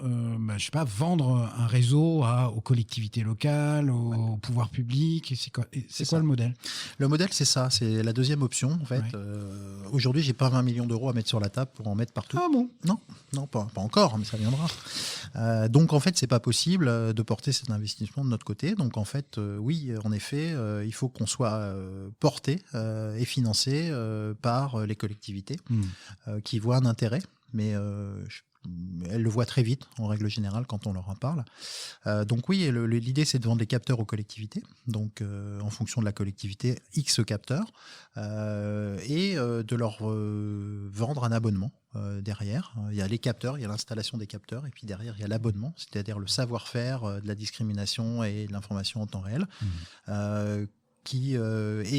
vendre un réseau aux collectivités locales, au pouvoir public. C'est quoi le modèle ? Le modèle, c'est ça. C'est la deuxième option. En fait, aujourd'hui, j'ai pas 20 millions d'euros à mettre sur la table pour en mettre partout. Ah bon ? Non, pas encore, mais ça viendra. Donc, en fait, c'est pas possible de porter cet investissement de notre côté. Donc, en fait, oui, en effet, il faut qu'on soit porté et financé par les collectivités qui voient un intérêt. Mais elles le voient très vite, en règle générale, quand on leur en parle. Donc oui, l'idée, c'est de vendre les capteurs aux collectivités, donc en fonction de la collectivité, X capteurs, et de leur vendre un abonnement derrière. Il y a les capteurs, il y a l'installation des capteurs, et puis derrière, il y a l'abonnement, c'est-à-dire le savoir-faire de la discrimination et de l'information en temps réel, et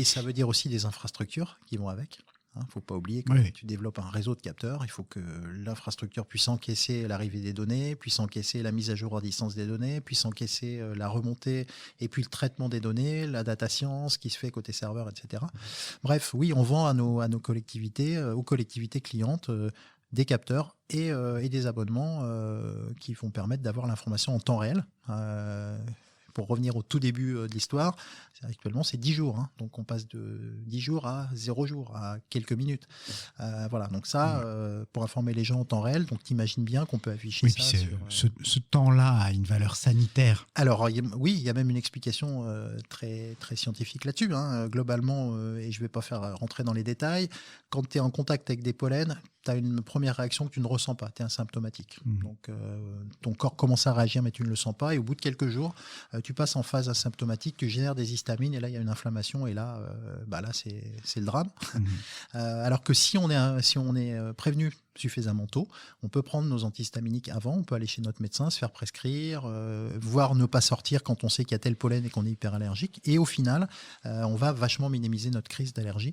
ça veut dire aussi des infrastructures qui vont avec. Il ne faut pas oublier que tu développes un réseau de capteurs, il faut que l'infrastructure puisse encaisser l'arrivée des données, puisse encaisser la mise à jour à distance des données, puisse encaisser la remontée et puis le traitement des données, la data science qui se fait côté serveur, etc. Bref, oui, on vend à nos collectivités, aux collectivités clientes, des capteurs et des abonnements qui vont permettre d'avoir l'information en temps réel. Pour revenir au tout début de l'histoire, actuellement c'est 10 jours. Hein. Donc on passe de 10 jours à 0 jours, à quelques minutes. Voilà, donc ça, pour informer les gens en temps réel, donc t'imagines bien qu'on peut afficher ça. Ce temps-là a une valeur sanitaire. Alors il y a même une explication très, très scientifique là-dessus. Hein. Globalement, et je ne vais pas faire rentrer dans les détails, quand tu es en contact avec des pollens, tu as une première réaction que tu ne ressens pas, tu es asymptomatique. Donc ton corps commence à réagir mais tu ne le sens pas et au bout de quelques jours, tu passes en phase asymptomatique, tu génères des histamines et là il y a une inflammation et là, c'est le drame. Alors que si on est prévenu suffisamment tôt, on peut prendre nos antihistaminiques avant, on peut aller chez notre médecin, se faire prescrire, voire ne pas sortir quand on sait qu'il y a tel pollen et qu'on est hyperallergique. Et au final, on va vachement minimiser notre crise d'allergie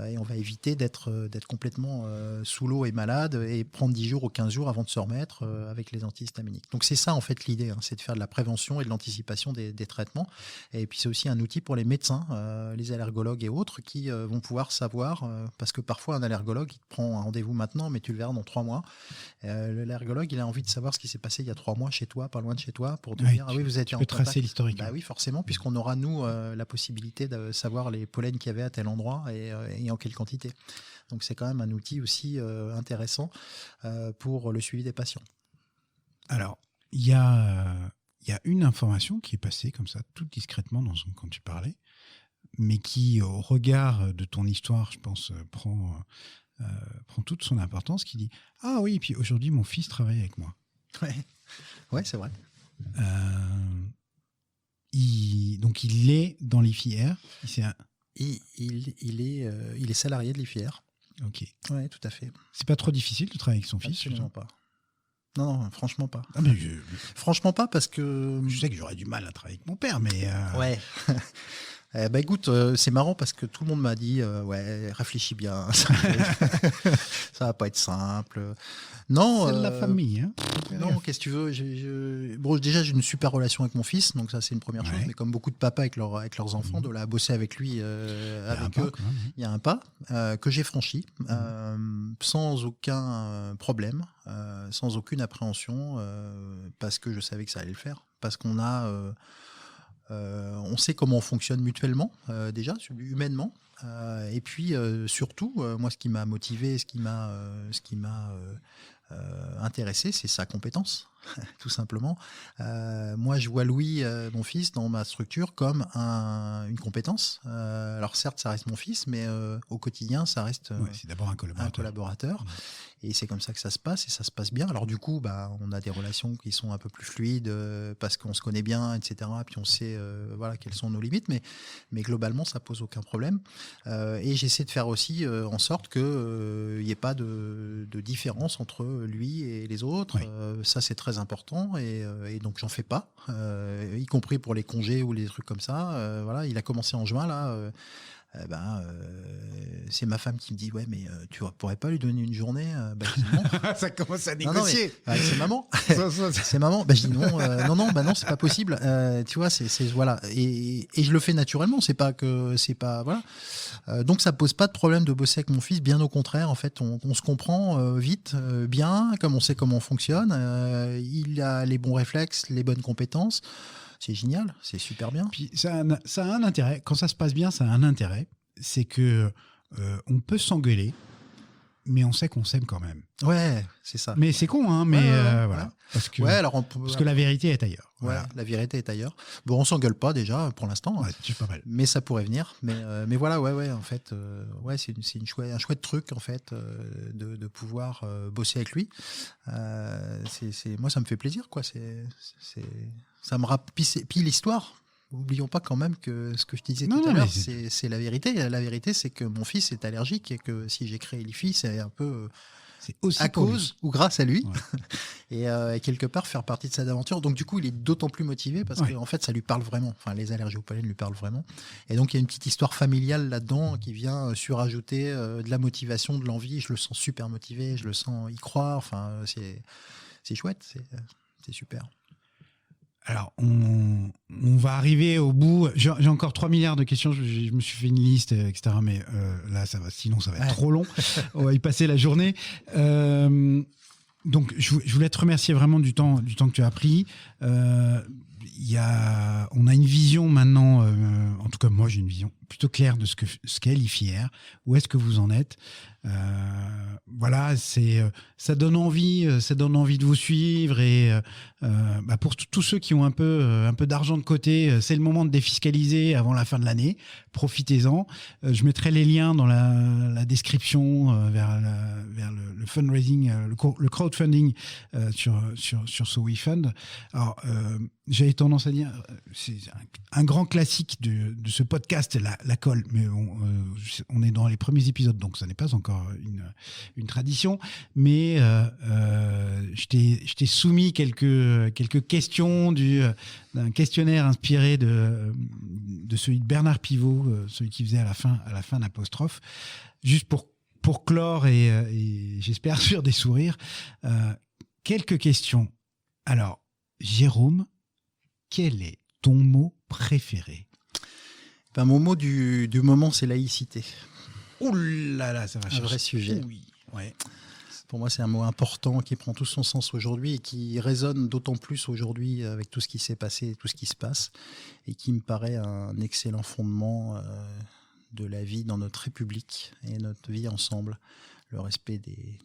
et on va éviter d'être complètement sous l'eau et malade et prendre 10 jours ou 15 jours avant de se remettre avec les antihistaminiques. Donc c'est ça en fait l'idée, hein, c'est de faire de la prévention et de l'anticipation des traitements. Et puis c'est aussi un outil pour les médecins, les allergologues et autres qui vont pouvoir savoir, parce que parfois un allergologue il te prend un rendez-vous maintenant, mais tu le verras dans 3 mois. L'allergologue, il a envie de savoir ce qui s'est passé il y a 3 mois chez toi, pas loin de chez toi, pour te dire, vous êtes en contact. Tracer l'historique. Bah oui, forcément, puisqu'on aura, nous, la possibilité de savoir les pollens qu'il y avait à tel endroit et en quelle quantité. Donc c'est quand même un outil aussi intéressant pour le suivi des patients. Alors, il y a une information qui est passée comme ça, tout discrètement quand tu parlais, mais qui, au regard de ton histoire, je pense, prend toute son importance, qui dit « Ah oui, et puis aujourd'hui, mon fils travaille avec moi. » Ouais, c'est vrai. Donc, il est dans l'IFIR. Il est salarié de l'IFIR. Ok. Oui, tout à fait. C'est pas trop difficile de travailler avec son fils? Absolument pas. Non, franchement pas. Ah, mais franchement pas, parce que... Je sais que j'aurais du mal à travailler avec mon père, mais... Ouais. Écoute, c'est marrant parce que tout le monde m'a dit ouais, réfléchis bien, ça va pas être simple. Non, c'est de la famille, hein. Non, qu'est-ce que tu veux, Bon, déjà j'ai une super relation avec mon fils, donc ça c'est une première chose. Mais comme beaucoup de papas avec leurs enfants, de là bosser avec lui, avec eux, il y a un pas que j'ai franchi sans aucun problème, sans aucune appréhension, parce que je savais que ça allait le faire, parce qu'on a on sait comment on fonctionne mutuellement, déjà, humainement. Et puis, surtout, moi, ce qui m'a motivé, ce qui m'a intéressé, c'est sa compétence, tout simplement. Moi, je vois Louis, mon fils, dans ma structure comme une compétence. Alors, certes, ça reste mon fils, mais au quotidien, ça reste c'est d'abord un collaborateur. Et c'est comme ça que ça se passe, et ça se passe bien. Alors du coup, on a des relations qui sont un peu plus fluides parce qu'on se connaît bien, etc. Puis on sait quelles sont nos limites, mais globalement, ça pose aucun problème. Et j'essaie de faire aussi en sorte qu'il n'y ait pas de différence entre lui et les autres. Oui. Ça, c'est très important, et donc j'en fais pas, y compris pour les congés ou les trucs comme ça. Il a commencé en juin, là. C'est ma femme qui me dit ouais, mais tu pourrais pas lui donner une journée? Non. Ça commence à négocier. Non, c'est maman. C'est maman. Je dis non, non, c'est pas possible. Tu vois, c'est voilà, et je le fais naturellement. C'est pas voilà. Donc ça pose pas de problème de bosser avec mon fils. Bien au contraire, en fait, on se comprend vite, bien, comme on sait comment on fonctionne. Il a les bons réflexes, les bonnes compétences. C'est génial, c'est super bien. Puis ça a un intérêt. Quand ça se passe bien, ça a un intérêt. C'est que on peut s'engueuler, mais on sait qu'on s'aime quand même. Ouais, c'est ça. Mais c'est con, hein. Mais voilà. Parce que la vérité est ailleurs. Ouais, voilà. La vérité est ailleurs. Bon, on s'engueule pas déjà pour l'instant. Ouais, c'est pas mal. Mais ça pourrait venir. Mais voilà, ouais. En fait, c'est un chouette truc en fait de pouvoir bosser avec lui. Moi, ça me fait plaisir, quoi. Ça me rappelle. Puis l'histoire. N'oublions pas quand même que ce que je disais tout à l'heure, c'est la vérité. La vérité, c'est que mon fils est allergique et que si j'ai créé l'IFI, c'est un peu c'est aussi à cause ou grâce à lui. Ouais. Et quelque part faire partie de cette aventure. Donc du coup, il est d'autant plus motivé parce qu'en fait, ça lui parle vraiment. Enfin, les allergies au pollen lui parlent vraiment. Et donc, il y a une petite histoire familiale là-dedans qui vient surajouter de la motivation, de l'envie. Je le sens super motivé, je le sens y croire. Enfin, c'est chouette, c'est super. Alors, on va arriver au bout. J'ai encore 3 milliards de questions. Je me suis fait une liste, etc. Mais là, sinon, ça va être trop long. On va y passer la journée. Donc, je voulais te remercier vraiment du temps que tu as pris. On a une vision maintenant, en tout cas, moi, j'ai une vision plutôt claire de ce qu'est l'IFIR. Où est-ce que vous en êtes? Voilà, ça donne envie de vous suivre, et pour tous ceux qui ont un peu d'argent de côté, c'est le moment de défiscaliser avant la fin de l'année. Profitez-en. Je mettrai les liens dans la description vers le fundraising, le crowdfunding sur So We Fund. Alors, j'avais tendance à dire, c'est un grand classique de ce podcast, la colle, mais on est dans les premiers épisodes, donc ça n'est pas encore une tradition, mais je t'ai soumis quelques questions d'un questionnaire inspiré de celui de Bernard Pivot, celui qui faisait à la fin l'apostrophe, juste pour clore et j'espère sur des sourires. Quelques questions. Alors, Jérôme, quel est ton mot préféré? Mon mot du moment, c'est laïcité. Ouh là là, ça va chercher. Un vrai sujet. Oui, ouais. Pour moi, c'est un mot important qui prend tout son sens aujourd'hui et qui résonne d'autant plus aujourd'hui avec tout ce qui s'est passé et tout ce qui se passe, et qui me paraît un excellent fondement de la vie dans notre République et notre vie ensemble. le respect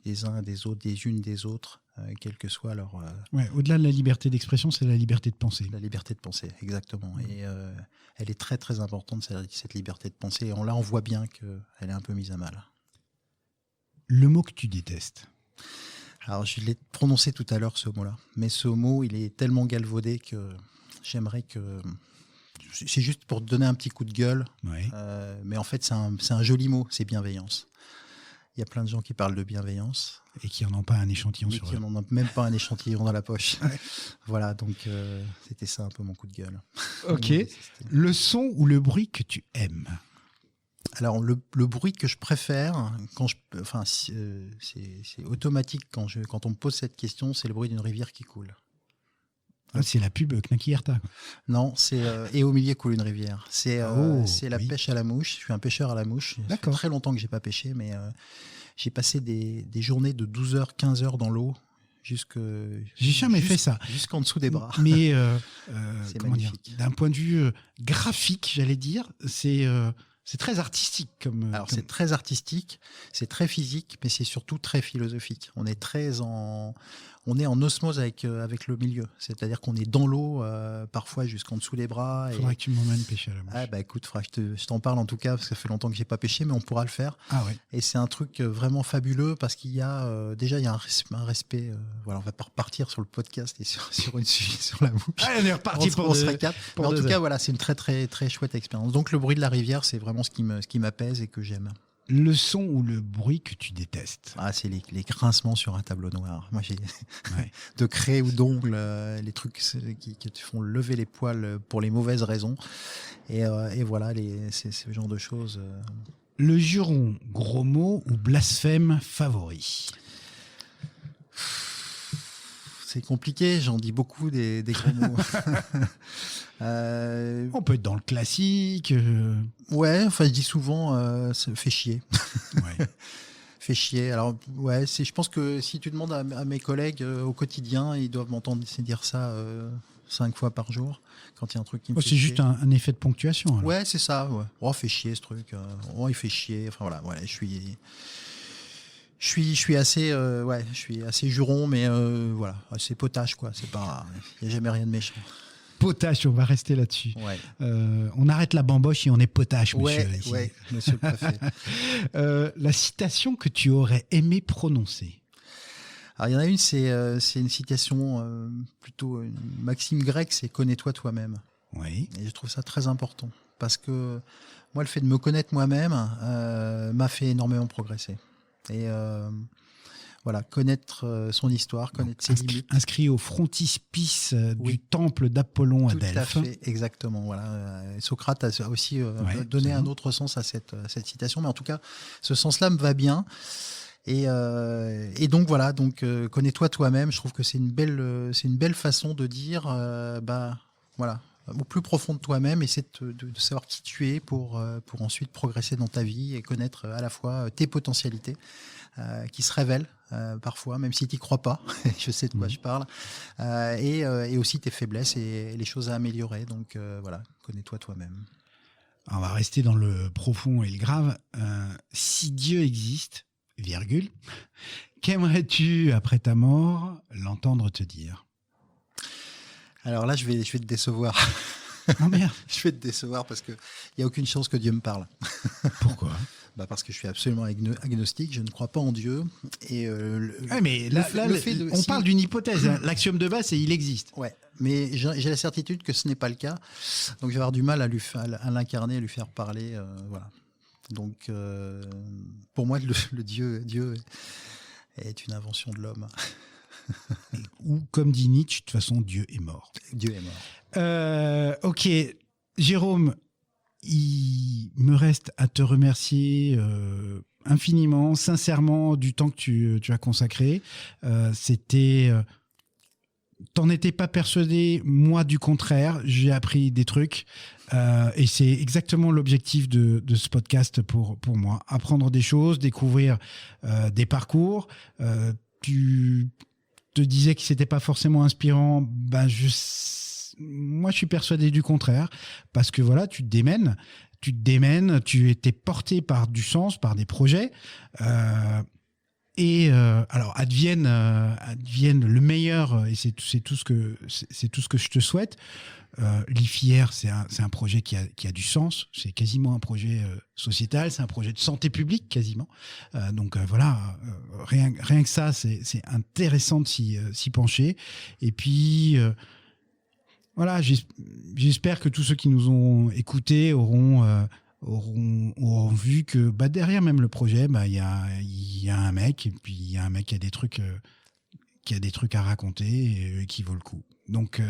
des uns, des autres, des unes, des autres, quel que soit leur... Ouais, au-delà de la liberté d'expression, c'est la liberté de penser. La liberté de penser, exactement. Et elle est très très importante, cette liberté de penser. Et là, on voit bien qu'elle est un peu mise à mal. Le mot que tu détestes? Alors, je l'ai prononcé tout à l'heure, ce mot-là. Mais ce mot, il est tellement galvaudé que j'aimerais que... C'est juste pour te donner un petit coup de gueule. Ouais. Mais en fait, c'est un joli mot, c'est bienveillance. Il y a plein de gens qui parlent de bienveillance. Et qui n'en ont pas un échantillon sur eux. Qui n'en ont même pas un échantillon dans la poche. Ouais. Voilà, donc c'était ça un peu mon coup de gueule. Ok. Le son ou le bruit que tu aimes? Alors, le bruit que je préfère, c'est automatique quand on me pose cette question, c'est le bruit d'une rivière qui coule. Ah, c'est la pub Knacky Herta. Non, c'est et au milieu coule une rivière. C'est la pêche à la mouche. Je suis un pêcheur à la mouche. Ça fait très longtemps que j'ai pas pêché, mais j'ai passé des journées de 12 heures, 15 heures dans l'eau. J'ai jamais fait ça. Jusqu'en dessous des bras. Mais c'est magnifique. D'un point de vue graphique, j'allais dire, c'est très artistique. C'est très artistique, c'est très physique, mais c'est surtout très philosophique. On est en osmose avec le milieu. C'est-à-dire qu'on est dans l'eau, parfois jusqu'en dessous des bras. Faudrait que tu m'emmènes pêcher à la mouche. Ah bah écoute, je t'en parle en tout cas, parce que ça fait longtemps que j'ai pas pêché, mais on pourra le faire. Ah ouais. Et c'est un truc vraiment fabuleux, parce qu'il y a déjà il y a un respect. Voilà, on va pas repartir sur le podcast et sur la mouche. Ah, on est reparti pour se récap. Mais en tout cas, voilà, c'est une très très très chouette expérience. Donc le bruit de la rivière, c'est vraiment ce qui m'appèse et que j'aime. Le son ou le bruit que tu détestes? Ah, c'est les grincements sur un tableau noir. Moi, j'ai de craie ou d'ongles, les trucs qui te font lever les poils pour les mauvaises raisons. Et voilà, c'est ce genre de choses. Le juron, gros mot ou blasphème favori? C'est compliqué, j'en dis beaucoup des gros mots. On peut être dans le classique. Ouais, enfin je dis souvent ça fait chier. Ouais. Fait chier. Alors ouais, je pense que si tu demandes à mes collègues au quotidien, ils doivent m'entendre dire ça 5 fois par jour quand il y a un truc qui me fait chier. C'est juste un effet de ponctuation. Alors. Ouais, c'est ça. Ouais. Oh, fait chier ce truc. Oh, il fait chier. Enfin voilà, ouais, je suis assez juron, mais voilà, c'est potache quoi. C'est pas, il y a jamais rien de méchant. Potache, on va rester là-dessus. Ouais. On arrête la bamboche et on est potache, monsieur. Ouais, monsieur le préfet. La citation que tu aurais aimé prononcer? Alors il y en a une, c'est une citation plutôt une maxime grecque, c'est connais-toi toi-même. Oui. Et je trouve ça très important parce que moi, le fait de me connaître moi-même m'a fait énormément progresser. Et voilà, connaître son histoire, connaître ses limites. Inscrit au frontispice du temple d'Apollon à Delphes. Tout à fait, exactement. Voilà. Socrate a aussi donné un autre sens à cette citation, mais en tout cas, ce sens-là me va bien. Et donc voilà, connais-toi toi-même. Je trouve que c'est une belle façon de dire, voilà, au plus profond de toi-même, essaie de savoir qui tu es pour ensuite progresser dans ta vie et connaître à la fois tes potentialités qui se révèlent parfois, même si tu n'y crois pas. Je sais de quoi je parle. Et aussi tes faiblesses et les choses à améliorer. Donc voilà, connais-toi toi-même. On va rester dans le profond et le grave. Si Dieu existe, virgule, qu'aimerais-tu, après ta mort, l'entendre te dire? Alors là, je vais te décevoir. Oh merde. Je vais te décevoir parce qu'il n'y a aucune chance que Dieu me parle. Pourquoi? Parce que je suis absolument agnostique, je ne crois pas en Dieu. Et mais là, on parle d'une hypothèse. Hein. L'axiome de base, c'est il existe. Ouais, mais j'ai la certitude que ce n'est pas le cas. Donc je vais avoir du mal à l'incarner, à lui faire parler. Voilà. Donc pour moi, le Dieu est une invention de l'homme. Ou comme dit Nietzsche, de toute façon, Dieu est mort. Dieu est mort. Ok, Jérôme, il me reste à te remercier infiniment, sincèrement, du temps que tu as consacré. T'en étais pas persuadé, moi du contraire, j'ai appris des trucs et c'est exactement l'objectif de ce podcast pour moi. Apprendre des choses, découvrir des parcours. Tu te disais que c'était pas forcément inspirant, moi je suis persuadé du contraire, parce que voilà, tu te démènes, tu étais porté par du sens, par des projets. Et alors advienne le meilleur, et c'est tout ce que je te souhaite. L'IFIR, c'est un projet qui a du sens. C'est quasiment un projet sociétal. C'est un projet de santé publique quasiment. Donc voilà, rien que ça, c'est intéressant de s'y pencher. Et puis voilà, j'espère que tous ceux qui nous ont écoutés auront vu que derrière même le projet, il y a un mec, et puis il y a un mec qui a des trucs à raconter et qui vaut le coup. Donc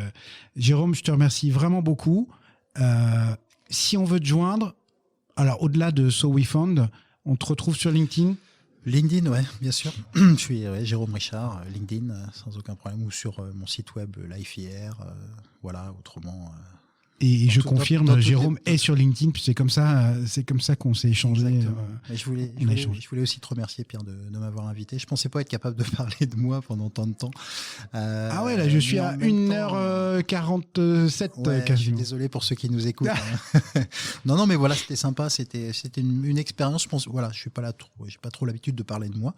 Jérôme, je te remercie vraiment beaucoup. Si on veut te joindre, alors au-delà de So We Found, on te retrouve sur LinkedIn. LinkedIn, ouais, bien sûr. Je suis Jérôme Richard, LinkedIn, sans aucun problème, ou sur mon site web, l'IFIR, voilà, autrement. Et je confirme, Jérôme est sur LinkedIn, puis c'est comme ça qu'on s'est échangé. Mais je voulais aussi te remercier, Pierre, de m'avoir invité. Je pensais pas être capable de parler de moi pendant tant de temps. Ah ouais, là je suis à 1h47 ouais, quasiment. Je suis désolé pour ceux qui nous écoutent. Non, mais voilà, c'était sympa, c'était une expérience. Je pense, voilà, j'ai pas trop l'habitude de parler de moi,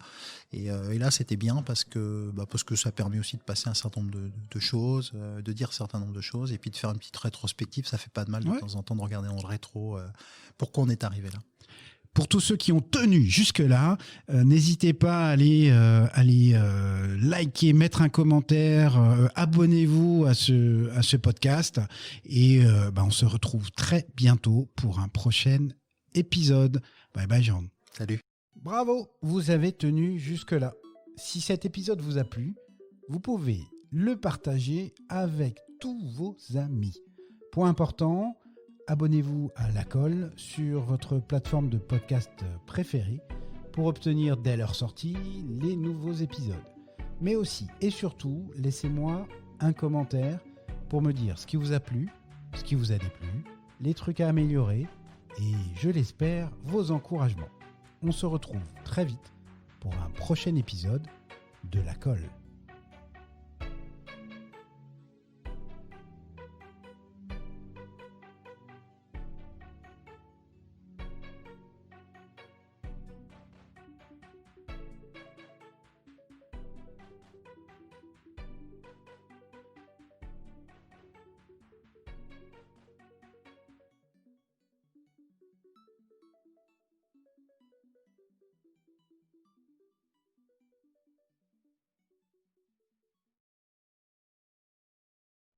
et là c'était bien parce que ça permet aussi de passer un certain nombre de choses, de dire un certain nombre de choses, et puis de faire une petite rétrospective. Ça fait pas de mal de temps en temps de regarder dans le rétro pourquoi on est arrivé là. Pour tous ceux qui ont tenu jusque-là, n'hésitez pas à aller liker, mettre un commentaire, abonnez-vous à ce podcast, et on se retrouve très bientôt pour un prochain épisode. Bye bye Jean. Salut. Bravo, vous avez tenu jusque-là. Si cet épisode vous a plu, vous pouvez le partager avec tous vos amis. Point important, abonnez-vous à La Colle sur votre plateforme de podcast préférée pour obtenir dès leur sortie les nouveaux épisodes. Mais aussi et surtout, laissez-moi un commentaire pour me dire ce qui vous a plu, ce qui vous a déplu, les trucs à améliorer et, je l'espère, vos encouragements. On se retrouve très vite pour un prochain épisode de La Colle.